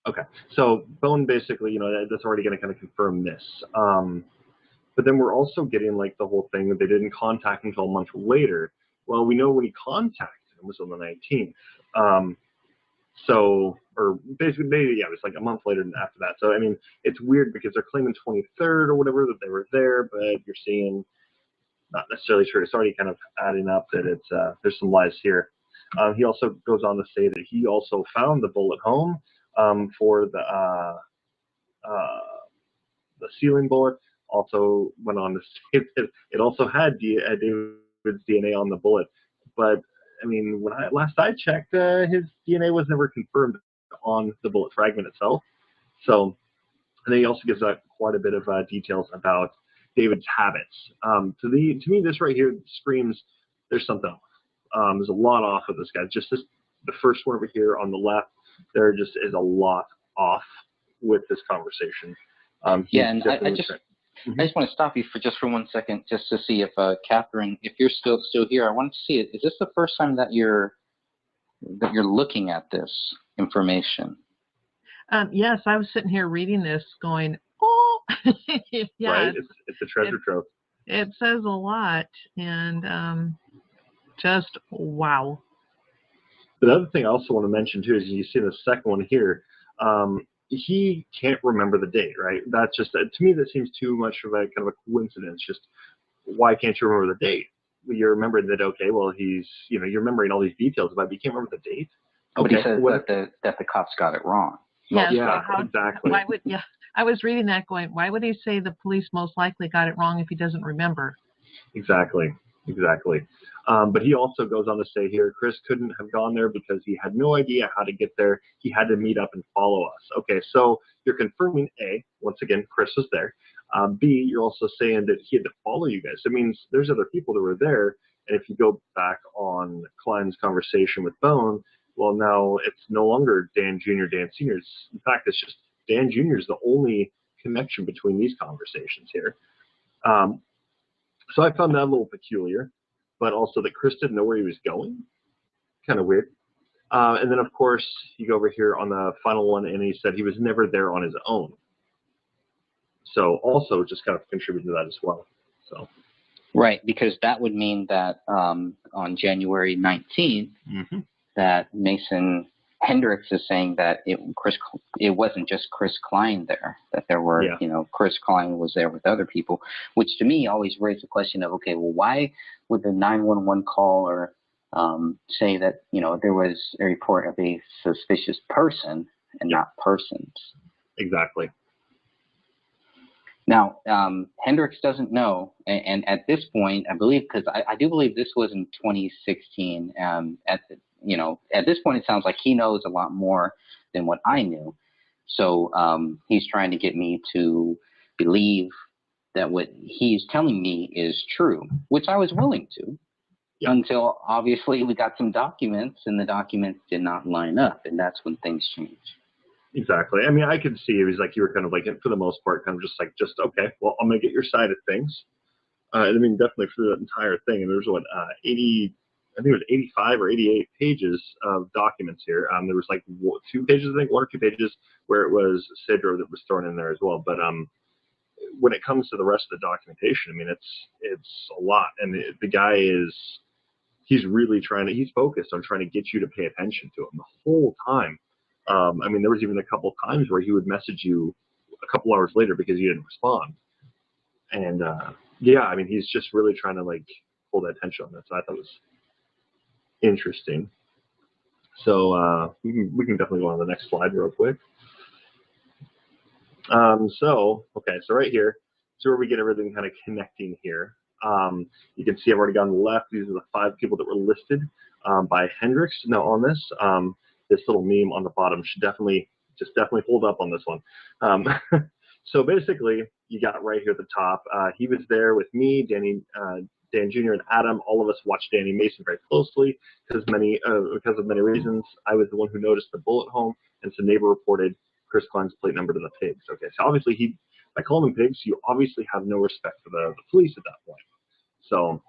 Okay. So Bone basically, that's already going to kind of confirm this. But then we're also getting like the whole thing that they didn't contact him until a month later. Well, we know when he contacted him was on the 19th. Or basically, maybe, yeah, it was like a month later than after that. So, I mean, it's weird because they're claiming 23rd or whatever that they were there, but you're seeing not necessarily true. It's already kind of adding up that it's there's some lies here. He also goes on to say that he also found the bullet home for the ceiling bullet. Also went on to say that it also had David's DNA on the bullet, but I mean, when last I checked, his DNA was never confirmed on the bullet fragment itself. So, and then he also gives out quite a bit of details about David's habits. To me, this right here screams there's something off. There's a lot off with this guy. Just the first one over here on the left, there just is a lot off with this conversation. Yeah, and I just want to stop you for 1 second, just to see if Catherine, if you're still here, I want to see it. Is this the first time that you're looking at this information? Yes, I was sitting here reading this going, oh, yeah, Right? It's a treasure trove. it says a lot, and just wow. The other thing I also want to mention too is you see the second one here. He can't remember the date, right? That's just to me that seems too much of a kind of a coincidence. Just why can't you remember the date? You're remembering that, okay, well he's you're remembering all these details about it, but you can't remember the date. But Okay, he says that the cops got it wrong. Yeah, yeah, so exactly. why would I was reading that going, why would he say the police most likely got it wrong if he doesn't remember? Exactly. But he also goes on to say here, Chris couldn't have gone there because he had no idea how to get there. He had to meet up and follow us. Okay, so you're confirming A, once again, Chris was there. B, you're also saying that he had to follow you guys. It means there's other people that were there. And if you go back on Klein's conversation with Bone, well, now it's no longer Dan Jr., Dan Sr. In fact, it's just Dan Jr. is the only connection between these conversations here. So I found that a little peculiar, but also that Chris didn't know where he was going. Kind of weird. And then, of course, you go over here on the final one, and he said he was never there on his own. So also just kind of contributed to that as well. So Right, because that would mean that on January 19th, that Mason Hendricks is saying that it wasn't just Chris Klein there, that there were, Chris Klein was there with other people, which to me always raised the question of, okay, well, why would the 911 caller say that, there was a report of a suspicious person and not persons? Exactly. Now, Hendricks doesn't know, and at this point, I believe, because I do believe this was in 2016. At this point, it sounds like he knows a lot more than what I knew. So he's trying to get me to believe that what he's telling me is true, which I was willing to, until obviously we got some documents, and the documents did not line up, and that's when things changed. Exactly. I mean, I could see it was like you were kind of like, for the most part, kind of just okay, well, I'm going to get your side of things. I mean, definitely for that entire thing. And there's 80, I think it was 85 or 88 pages of documents here. There was like 2 pages, I think, 1 or 2 pages where it was Sidro that was thrown in there as well. But when it comes to the rest of the documentation, I mean, it's a lot. And the guy he's really he's focused on trying to get you to pay attention to him the whole time. I mean, there was even a couple of times where he would message you a couple hours later because you didn't respond. And I mean, he's just really trying to hold that attention on that. So I thought it was interesting. So we can definitely go on to the next slide real quick. So right here, so where we get everything kind of connecting here. You can see I've already gone left. These are the 5 people that were listed by Hendricks. Now on this little meme on the bottom should definitely hold up on this one. So basically, you got right here at the top. He was there with me, Dan Jr. and Adam. All of us watched Danny Mason very closely because of many reasons. I was the one who noticed the bullet home, and so neighbor reported Chris Klein's plate number to the pigs. Okay, so obviously by calling them pigs, you obviously have no respect for the police at that point. So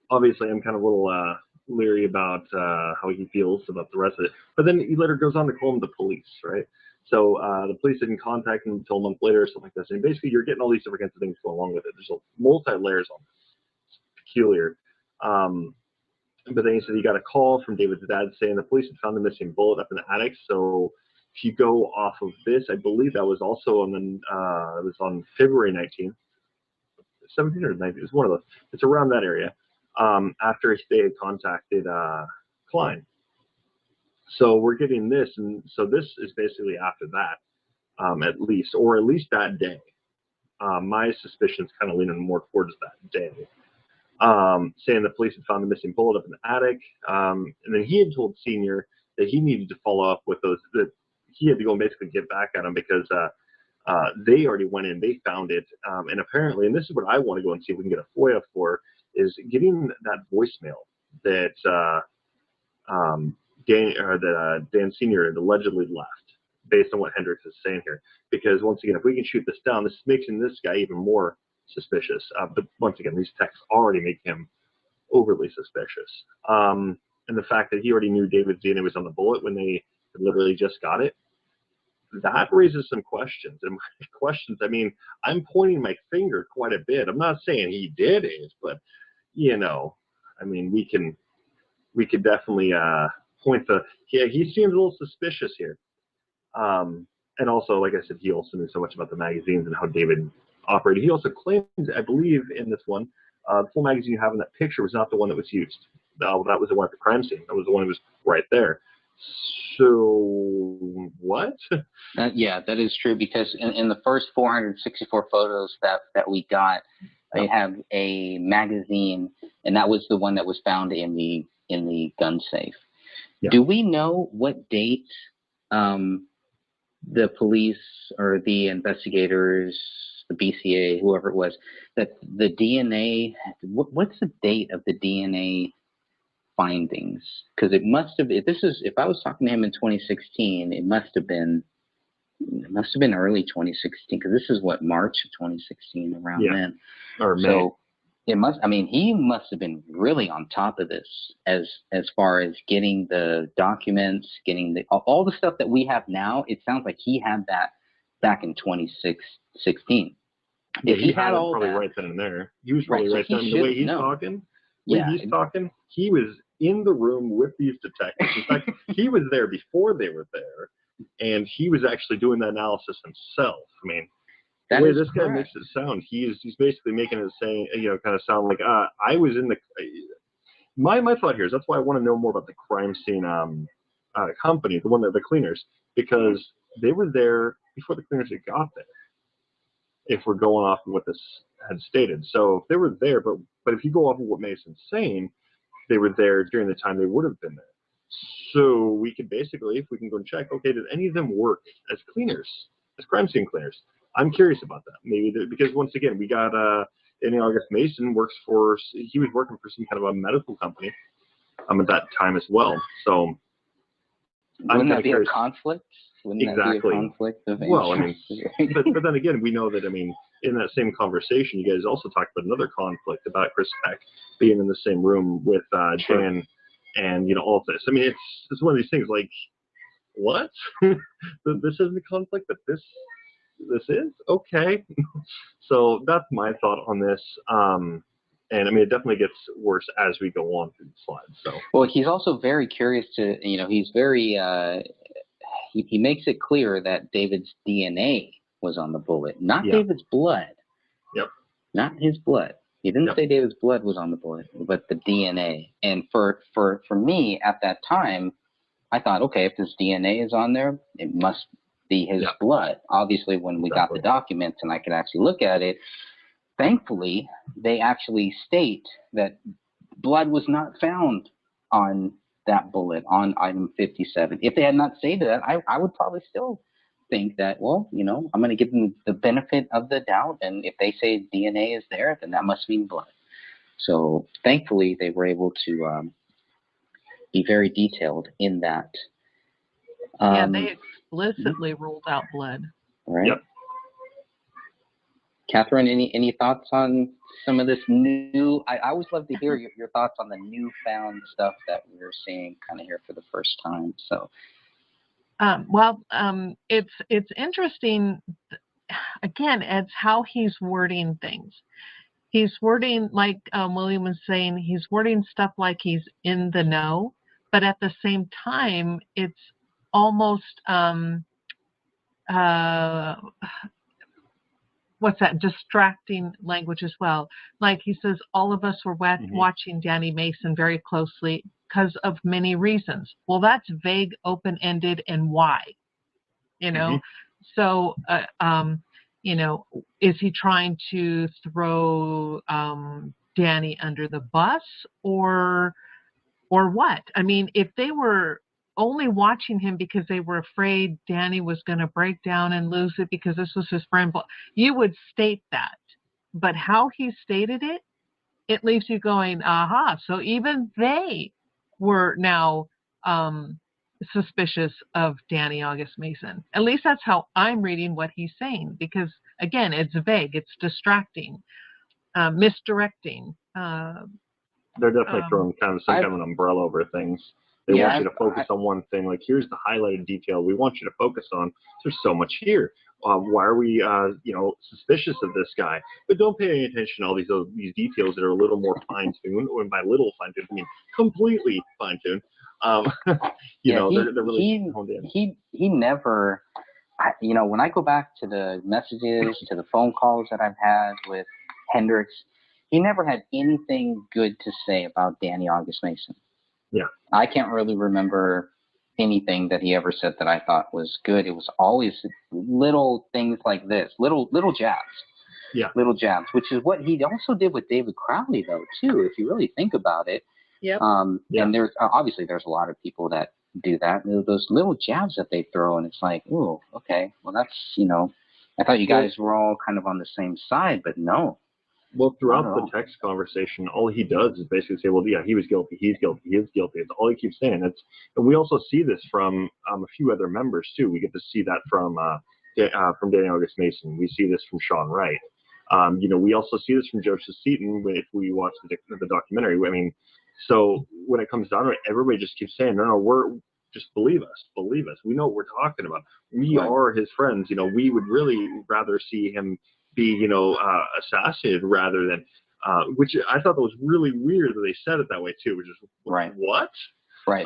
obviously, I'm kind of a little leery about how he feels about the rest of it. But then he later goes on to call him the police, right? So the police didn't contact him until a month later or something like this. And basically, you're getting all these different kinds of things going along with it. There's multi-layers on this. It's peculiar. But then he said he got a call from David's dad saying the police had found the missing bullet up in the attic. So if you go off of this, I believe that was also it was on February 19th, 17th or 19th. It's one of those. It's around that area. After they had contacted Klein. So we're getting this, and so this is basically after that, at least that day. My suspicions kind of leaning more towards that day, saying the police had found the missing bullet up in the attic, and then he had told Senior that he needed to follow up with those, that he had to go and basically get back at him because they already went in, they found it, and apparently, and this is what I want to go and see if we can get a FOIA for, is getting that voicemail that Dan Senior had allegedly left, based on what Hendricks is saying here. Because once again, if we can shoot this down, this makes this guy even more suspicious. But once again, these texts already make him overly suspicious. And the fact that he already knew David's DNA was on the bullet when they literally just got it. that raises some questions. And my questions, I mean, I'm pointing my finger quite a bit. I'm not saying he did it, but I mean, we could definitely point he seems a little suspicious here. And also, like I said, he also knew so much about the magazines and how David operated. He also claimed, I believe, in this one, the full magazine you have in that picture was not the one that was used. That was the one at the crime scene. That was the one that was right there. So what? Yeah, that is true, because in the first 464 photos that we got, they have a magazine, and that was the one that was found in the gun safe. Yeah. Do we know what date the police or the investigators, the BCA, whoever it was, that the DNA? What's the date of the DNA findings? Because it must have. If I was talking to him in 2016, it must have been early 2016, because this is what, March of 2016, around then. Or May. So it must. I mean, he must have been really on top of this as far as getting the documents, getting all the stuff that we have now. It sounds like he had that back in 2016. Yeah, If he had had it all probably that, right then and there. He was probably right, so right he then. The way should he's know. talking, he was in the room with these detectives. In fact, he was there before they were there, and he was actually doing the analysis himself. I mean, the way this guy makes it sound, he's basically making it kind of sound like I was in the. My thought here is that's why I want to know more about the crime scene company, the one that the cleaners, because they were there before the cleaners had got there. If we're going off of what this had stated, so if they were there, but if you go off of what Mason's saying, they were there during the time they would have been there. So we could basically, if we can go and check, okay, did any of them work as cleaners, as crime scene cleaners? I'm curious about that. Maybe because once again, we got Danny August Mason he was working for some kind of a medical company at that time as well. So wouldn't that be a conflict? Wouldn't exactly. that be a conflict of interest? Well, I mean, but then again, we know that, I mean, in that same conversation, you guys also talked about another conflict about Chris Peck being in the same room with Dan and, all of this. I mean, it's one of these things like, what? This isn't a conflict, but this is? Okay. So that's my thought on this. And I mean, it definitely gets worse as we go on through the slides. So, well, he's also very curious to, he's very, he makes it clear that David's DNA was on the bullet, not David's blood. Yep. Not his blood. He didn't say David's blood was on the bullet, but the DNA. And for me at that time, I thought, okay, if this DNA is on there, it must be his blood. Obviously, when we got the documents and I could actually look at it, thankfully, they actually state that blood was not found on that bullet, on item 57. If they had not stated that, I would probably still think that, well, I'm going to give them the benefit of the doubt. And if they say DNA is there, then that must mean blood. So thankfully, they were able to be very detailed in that. They explicitly ruled out blood. Right. Yep. Catherine, any thoughts on some of this new? I always love to hear your thoughts on the newfound stuff that we're seeing kind of here for the first time. So, it's interesting. Again, it's how he's wording things. He's wording, like William was saying, he's wording stuff like he's in the know, but at the same time, it's almost what's that, distracting language as well. Like he says, all of us were watching Danny Mason very closely because of many reasons. Well, that's vague, open-ended, and why? So, is he trying to throw Danny under the bus or what? I mean, if they were only watching him because they were afraid Danny was going to break down and lose it because this was his friend, you would state that. But how he stated it, it leaves you going, aha. So even they were now suspicious of Danny August Mason. At least that's how I'm reading what he's saying, because again, it's vague, it's distracting, misdirecting. They're definitely throwing some kind of an umbrella over things. They Yeah. want you to focus on one thing. Like, here's the highlighted detail we want you to focus on. There's so much here. Why are we, suspicious of this guy? But don't pay any attention to all these details that are a little more fine-tuned. Or by little fine-tuned, I mean completely fine-tuned. They're really honed in. He never, when I go back to the messages, to the phone calls that I've had with Hendricks, he never had anything good to say about Danny August Mason. Yeah. I can't really remember anything that he ever said that I thought was good. It was always little things like this, little jabs. Yeah. Little jabs, which is what he also did with David Crowley, though, too, if you really think about it. Yep. And there's obviously there's a lot of people that do that. Those little jabs that they throw, and it's like, oh, okay, well, that's, I thought you guys were all kind of on the same side, but no. Well, throughout the text conversation, all he does is basically say, well, yeah, he was guilty, he's guilty, he is guilty. It's all he keeps saying. And we also see this from a few other members, too. We get to see that from Danny August Mason. We see this from Sean Wright. We also see this from Joseph Seaton if we watch the documentary. I mean, so when it comes down to it, everybody just keeps saying, no, just believe us. We know what we're talking about. We are his friends. We would really rather see him be, assassinated rather than, which I thought that was really weird that they said it that way too, which is what? Right.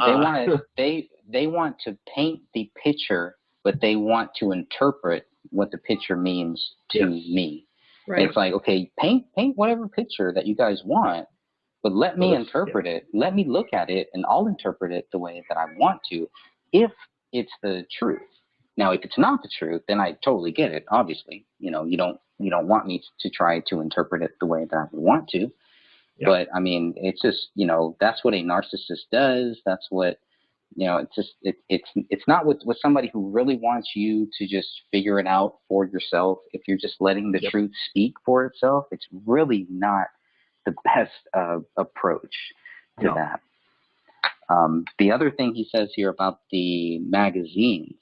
They want to paint the picture, but they want to interpret what the picture means to me. Right. It's like, okay, paint whatever picture that you guys want, but let me interpret it. Let me look at it, and I'll interpret it the way that I want to, if it's the truth. Now, if it's not the truth, then I totally get it. Obviously, you don't want me to try to interpret it the way that I would want to. Yeah. But I mean, it's just, that's what a narcissist does. That's what, it's just, it's not with somebody who really wants you to just figure it out for yourself. If you're just letting the truth speak for itself, it's really not the best approach to that. The other thing he says here about the magazines,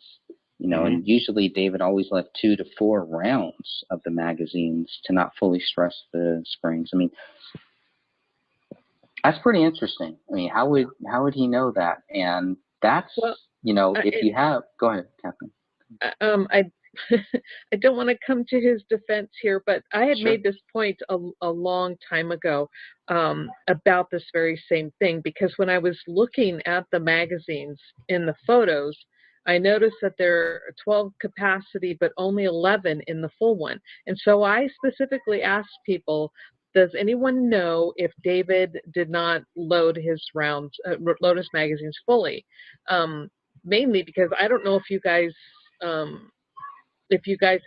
and usually David always left 2 to 4 rounds of the magazines to not fully stress the springs. I mean, that's pretty interesting. I mean, how would he know that? And that's, if you have, go ahead, Catherine. I don't want to come to his defense here, but I had made this point a long time ago about this very same thing, because when I was looking at the magazines in the photos, I noticed that there are 12 capacity, but only 11 in the full one. And so I specifically asked people, does anyone know if David did not load his magazines fully? Mainly because I don't know if you guys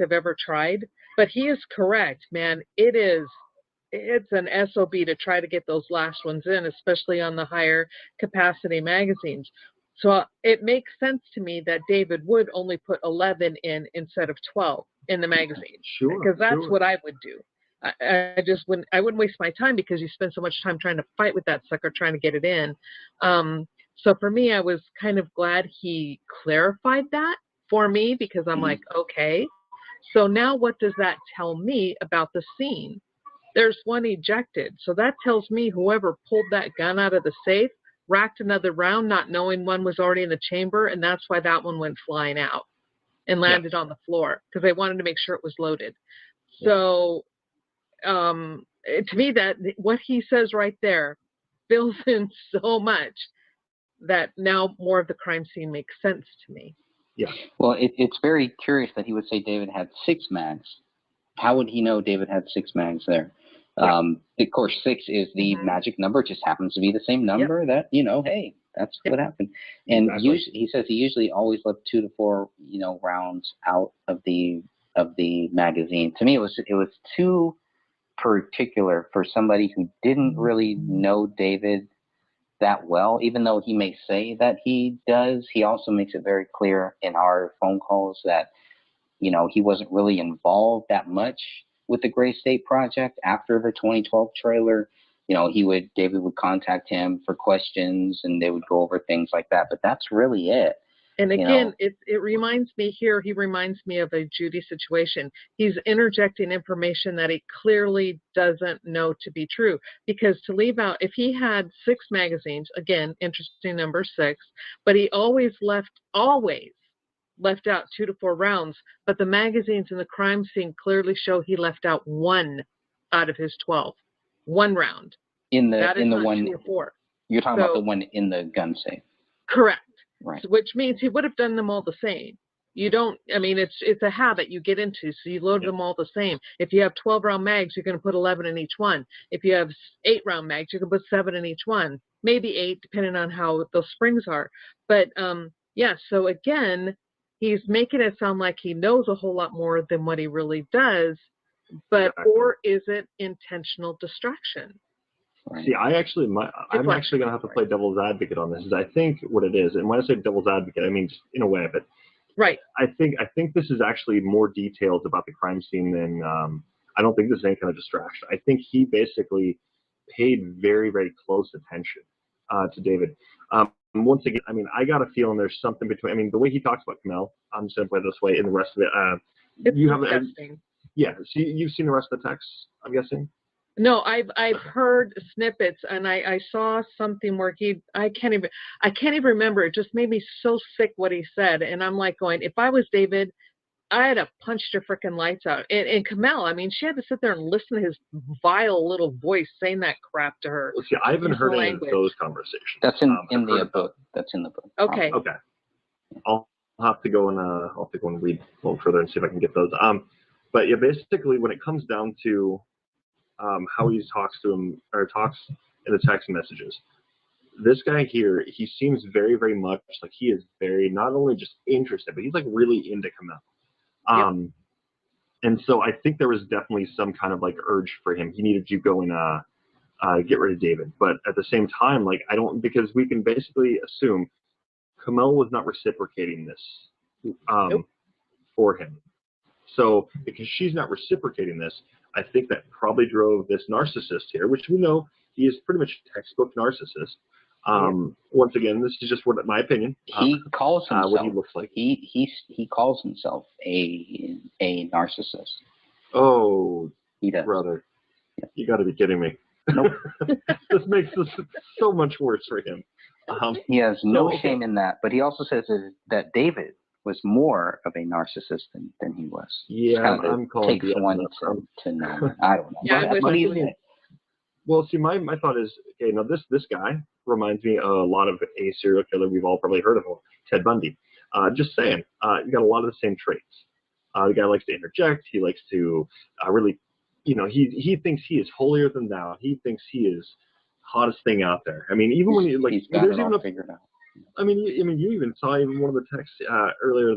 have ever tried, but he is correct, man. It's an SOB to try to get those last ones in, especially on the higher capacity magazines. So it makes sense to me that David would only put 11 in instead of 12 in the magazine. Sure. Because that's what I would do. I wouldn't waste my time, because you spend so much time trying to fight with that sucker, trying to get it in. So for me, I was kind of glad he clarified that for me, because I'm like, okay, so now what does that tell me about the scene? There's one ejected. So that tells me whoever pulled that gun out of the safe racked another round, not knowing one was already in the chamber, and that's why that one went flying out and landed on the floor, because they wanted to make sure it was loaded. So to me, that what he says right there fills in so much that now more of the crime scene makes sense to me. Yeah. Well, it's very curious that he would say David had 6 mags. How would he know David had 6 mags there? Yeah. Of course, 6 is the magic number. It just happens to be the same number that, hey, that's what happened. And usually, he says he usually always left 2 to 4, rounds out of the magazine. To me, it was too particular for somebody who didn't really know David that well. Even though he may say that he does, he also makes it very clear in our phone calls that, he wasn't really involved that much with the Gray State Project after the 2012 trailer. David would contact him for questions, and they would go over things like that. But that's really it. And you again, know. it reminds me here, he reminds me of a Judy situation. He's interjecting information that he clearly doesn't know to be true. Because to leave out, if he had 6 magazines, again, interesting number 6, but he always left out 2 to 4 rounds, but the magazines in the crime scene clearly show he left out 1 out of his 12. 1 round. In the That is not one 2 or 4. you're talking about So- the one in the gun safe. Correct. Right. So, which means he would have done them all the same. You don't, I mean, it's a habit you get into, so you load them all the same. If you have 12-round mags, you're going to put 11 in each one. If you have 8-round mags, you can put 7 in each one, maybe 8, depending on how those springs are. But yeah, so again, he's making it sound like he knows a whole lot more than what he really does, but or is it intentional distraction? Right. See, I'm actually going to have to play devil's advocate on this. Is I think what it is, and when I say devil's advocate, I mean just in a way, but right. I think this is actually more detailed about the crime scene than I don't think this is any kind of distraction. I think he basically paid very, very close attention to David. Once again, I mean, I got a feeling there's something between. I mean, the way he talks about Kamel, I'm just going to play it this way, and the rest of it. It's you disgusting. Yeah, so you've seen the rest of the text, I'm guessing. No, I've heard snippets, and I saw something where I can't even remember. It just made me so sick what he said, and I'm like going, if I was David, I'd have punched her freaking lights out. And Kamel, I mean, she had to sit there and listen to his vile little voice saying that crap to her. Well, see, I haven't heard any of those conversations. That's in the book. That's in the book. Okay. Okay. I'll have to go and read a little further and see if I can get those. But yeah, basically, when it comes down to how he talks to him or talks in the text messages, this guy here, he seems very, very much like he is very not only just interested, but he's like really into Kamel. Yep. And so I think there was definitely some kind of like urge for him. He needed to go and get rid of David. But at the same time, like because we can basically assume Kamel was not reciprocating this for him. So because she's not reciprocating this, I think that probably drove this narcissist here, which we know he is pretty much a textbop narcissist. Once again, this is just my opinion. He calls himself what he looks like. He calls himself a narcissist. Oh, he does, brother, you got to be kidding me. Nope. This makes this so much worse for him. He has no shame in that, but he also says that David was more of a narcissist than he was. Yeah, I'm calling takes one to know. I don't know. Yeah, well, see, my thought is, okay, now this guy reminds me a lot of a serial killer we've all probably heard of, Ted Bundy. Just saying, you got a lot of the same traits. The guy likes to interject. He likes to really, he thinks he is holier than thou. He thinks he is hottest thing out there. I mean, even when you he's got there's it even all figured out. I mean, you even saw even one of the texts earlier,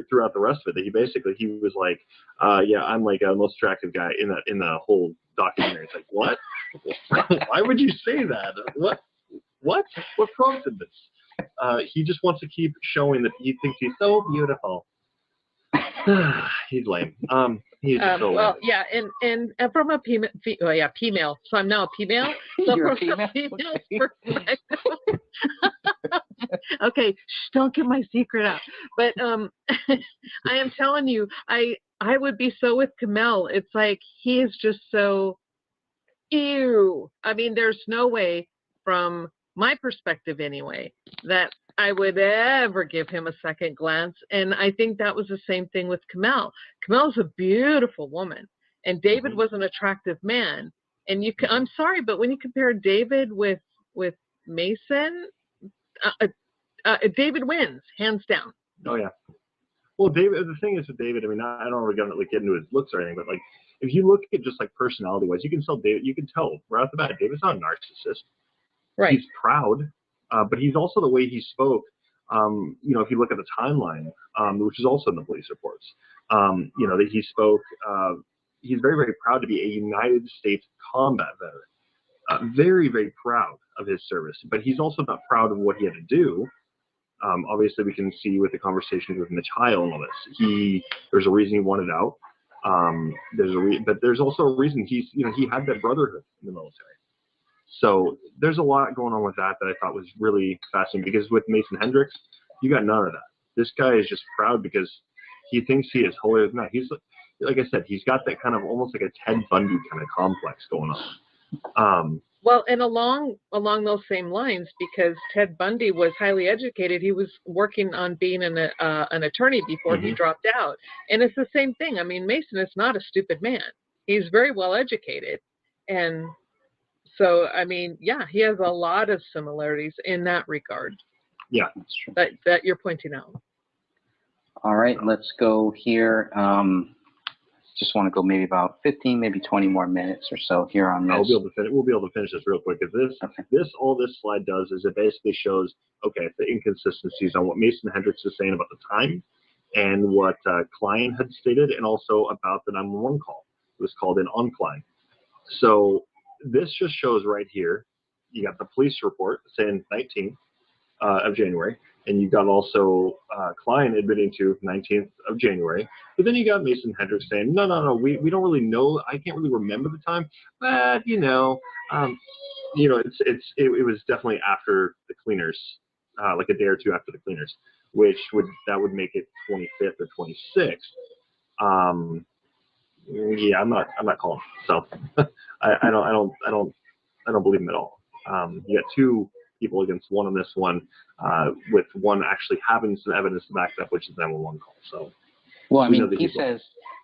throughout the rest of it, that he was like, yeah, I'm like the most attractive guy in the whole documentary. It's like, what? Why would you say that? What prompted this? He just wants to keep showing that he thinks he's so beautiful. He's lame. He's so well, lame. yeah, and from a female. So I'm now a female. So You're a from female? perspective. Okay, don't get my secret out. But I am telling you, I would be so with Kamel. It's like he is just so ew. I mean, there's no way, from my perspective anyway, that I would ever give him a second glance. And I think that was the same thing with Kamel. Kamel's a beautiful woman, and David was an attractive man. And I'm sorry, but when you compare David with Mason, David wins, hands down. Oh yeah. Well, David. The thing is with David. I mean, I don't really get into his looks or anything, but like, if you look at just like personality-wise, you can tell David. You can tell right off the bat, David's not a narcissist. Right. He's proud, but he's also the way he spoke. If you look at the timeline, which is also in the police reports, that he spoke. He's very, very proud to be a United States combat veteran. Very, very proud of his service, but he's also not proud of what he had to do. Obviously, we can see with the conversations with Mikhail and all this. There's a reason he wanted out. But there's also a reason he had that brotherhood in the military. So there's a lot going on with that I thought was really fascinating, because with Mason Hendricks, You got none of that. This guy is just proud because he thinks he is holier than thou. He's like I said, he's got that kind of almost like a Ted Bundy kind of complex going on. Well, and along those same lines, because Ted Bundy was highly educated, he was working on being an attorney before he dropped out. And it's the same thing. I mean, Mason is not a stupid man. He's very well educated. And so, I mean, yeah, he has a lot of similarities in that regard. Yeah, That's true. That you're pointing out. All right, let's go here. Just want to go maybe about 15, maybe 20 more minutes or so here on this. We'll be able to finish this real quick. Because all this slide does is it basically shows, okay, the inconsistencies on what Mason Hendricks is saying about the time and what Klein had stated, and also about the 911 call. It was called in on Klein. So this just shows right here, you got the police report saying 19th of January, and you got also Klein admitting to 19th of January. But then you got Mason Hendricks saying, no, we don't really know. I can't really remember the time, but it was definitely after the cleaners, like a day or two after the cleaners, which would make it 25th or 26th. Yeah, I'm not calling. So I don't believe him at all. You got two people against one on this one, with one actually having some evidence to back it up, which is 911 call. So, well, I mean, he says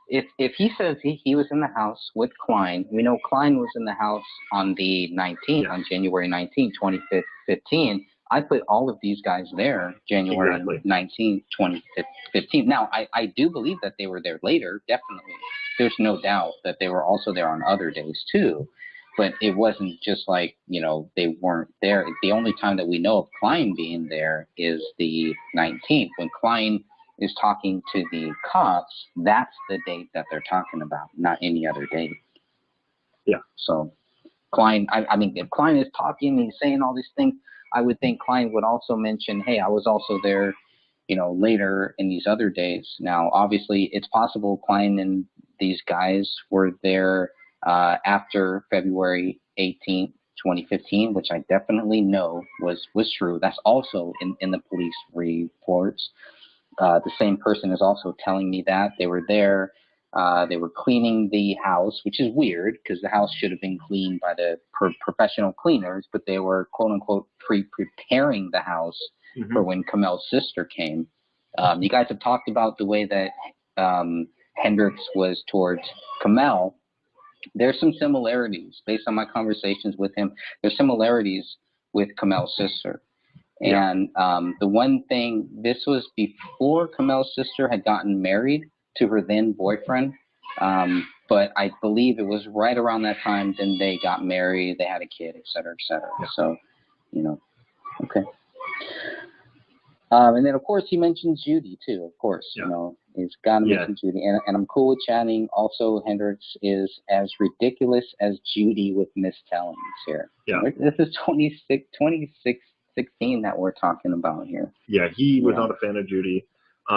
if he says he was in the house with Klein, we know Klein was in the house on the 19th, on January 19th, 2015. I put all of these guys there, January 19th, 2015. Now, I do believe that they were there later, definitely. There's no doubt that they were also there on other days, too. But it wasn't just like, they weren't there. The only time that we know of Klein being there is the 19th. When Klein is talking to the cops, that's the date that they're talking about, not any other date. Yeah. So Klein, I mean, if Klein is talking, he's saying all these things, I would think Klein would also mention, hey, I was also there, later in these other days. Now, obviously, it's possible Klein and these guys were there after February 18th, 2015, which I definitely know was true. That's also in the police reports. The same person is also telling me that they were there. They were cleaning the house, which is weird because the house should have been cleaned by the professional cleaners, but they were, quote unquote, preparing the house for when Kamel's sister came. You guys have talked about the way that Hendricks was towards Kamel. There's some similarities based on my conversations with him. There's similarities with Kamel's sister. And the one thing, this was before Kamel's sister had gotten married to her then boyfriend. But I believe it was right around that time, then they got married, they had a kid, et cetera, et cetera. Yeah. So, okay. And then, of course, he mentions Judy, too, of course. He's got to mention Judy. And I'm cool with chatting. Also, Hendricks is as ridiculous as Judy with misspellings here. Yeah. This is 2016 that we're talking about here. Yeah, he was not a fan of Judy.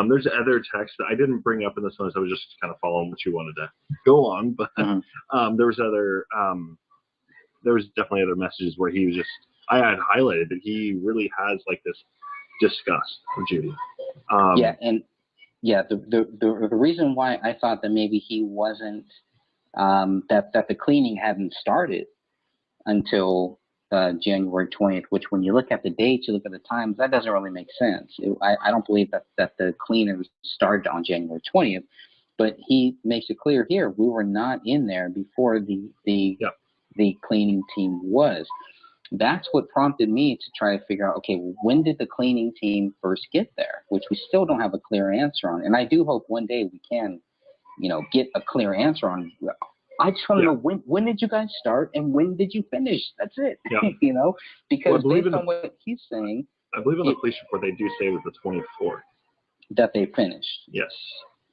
There's other texts that I didn't bring up in this one, so I was just kind of following what you wanted to go on. But there was definitely other messages where he was just, I had highlighted that he really has like this disgust for Judy. The reason why I thought that maybe he wasn't, that the cleaning hadn't started until January 20th, which when you look at the dates, you look at the times, that doesn't really make sense. I don't believe that the cleaning started on January 20th, but he makes it clear here, we were not in there before the cleaning team was. That's what prompted me to try to figure out, okay, when did the cleaning team first get there, which we still don't have a clear answer on. And I do hope one day we can, get a clear answer on. I just want to know when did you guys start and when did you finish? That's it. Yeah. Because based on what he's saying, I believe in the police report they do say it was the 24th that they finished. Yes.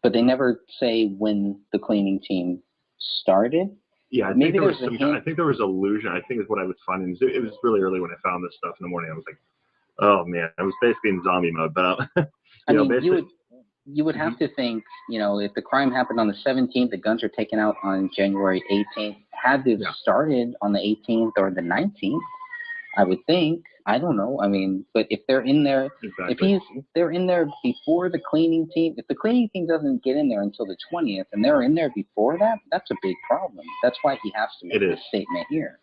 But they never say when the cleaning team started. Yeah, I think there was illusion. I think is what I was finding. It was really early when I found this stuff in the morning. I was like, oh man, I was basically in zombie mode. But you would have to think, if the crime happened on the 17th, the guns are taken out on January 18th. Had it started on the 18th or the 19th, I would think. I don't know. I mean, but if they're in there, Exactly. if they're in there before the cleaning team, if the cleaning team doesn't get in there until the 20th, and they're in there before that, that's a big problem. That's why he has to make this statement here.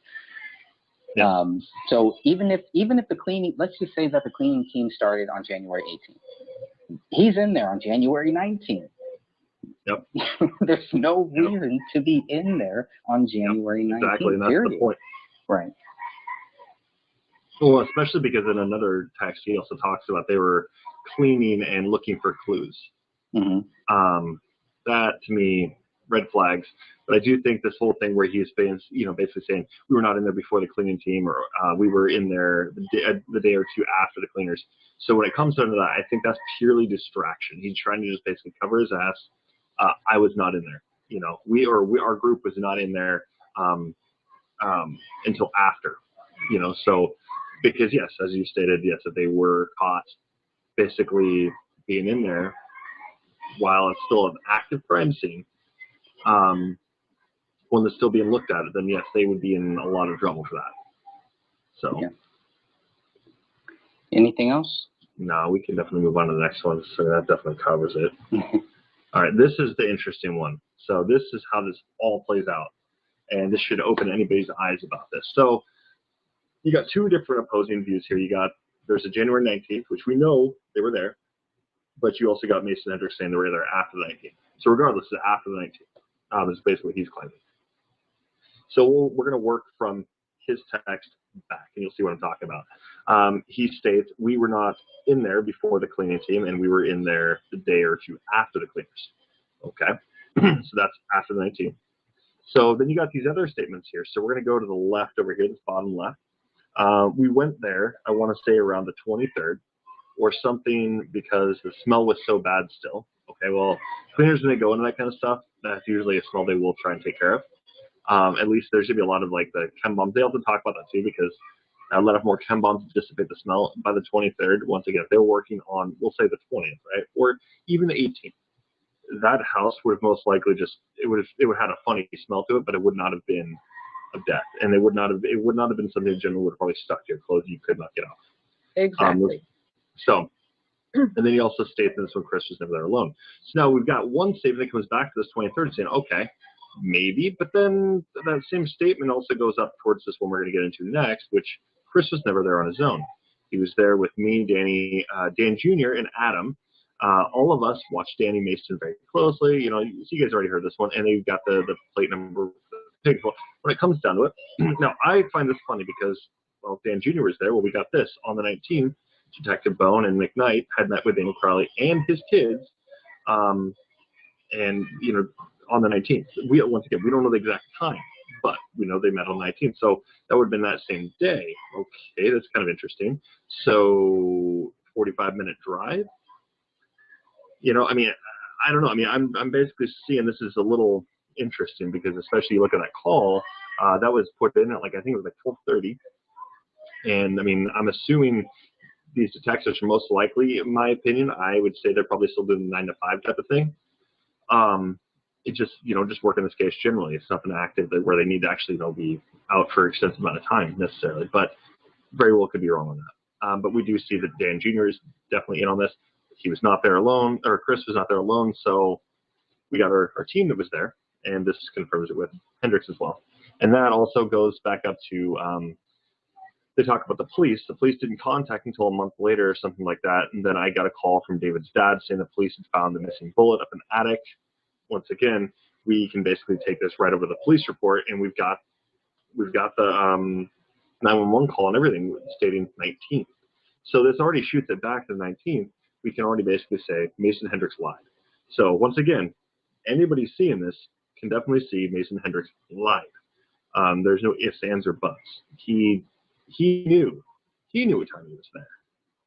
Yeah. So even if the cleaning, let's just say that the cleaning team started on January 18th, he's in there on January 19th. Yep. There's no reason to be in there on January 19th. Exactly, and that's period. the point. Right. Well, especially because in another text he also talks about they were cleaning and looking for clues. Mm-hmm. That to me, red flags. But I do think this whole thing where he's been, basically saying we were not in there before the cleaning team, or we were in there the day or two after the cleaners. So when it comes down to that, I think that's purely distraction. He's trying to just basically cover his ass. I was not in there. Our group was not in there until after. So because yes, as you stated, yes, that they were caught basically being in there while it's still an active crime scene. When they're still being looked at, then yes, they would be in a lot of trouble for that. So. Yeah. Anything else? No, we can definitely move on to the next one. So that definitely covers it. All right, this is the interesting one. So this is how this all plays out. And this should open anybody's eyes about this. So you got two different opposing views here. There's a January 19th, which we know they were there, but you also got Mason Hendricks saying they were there after the 19th. So regardless, it's after the 19th. This is basically what he's claiming. So we're going to work from his text back, and you'll see what I'm talking about. He states, we were not in there before the cleaning team, and we were in there the day or two after the cleaners. Okay, so that's after the 19th. So then you got these other statements here. So we're going to go to the left over here, this bottom left. We went there, I want to say around the 23rd or something, because the smell was so bad still. Okay, well, cleaners, when they go into that kind of stuff, that's usually a smell they will try and take care of. At least there should be a lot of like the chem bombs. They have to talk about that too, because let off more chem bombs to dissipate the smell. By the 23rd, once again, if they're working on, we'll say the 20th, right, or even the 18th, that house would have most likely it would have had a funny smell to it, but it would not have been of death, and it would not have been something that generally would have probably stuck to your clothes you could not get off. Exactly. So, and then he also states this when Chris was never there alone. So now we've got one statement that comes back to this 23rd saying, okay, maybe, but then that same statement also goes up towards this one we're going to get into next, which Chris was never there on his own. He was there with me, Danny, Dan Jr., and Adam. All of us watched Danny Mason very closely. You guys already heard this one, and they've got the plate number. When it comes down to it, now I find this funny because, well, Dan Jr. was there. Well, we got this on the 19th. Detective Bone and McKnight had met with Daniel Crowley and his kids, and on the 19th. Once again, we don't know the exact time, but we know they met on the 19th. So that would have been that same day. Okay, that's kind of interesting. So 45-minute drive. I don't know. I'm basically seeing this as a little interesting because, especially you look at that call, that was put in at I think it was 12:30, and I'm assuming these detectives are most likely, in my opinion, I would say they're probably still doing the 9 to 5 type of thing. It just working this case generally. It's nothing active where they need to actually be out for an extensive amount of time necessarily, but very well could be wrong on that. But we do see that Dan Jr. is definitely in on this. He was not there alone, or Chris was not there alone, so we got our team that was there, and this confirms it with Hendricks as well. And that also goes back up to, they talk about the police. The police didn't contact until a month later or something like that, and then I got a call from David's dad saying the police had found the missing bullet up in the attic. Once again, we can basically take this right over the police report, and we've got the 911 call and everything stating 19th. So this already shoots it back to the 19th. We can already basically say Mason Hendricks lied. So once again, anybody seeing this can definitely see Mason Hendricks lied. There's no ifs, ands, or buts. He knew what time he was there.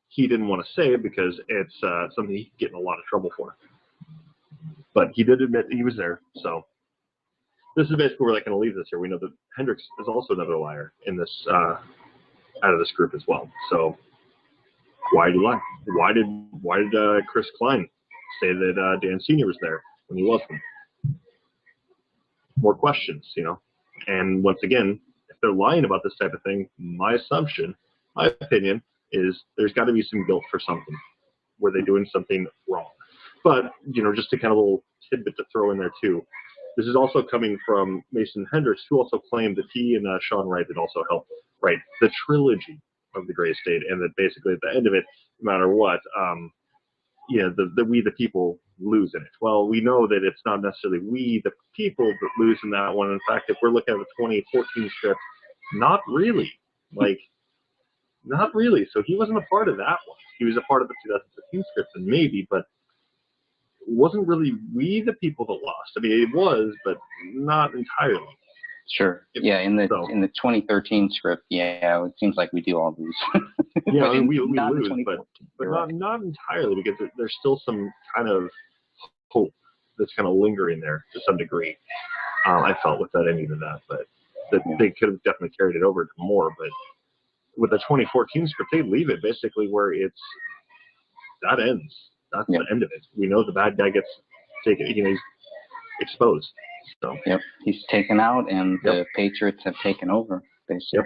He didn't want to say it because it's something he could get in a lot of trouble for. But he did admit he was there. So this is basically where they're going to leave this here. We know that Hendricks is also another liar in this out of this group as well. So why did he lie? Why did Chris Klein say that Dan Sr. was there when he wasn't? More questions, And once again, if they're lying about this type of thing, my assumption my opinion is there's got to be some guilt for something. Were they doing something wrong? But, just a kind of little tidbit to throw in there too. This is also coming from Mason Hendricks, who also claimed that he and Sean Wright had also helped write the trilogy of the Gray State, and that basically at the end of it, no matter what, we the people lose in it. Well, we know that it's not necessarily we the people that lose in that one. In fact, if we're looking at the 2014 script, not really. Not really. So he wasn't a part of that one. He was a part of the 2015 script, and maybe, but it wasn't really we the people that lost. I mean, it was, but not entirely. Sure. Yeah, in the 2013 script, it seems like we do all lose. Yeah, I mean, we lose, but not entirely, because there's still some kind of hope that's kind of lingering there to some degree. I felt with that ending of that, but they could have definitely carried it over to more. But with the 2014 script, they leave it basically where that ends. That's the end of it. We know the bad guy gets taken. He's exposed. So. Yep, he's taken out, and the Patriots have taken over, basically.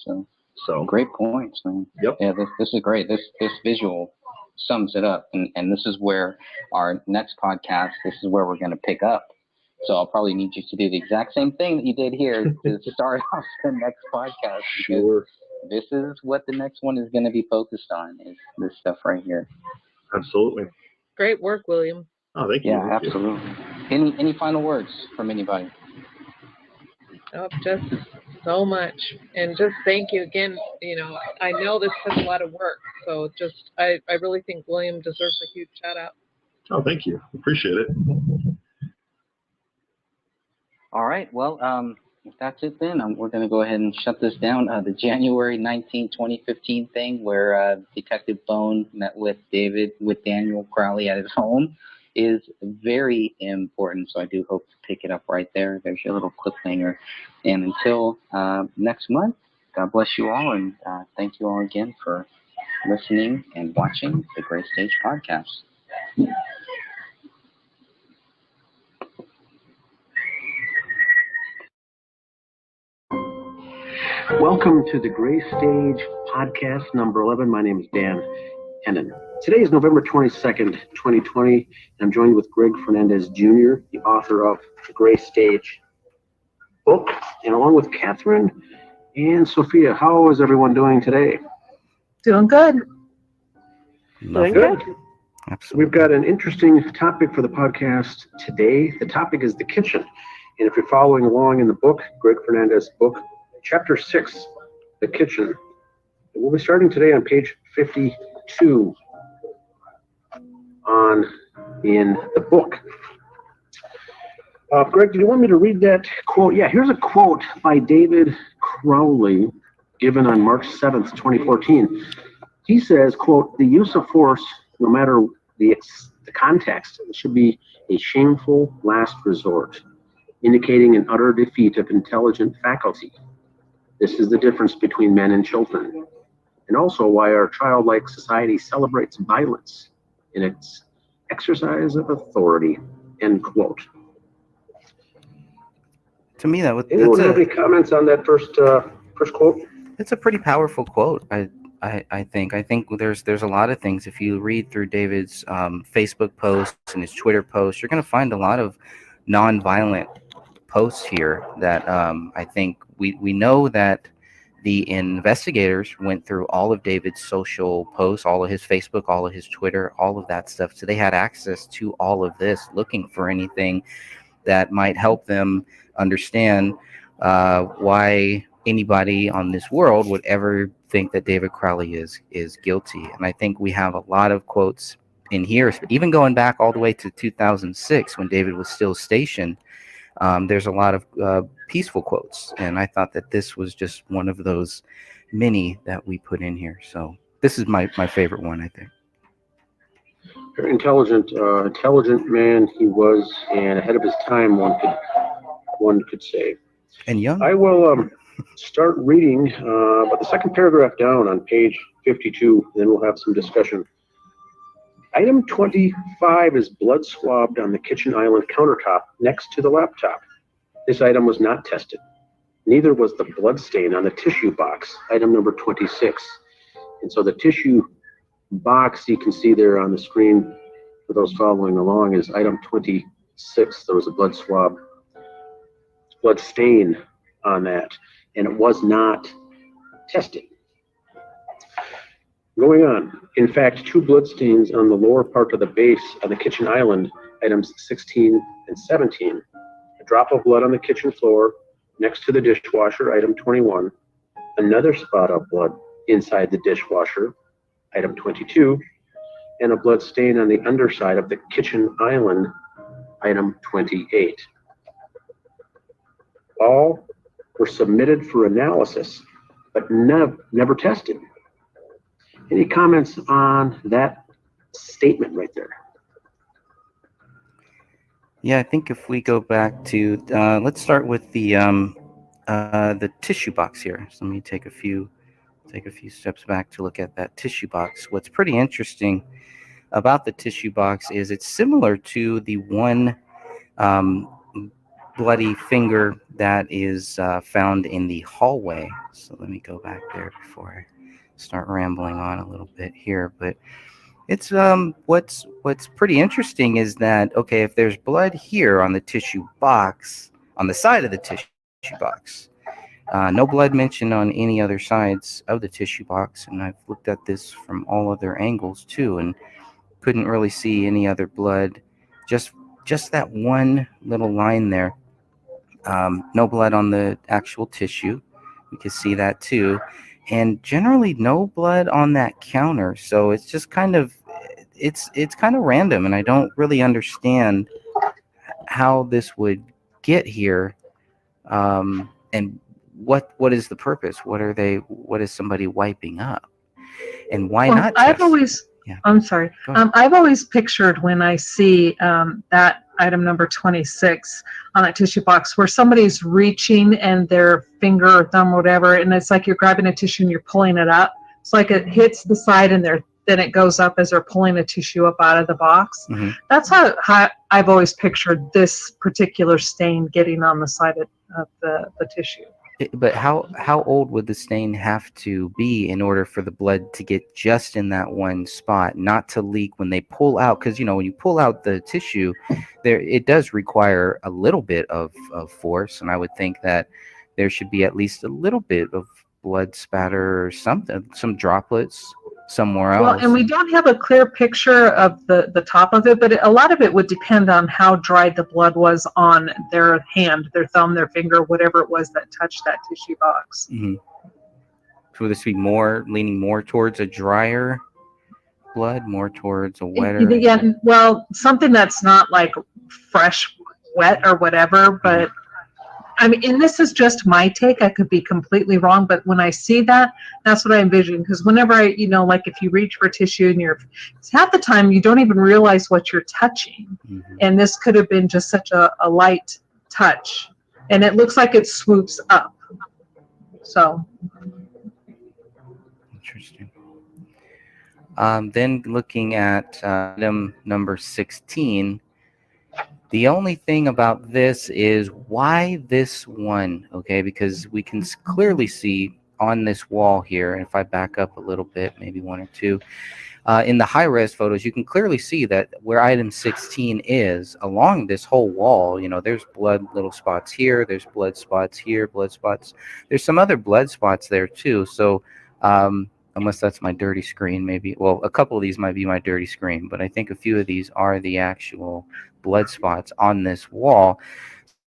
Yep. So great points, man. Yep. Yeah, this is great. This visual sums it up, and this is where our next podcast. This is where we're going to pick up. So I'll probably need you to do the exact same thing that you did here to start off the next podcast. Sure. This is what the next one is going to be focused on. Is this stuff right here? Absolutely. Great work, William. Oh, thank you. Yeah, absolutely. Any final words from anybody? Oh, just so much. And just thank you again. I know this took a lot of work, so I really think William deserves a huge shout out. Oh, thank you. Appreciate it. All right. Well, if that's it then, we're going to go ahead and shut this down. The January 19, 2015 thing where Detective Bone met with Daniel Crowley at his home is very important. So I do hope to pick it up right there. There's your little cliffhanger. And until next month, God bless you all. And thank you all again for listening and watching the Gray Stage Podcast. Welcome to the Gray Stage Podcast number 11. My name is Dan Hennon. Today is November 22nd, 2020, and I'm joined with Greg Fernandez Jr., the author of the Gray Stage book, and along with Catherine and Sophia. How is everyone doing today? Doing good. Doing good. Absolutely. We've got an interesting topic for the podcast today. The topic is the kitchen. And if you're following along in the book, Greg Fernandez book, Chapter 6, The Kitchen. We'll be starting today on page 52 in the book. Greg, do you want me to read that quote? Yeah, here's a quote by David Crowley given on March 7th, 2014. He says, quote, "The use of force, no matter the context, should be a shameful last resort, indicating an utter defeat of intelligent faculty. This is the difference between men and children, and also why our childlike society celebrates violence in its exercise of authority," end quote. To me, anyone have any comments on that first quote? It's a pretty powerful quote. I think there's a lot of things. If you read through David's Facebook posts and his Twitter posts, you're going to find a lot of nonviolent posts here that I think we know that the investigators went through all of David's social posts, all of his Facebook, all of his Twitter, all of that stuff. So they had access to all of this, looking for anything that might help them understand why anybody on this world would ever think that David Crowley is guilty. And I think we have a lot of quotes in here, even going back all the way to 2006 when David was still stationed. There's a lot of peaceful quotes, and I thought that this was just one of those many that we put in here. So this is my favorite one, I think. Very intelligent man he was, and ahead of his time, one could say. And young. I will start reading about the second paragraph down on page 52, then we'll have some discussion. Item 25 is blood swabbed on the kitchen island countertop next to the laptop. This item was not tested. Neither was the blood stain on the tissue box, item number 26. And so the tissue box you can see there on the screen for those following along is item 26. There was a blood swab, blood stain on that, and it was not tested. Going on, in fact, 2 blood stains on the lower part of the base of the kitchen island, items 16 and 17. A drop of blood on the kitchen floor next to the dishwasher, item 21. Another spot of blood inside the dishwasher, item 22. And a blood stain on the underside of the kitchen island, item 28. All were submitted for analysis, but never tested. Any comments on that statement right there? Yeah, I think if we go back to, let's start with the tissue box here. So let me take a few steps back to look at that tissue box. What's pretty interesting about the tissue box is it's similar to the one bloody finger that is found in the hallway. So let me go back there before I start rambling on a little bit here. But it's what's pretty interesting is that, okay, if there's blood here on the tissue box, on the side of the tissue box, no blood mentioned on any other sides of the tissue box, and I've looked at this from all other angles too, and couldn't really see any other blood. Just that one little line there. No blood on the actual tissue. We can see that too. And generally no blood on that counter. So it's just kind of, it's kind of random, and I don't really understand how this would get here. And what is the purpose? What is somebody wiping up? And why not I've test? always, Yeah. I'm sorry. Go ahead. I've always pictured when I see that item number 26 on that tissue box where somebody's reaching and their finger or thumb or whatever, and it's like you're grabbing a tissue and you're pulling it up. It's like it hits the side and then it goes up as they're pulling a tissue up out of the box. Mm-hmm. That's how I've always pictured this particular stain getting on the side of the tissue. But how old would the stain have to be in order for the blood to get just in that one spot, not to leak when they pull out? Because when you pull out the tissue, it does require a little bit of force, and I would think that there should be at least a little bit of blood spatter or something, some droplets somewhere else. Well, and we don't have a clear picture of the top of it, but a lot of it would depend on how dry the blood was on their hand, their thumb, their finger, whatever it was that touched that tissue box. Mm-hmm. So would this be leaning more towards a drier blood, more towards a wetter? Yeah, well, something that's not like fresh, wet or whatever, but I mean, and this is just my take. I could be completely wrong, but when I see that, that's what I envision. Because whenever like if you reach for tissue and half the time you don't even realize what you're touching. Mm-hmm. And this could have been just such a light touch. And it looks like it swoops up. So. Interesting. Then looking at item number 16, the only thing about this is why this one, okay? Because we can clearly see on this wall here, and if I back up a little bit, maybe one or two, in the high-res photos, you can clearly see that where item 16 is, along this whole wall, there's blood little spots here, there's blood spots here, blood spots. There's some other blood spots there too, so unless that's my dirty screen, maybe. Well, a couple of these might be my dirty screen, but I think a few of these are the actual blood spots on this wall.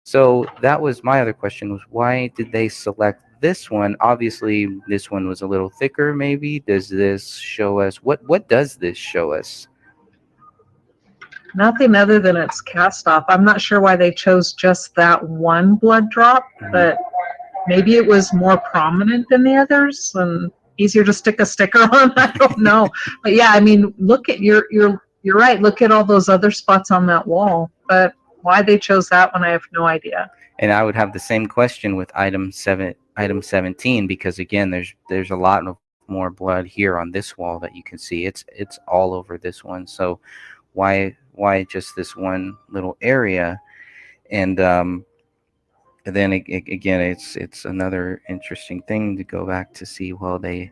So that was my other question, was why did they select this one? Obviously, this one was a little thicker, maybe. Does this show us, what does this show us? Nothing other than it's cast off. I'm not sure why they chose just that one blood drop, but maybe it was more prominent than the others and easier to stick a sticker on. I don't know. But yeah, I mean, look at you're right. Look at all those other spots on that wall. But why they chose that one, I have no idea. And I would have the same question with item 17, because again, there's a lot more blood here on this wall that you can see. It's all over this one. So why just this one little area? And then again, it's another interesting thing to go back to see. Well, they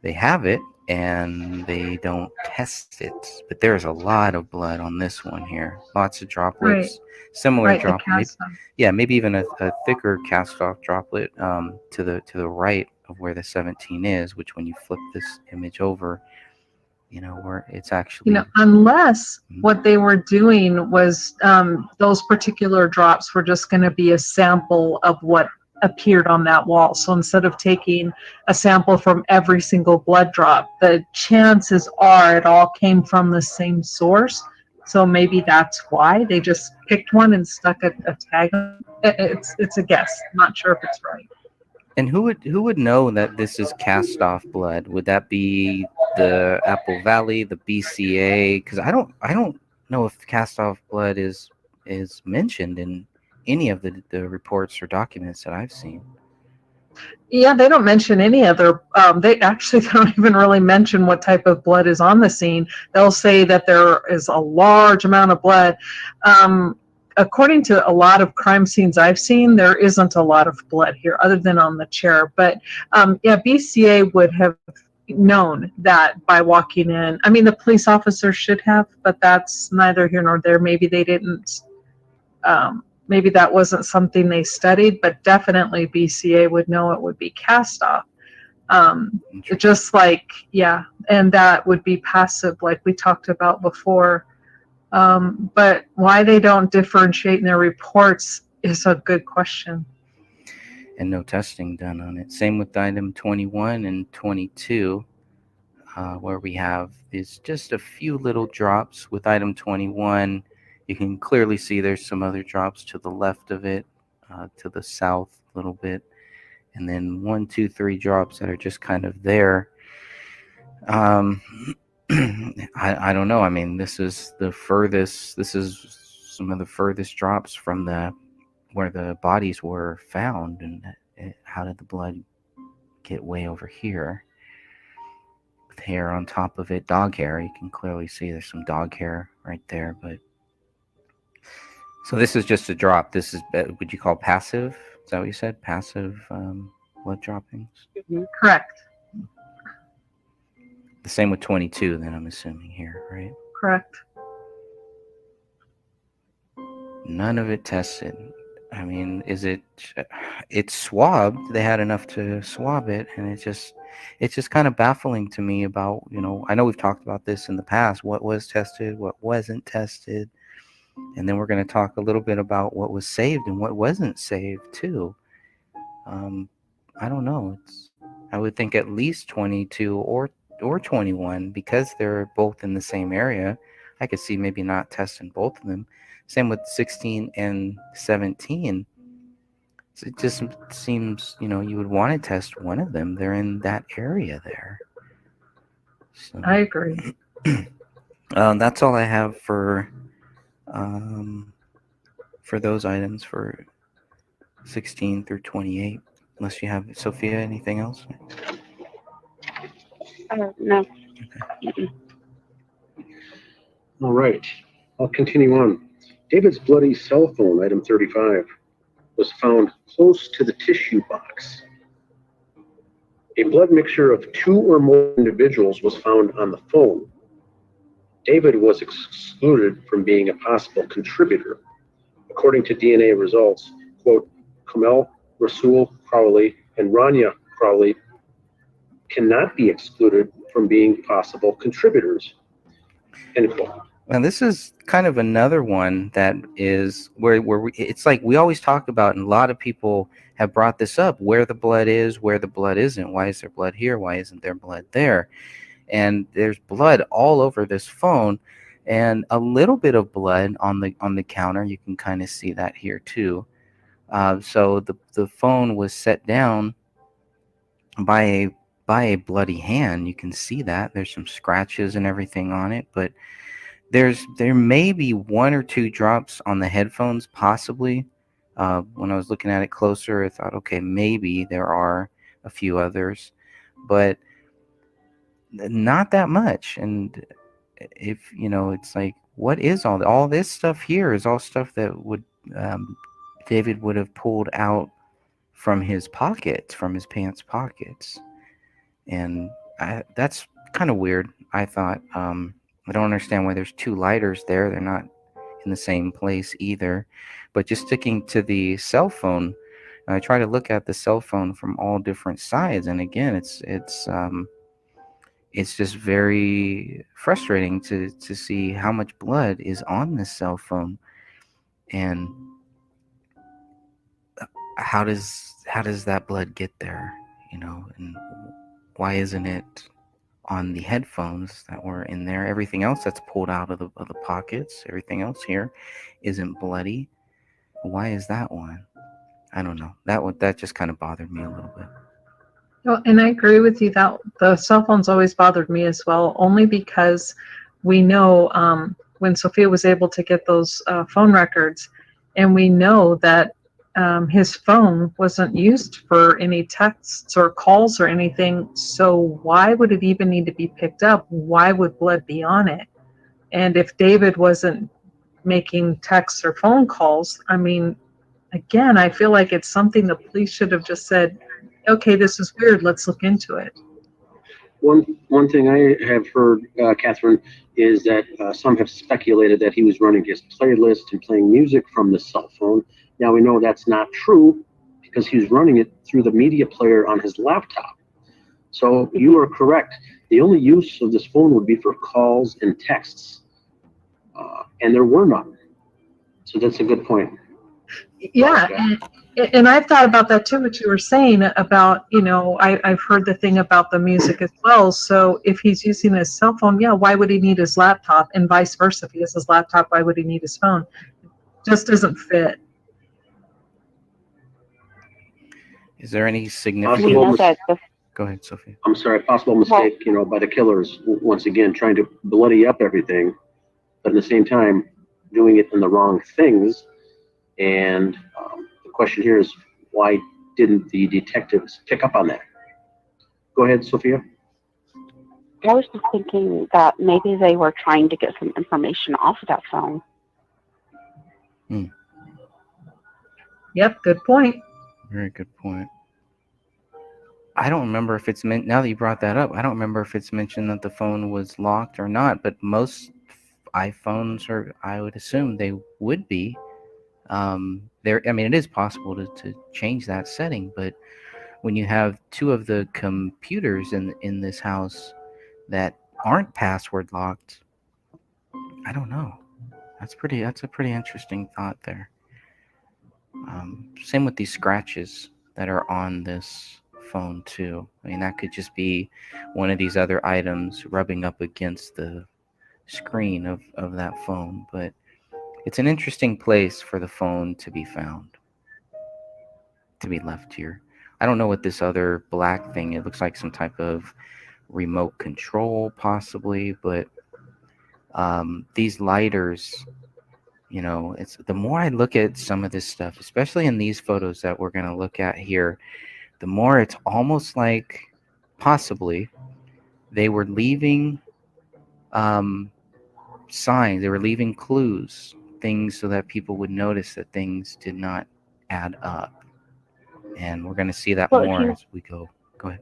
they have it and they don't test it. But there's a lot of blood on this one here. Lots of droplets. Right. Similar Right, the drop, maybe, cast off. yeah, maybe even a thicker cast off droplet to the right of where the 17 is, which when you flip this image over, where it's actually Unless what they were doing was those particular drops were just going to be a sample of what appeared on that wall. So instead of taking a sample from every single blood drop, the chances are it all came from the same source. So maybe that's why they just picked one and stuck a tag on it. It's a guess. I'm not sure if it's right. And who would know that this is cast off blood? Would that be the Apple Valley, the BCA? Because I don't know if cast off blood is mentioned in any of the reports or documents that I've seen. Yeah, they don't mention any other. They actually don't even really mention what type of blood is on the scene. They'll say that there is a large amount of blood. According to a lot of crime scenes I've seen, there isn't a lot of blood here other than on the chair. But yeah, BCA would have known that by walking in. I mean, the police officer should have, but that's neither here nor there. Maybe they didn't. Maybe that wasn't something they studied, but definitely BCA would know it would be cast off. Just like, yeah, and that would be passive like we talked about before. But why they don't differentiate in their reports is a good question. And no testing done on it. Same with item 21 and 22, where we have is just a few little drops. With item 21, you can clearly see there's some other drops to the left of it, to the south a little bit, and then 1, 2, 3 drops that are just kind of there. I don't know. I mean, this is the furthest. This is some of the furthest drops from where the bodies were found, and how did the blood get way over here? With hair on top of it, dog hair. You can clearly see there's some dog hair right there, but. So this is just a drop. This is, would you call passive? Is that what you said? Passive blood droppings? Correct. The same with 22, then I'm assuming here, right? Correct. None of it tested. I mean, it's swabbed. They had enough to swab it, and it's just kind of baffling to me about, I know we've talked about this in the past, what was tested, what wasn't tested. And then we're going to talk a little bit about what was saved and what wasn't saved too. I don't know. I would think at least 22 or 21, because they're both in the same area. I could see maybe not testing both of them. Same with 16 and 17. So it just seems, you would want to test one of them. They're in that area there. So, I agree. that's all I have for those items for 16 through 28. Unless you have, Sophia, anything else? No. Okay. All right, I'll continue on. David's bloody cell phone, item 35, was found close to the tissue box. A blood mixture of 2 or more individuals was found on the phone. David was excluded from being a possible contributor. According to DNA results, quote, Kamel, Rasul Crowley, and Rania Crowley cannot be excluded from being possible contributors, end quote. Now, this is kind of another one that is where it's like we always talk about, and a lot of people have brought this up, where the blood is, where the blood isn't. Why is there blood here? Why isn't there blood there? And there's blood all over this phone, and a little bit of blood on the counter. You can kind of see that here too. So the phone was set down by a bloody hand. You can see that there's some scratches and everything on it, but there may be 1 or 2 drops on the headphones, possibly. When I was looking at it closer, I thought, okay, maybe there are a few others, but not that much. And if it's like, what is all this stuff here is all stuff that would David would have pulled out from his pockets, from his pants pockets. And that's kind of weird. I thought. I don't understand why there's two lighters there. They're not in the same place either. But just sticking to the cell phone, I try to look at the cell phone from all different sides, and again, it's just very frustrating to see how much blood is on this cell phone, and how does that blood get there, and why isn't it on the headphones that were in there? Everything else that's pulled out of the pockets, everything else here isn't bloody. Why is that one? I don't know. That just kind of bothered me a little bit. Well, and I agree with you that the cell phones always bothered me as well, only because we know when Sophia was able to get those phone records, and we know that his phone wasn't used for any texts or calls or anything. So why would it even need to be picked up? Why would blood be on it? And if David wasn't making texts or phone calls, I mean, again, I feel like it's something the police should have just said, okay, this is weird, let's look into it. One thing I have heard, Catherine, is that some have speculated that he was running his playlist and playing music from the cell phone. Now we know that's not true because he was running it through the media player on his laptop. So you are correct. The only use of this phone would be for calls and texts, and there were none. So that's a good point. Yeah, and I've thought about that too, what you were saying about, I've heard the thing about the music as well. So if he's using his cell phone, yeah, why would he need his laptop? And vice versa, if he has his laptop, why would he need his phone? Just doesn't fit. Is there any We significant? know that the Go ahead, Sophia. I'm sorry, possible mistake, by the killers, once again, trying to bloody up everything, but at the same time, doing it in the wrong things. And the question here is, why didn't the detectives pick up on that? Go ahead, Sophia. I was just thinking that maybe they were trying to get some information off of that phone. Yep, good point. Very good point. I don't remember if it's meant. Now that you brought that up, I don't remember if it's mentioned that the phone was locked or not. But most iPhones, or I would assume they would be. There. I mean, it is possible to change that setting, but when you have two of the computers in this house that aren't password locked, I don't know. That's a pretty interesting thought there. Same with these scratches that are on this phone too. I mean, that could just be one of these other items rubbing up against the screen of that phone. But it's an interesting place for the phone to be found, to be left here. I don't know what this other black thing, it looks like some type of remote control possibly, but these lighters, it's the more I look at some of this stuff, especially in these photos that we're going to look at here, the more it's almost like possibly they were leaving signs, they were leaving clues, things so that people would notice that things did not add up. And we're going to see that more as we go. Go ahead.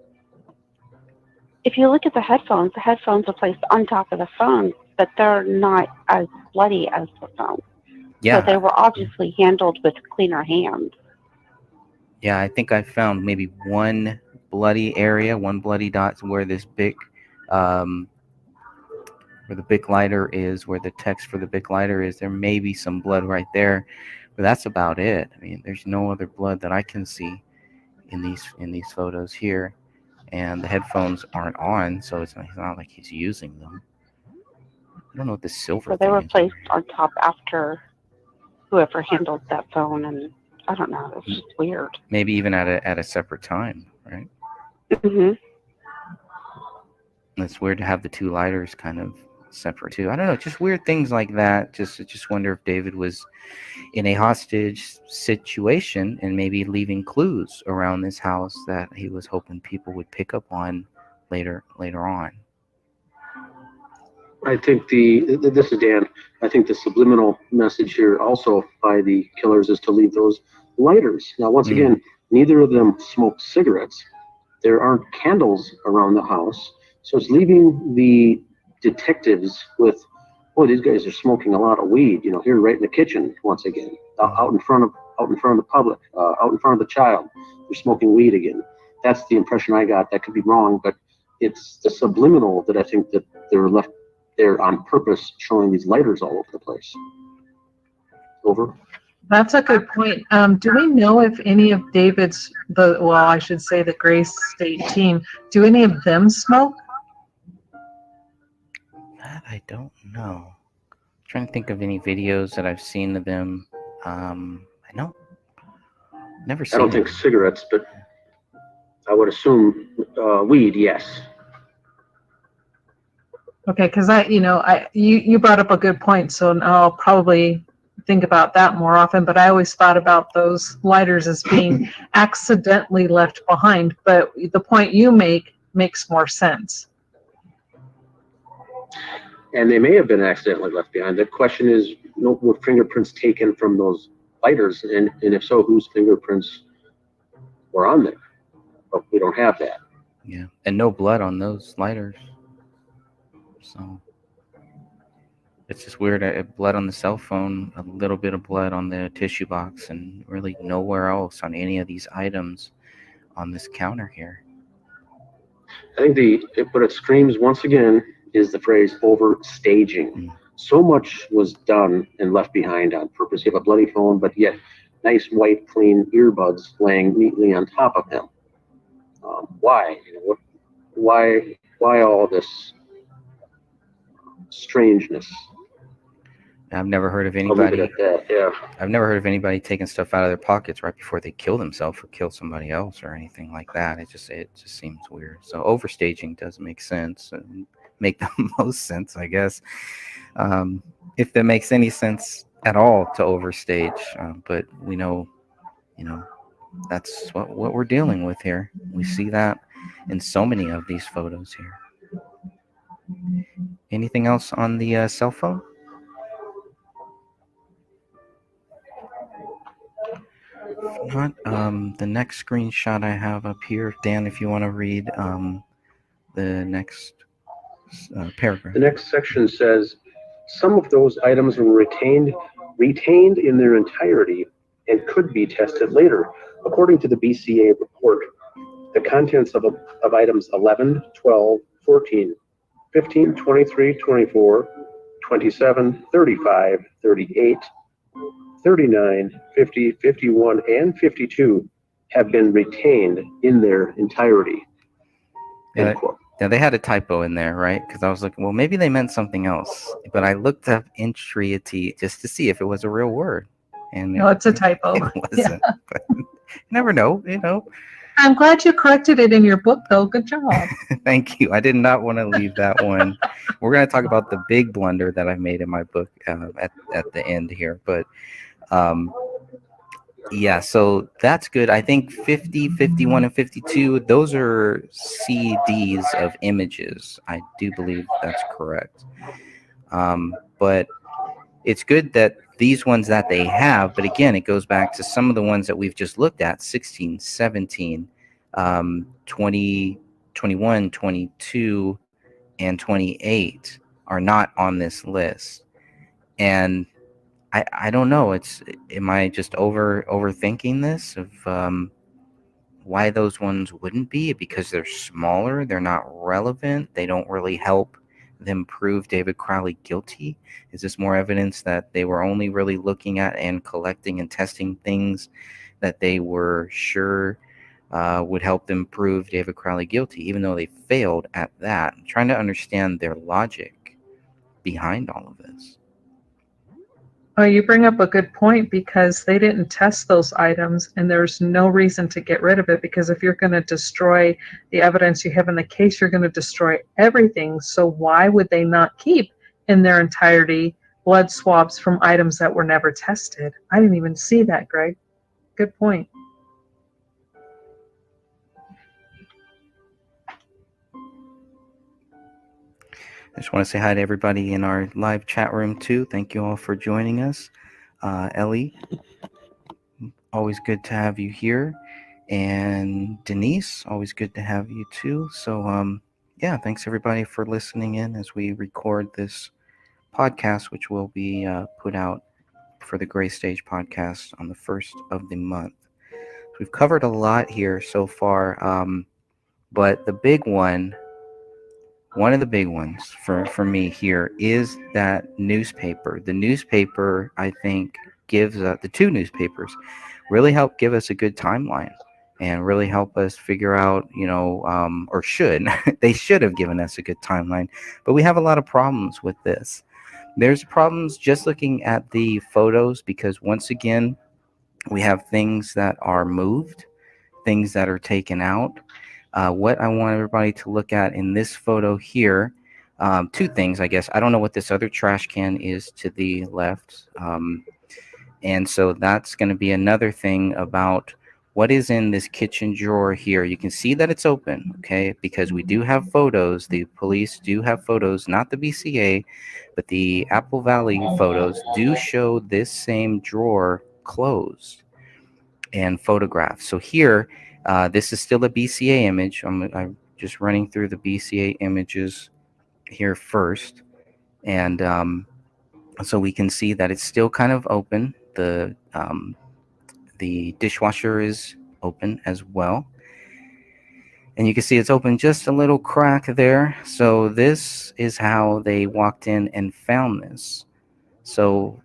If you look at the headphones are placed on top of the phone, but they're not as bloody as the phone. Yeah. So they were obviously handled with cleaner hands. Yeah, I think I found maybe one bloody area, one bloody dot where this big, where the big lighter is, where the text for the big lighter is. There may be some blood right there, but that's about it. I mean, there's no other blood that I can see in these photos here, and the headphones aren't on, so it's not like he's using them. I don't know what the silver. So they were placed on top after whoever handled that phone, and I don't know. It's just weird. Maybe even at a separate time, right? Mm-hmm. It's weird to have the two lighters kind of separate too. I don't know, just weird things like that. Just wonder if David was in a hostage situation and maybe leaving clues around this house that he was hoping people would pick up on later on. I think this is Dan. I think the subliminal message here also by the killers is to leave those lighters. Now, once again, neither of them smoked cigarettes. There aren't candles around the house. So it's leaving the detectives with, boy, these guys are smoking a lot of weed. Here right in the kitchen once again, out in front of the public, out in front of the child. They're smoking weed again. That's the impression I got. That could be wrong, but it's the subliminal that I think that they're left there on purpose, showing these lighters all over the place. Over. That's a good point. Do we know if any of David's, I should say the Gray State team, do any of them smoke? That I don't know. I'm trying to think of any videos that I've seen of them. I don't. Never seen. I don't think cigarettes, but I would assume weed. Yes. Okay, because you brought up a good point, so I'll probably think about that more often. But I always thought about those lighters as being accidentally left behind. But the point you make makes more sense. And they may have been accidentally left behind. The question is, were fingerprints taken from those lighters, and if so, whose fingerprints were on there? But we don't have that. Yeah, and no blood on those lighters. So it's just weird. Blood on the cell phone, a little bit of blood on the tissue box, and really nowhere else on any of these items on this counter here. I think what it screams once again is the phrase overstaging. So much was done and left behind on purpose. You have a bloody phone, but yet nice white clean earbuds laying neatly on top of him. Why? Why all this strangeness? I've never heard of I'll leave it anybody. at that, yeah. I've never heard of anybody taking stuff out of their pockets right before they kill themselves or kill somebody else or anything like that. It just seems weird. So overstaging doesn't make sense. And make the most sense, I guess, if that makes any sense at all to overstage. But we know, that's what we're dealing with here. We see that in so many of these photos here. Anything else on the cell phone? If not, the next screenshot I have up here, Dan, if you want to read the next paragraph. The next section says, some of those items were retained in their entirety and could be tested later. According to the BCA report, the contents of items 11, 12, 14, 15, 23, 24, 27, 35, 38, 39, 50, 51, and 52 have been retained in their entirety. End quote. Now, they had a typo in there, right? Because I was looking, well, maybe they meant something else. But I looked up entriety just to see if it was a real word. And No, it's a typo. It wasn't. Yeah. But you never know, I'm glad you corrected it in your book, though. Good job. Thank you. I did not want to leave that one. We're going to talk about the big blunder that I've made in my book at the end here. But yeah, so that's good. I think 50, 51, and 52, those are CDs of images. I do believe that's correct. But it's good that these ones that they have, but again, it goes back to some of the ones that we've just looked at, 16, 17, 20, 21, 22, and 28 are not on this list. And I don't know. Am I just overthinking this of why those ones wouldn't be? Because they're smaller, they're not relevant, they don't really help them prove David Crowley guilty? Is this more evidence that they were only really looking at and collecting and testing things that they were sure would help them prove David Crowley guilty, even though they failed at that? I'm trying to understand their logic behind all of this. Oh, you bring up a good point, because they didn't test those items, and there's no reason to get rid of it, because if you're going to destroy the evidence you have in the case, you're going to destroy everything. So why would they not keep in their entirety blood swabs from items that were never tested? I didn't even see that, Greg. Good point. I just want to say hi to everybody in our live chat room too. Thank you all for joining us. Ellie, always good to have you here. And Denise, always good to have you too. So yeah, thanks everybody for listening in as we record this podcast, which will be put out for the Gray Stage podcast on the 1st of the month. We've covered a lot here so far, but the big one of the big ones for me here is that newspaper. The newspaper, I think, gives the two newspapers really help give us a good timeline and really help us figure out, or should, they should have given us a good timeline. But we have a lot of problems with this. There's problems just looking at the photos because, once again, we have things that are moved, things that are taken out. What I want everybody to look at in this photo here, two things, I guess. I don't know what this other trash can is to the left. And so that's going to be another thing about what is in this kitchen drawer here. You can see that it's open, okay, because we do have photos. The police do have photos, not the BCA, but the Apple Valley photos do show this same drawer closed and photographed. So here, this is still a BCA image. I'm just running through the BCA images here first. And so we can see that it's still kind of open. The dishwasher is open as well. And you can see it's open just a little crack there. So this is how they walked in and found this. So,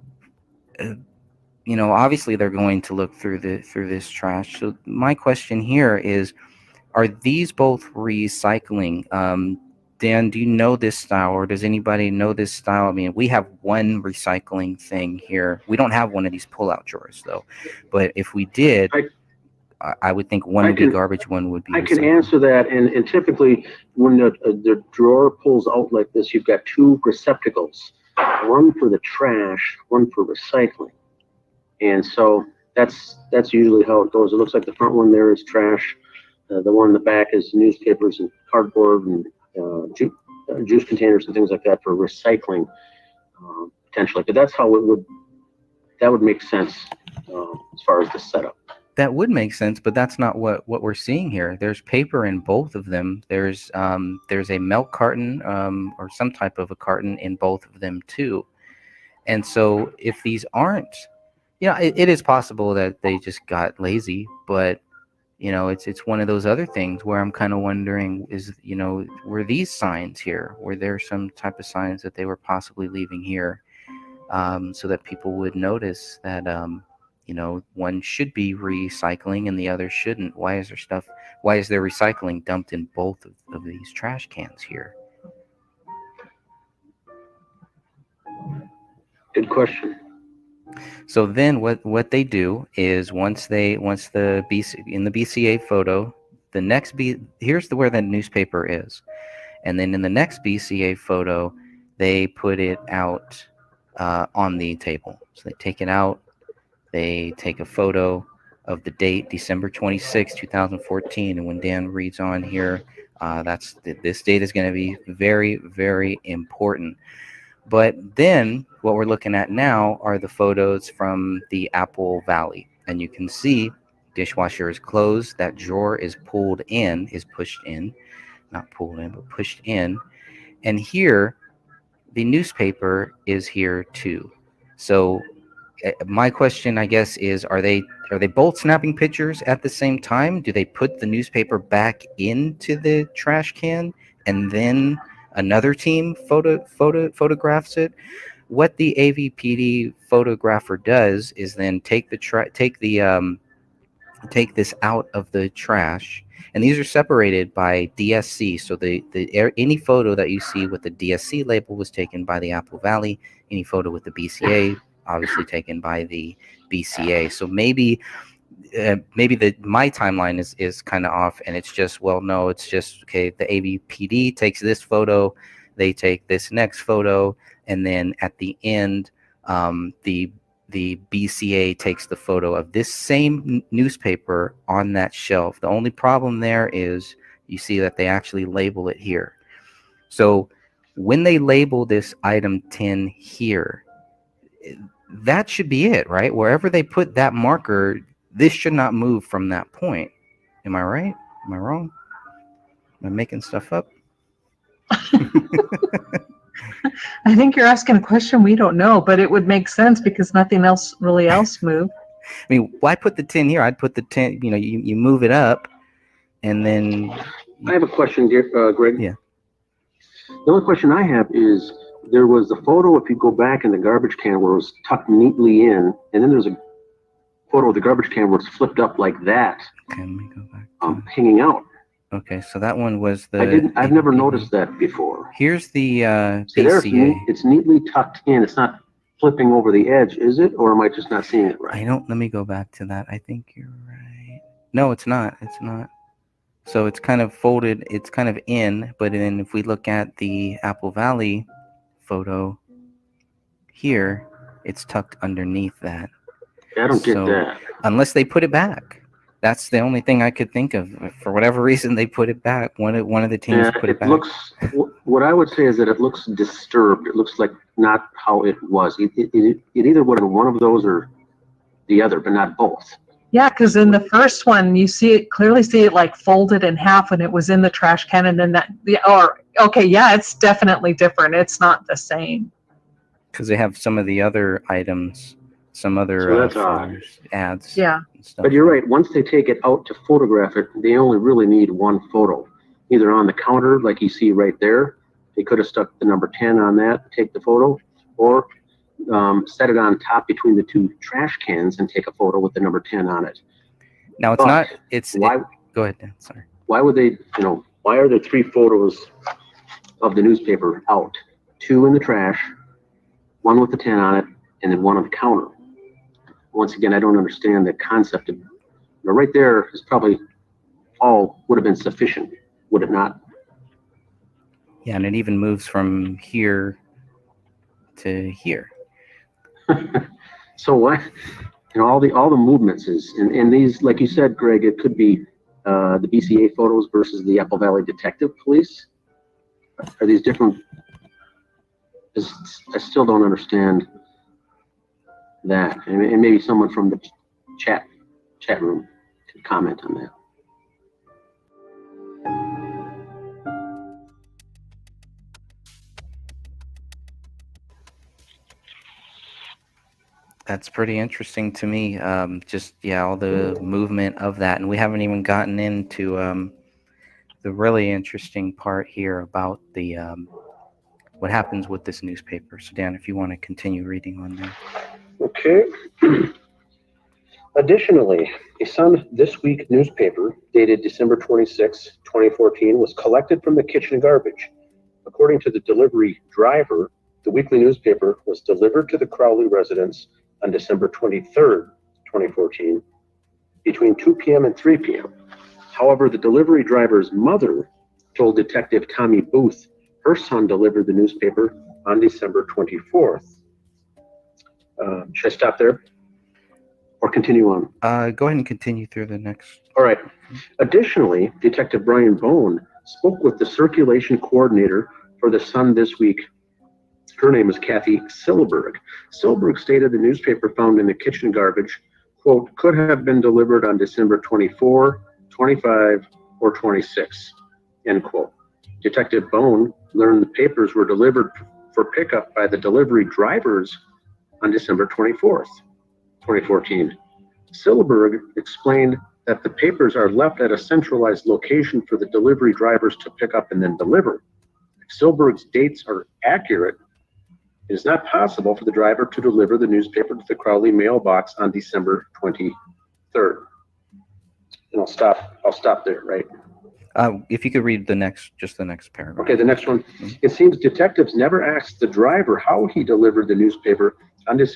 obviously they're going to look through this trash. So my question here is, are these both recycling? Dan, do you know this style, or does anybody know this style? I mean, we have one recycling thing here. We don't have one of these pull-out drawers, though. But if we did, I would think one would be garbage, one would be I can recycling. answer that, and typically when the drawer pulls out like this, you've got two receptacles, one for the trash, one for recycling. And so that's usually how it goes. It looks like the front one there is trash. The one in the back is newspapers and cardboard and juice containers and things like that for recycling, potentially. But that's how that would make sense as far as the setup. That would make sense, but that's not what we're seeing here. There's paper in both of them. There's a milk carton or some type of a carton in both of them too. And so if these aren't, it is possible that they just got lazy, but it's one of those other things where I'm kind of wondering were these signs here? Were there some type of signs that they were possibly leaving here so that people would notice that, one should be recycling and the other shouldn't? Why is there recycling dumped in both of these trash cans here? Good question. So then what they do is once the in the BCA photo, here's where the newspaper is. And then in the next BCA photo, they put it out on the table. So they take it out, they take a photo of the date, December 26, 2014. And when Dan reads on here, this date is going to be very, very important. But then what we're looking at now are the photos from the Apple Valley. And you can see dishwasher is closed. That drawer is pushed in. Not pulled in, but pushed in. And here, the newspaper is here too. So my question, I guess, is are they both snapping pictures at the same time? Do they put the newspaper back into the trash can and then another team photographs it? What the AVPD photographer does is then take this out of the trash, and these are separated by DSC. So any photo that you see with the DSC label was taken by the Apple Valley. Any photo with the BCA obviously taken by the BCA. So maybe my timeline is kind of off, and it's just, it's just, okay, the AVPD takes this photo, they take this next photo, and then at the end, the BCA takes the photo of this same newspaper on that shelf. The only problem there is you see that they actually label it here. So when they label this item 10 here, that should be it, right? Wherever they put that marker, this should not move from that point. Am I right? Am I wrong? Am I making stuff up? I think you're asking a question we don't know, but it would make sense because nothing else moved. I mean, why put the tin here? I'd put the tin, you move it up and then. I have a question, Greg. Yeah. The only question I have is, there was the photo, if you go back in the garbage can, where it was tucked neatly in, and then there's a photo of the garbage can where it's flipped up like that, Okay, let me go back. hanging out. Okay, so that one was the. I've never noticed that before. Here's the See, there BCA. it's neatly tucked in. It's not flipping over the edge, is it? Or am I just not seeing it right? Let me go back to that. I think you're right. No, it's not. It's not. So it's kind of folded. It's kind of in, but then if we look at the Apple Valley photo here, it's tucked underneath that. I don't get that. Unless they put it back. That's the only thing I could think of. For whatever reason, they put it back. One of the teams put it back. What I would say is that it looks disturbed. It looks like not how it was. It either would have been one of those or the other, but not both. Yeah, because in the first one, you clearly see it like folded in half when it was in the trash can, and then it's definitely different. It's not the same. Because they have some of the other items, some other ads. Yeah. And stuff. But you're right. Once they take it out to photograph it, they only really need one photo. Either on the counter, like you see right there, they could have stuck the number 10 on that, take the photo, or set it on top between the two trash cans and take a photo with the number 10 on it. Now it's not. It's why? Go ahead, Dan. Sorry. Why would they? Why are there 3 photos of the newspaper out? 2 in the trash, 1 with the 10 on it, and then 1 on the counter. Once again, I don't understand the concept of. Right there is probably all would have been sufficient, would it not? Yeah, and it even moves from here to here. So what? All the movements is, and these, like you said, Greg, it could be the BCA photos versus the Apple Valley Detective Police. Are these different? I still don't understand that, and maybe someone from the chat room could comment on that. That's pretty interesting to me. All the movement of that, and we haven't even gotten into the really interesting part here about the what happens with this newspaper. So, Dan, if you want to continue reading on that. Okay. Additionally, a Sun This Week newspaper dated December 26, 2014 was collected from the kitchen garbage. According to the delivery driver, the weekly newspaper was delivered to the Crowley residence on December 23rd, 2014, between 2 p.m. and 3 p.m. However, the delivery driver's mother told Detective Tommy Booth her son delivered the newspaper on December 24th. Should I stop there or continue on? Go ahead and continue through the next. All right. Additionally, Detective Brian Bone spoke with the circulation coordinator for the Sun This Week. Her name is Kathy Silberg. Silberg stated the newspaper found in the kitchen garbage, quote, could have been delivered on December 24, 25, or 26, end quote. Detective Bone learned the papers were delivered for pickup by the delivery drivers on December 24th, 2014. Silberg explained that the papers are left at a centralized location for the delivery drivers to pick up and then deliver. If Silberg's dates are accurate, it is not possible for the driver to deliver the newspaper to the Crowley mailbox on December 23rd. And I'll stop there, right? If you could read the next paragraph. Okay, the next one. It seems detectives never asked the driver how he delivered the newspaper on December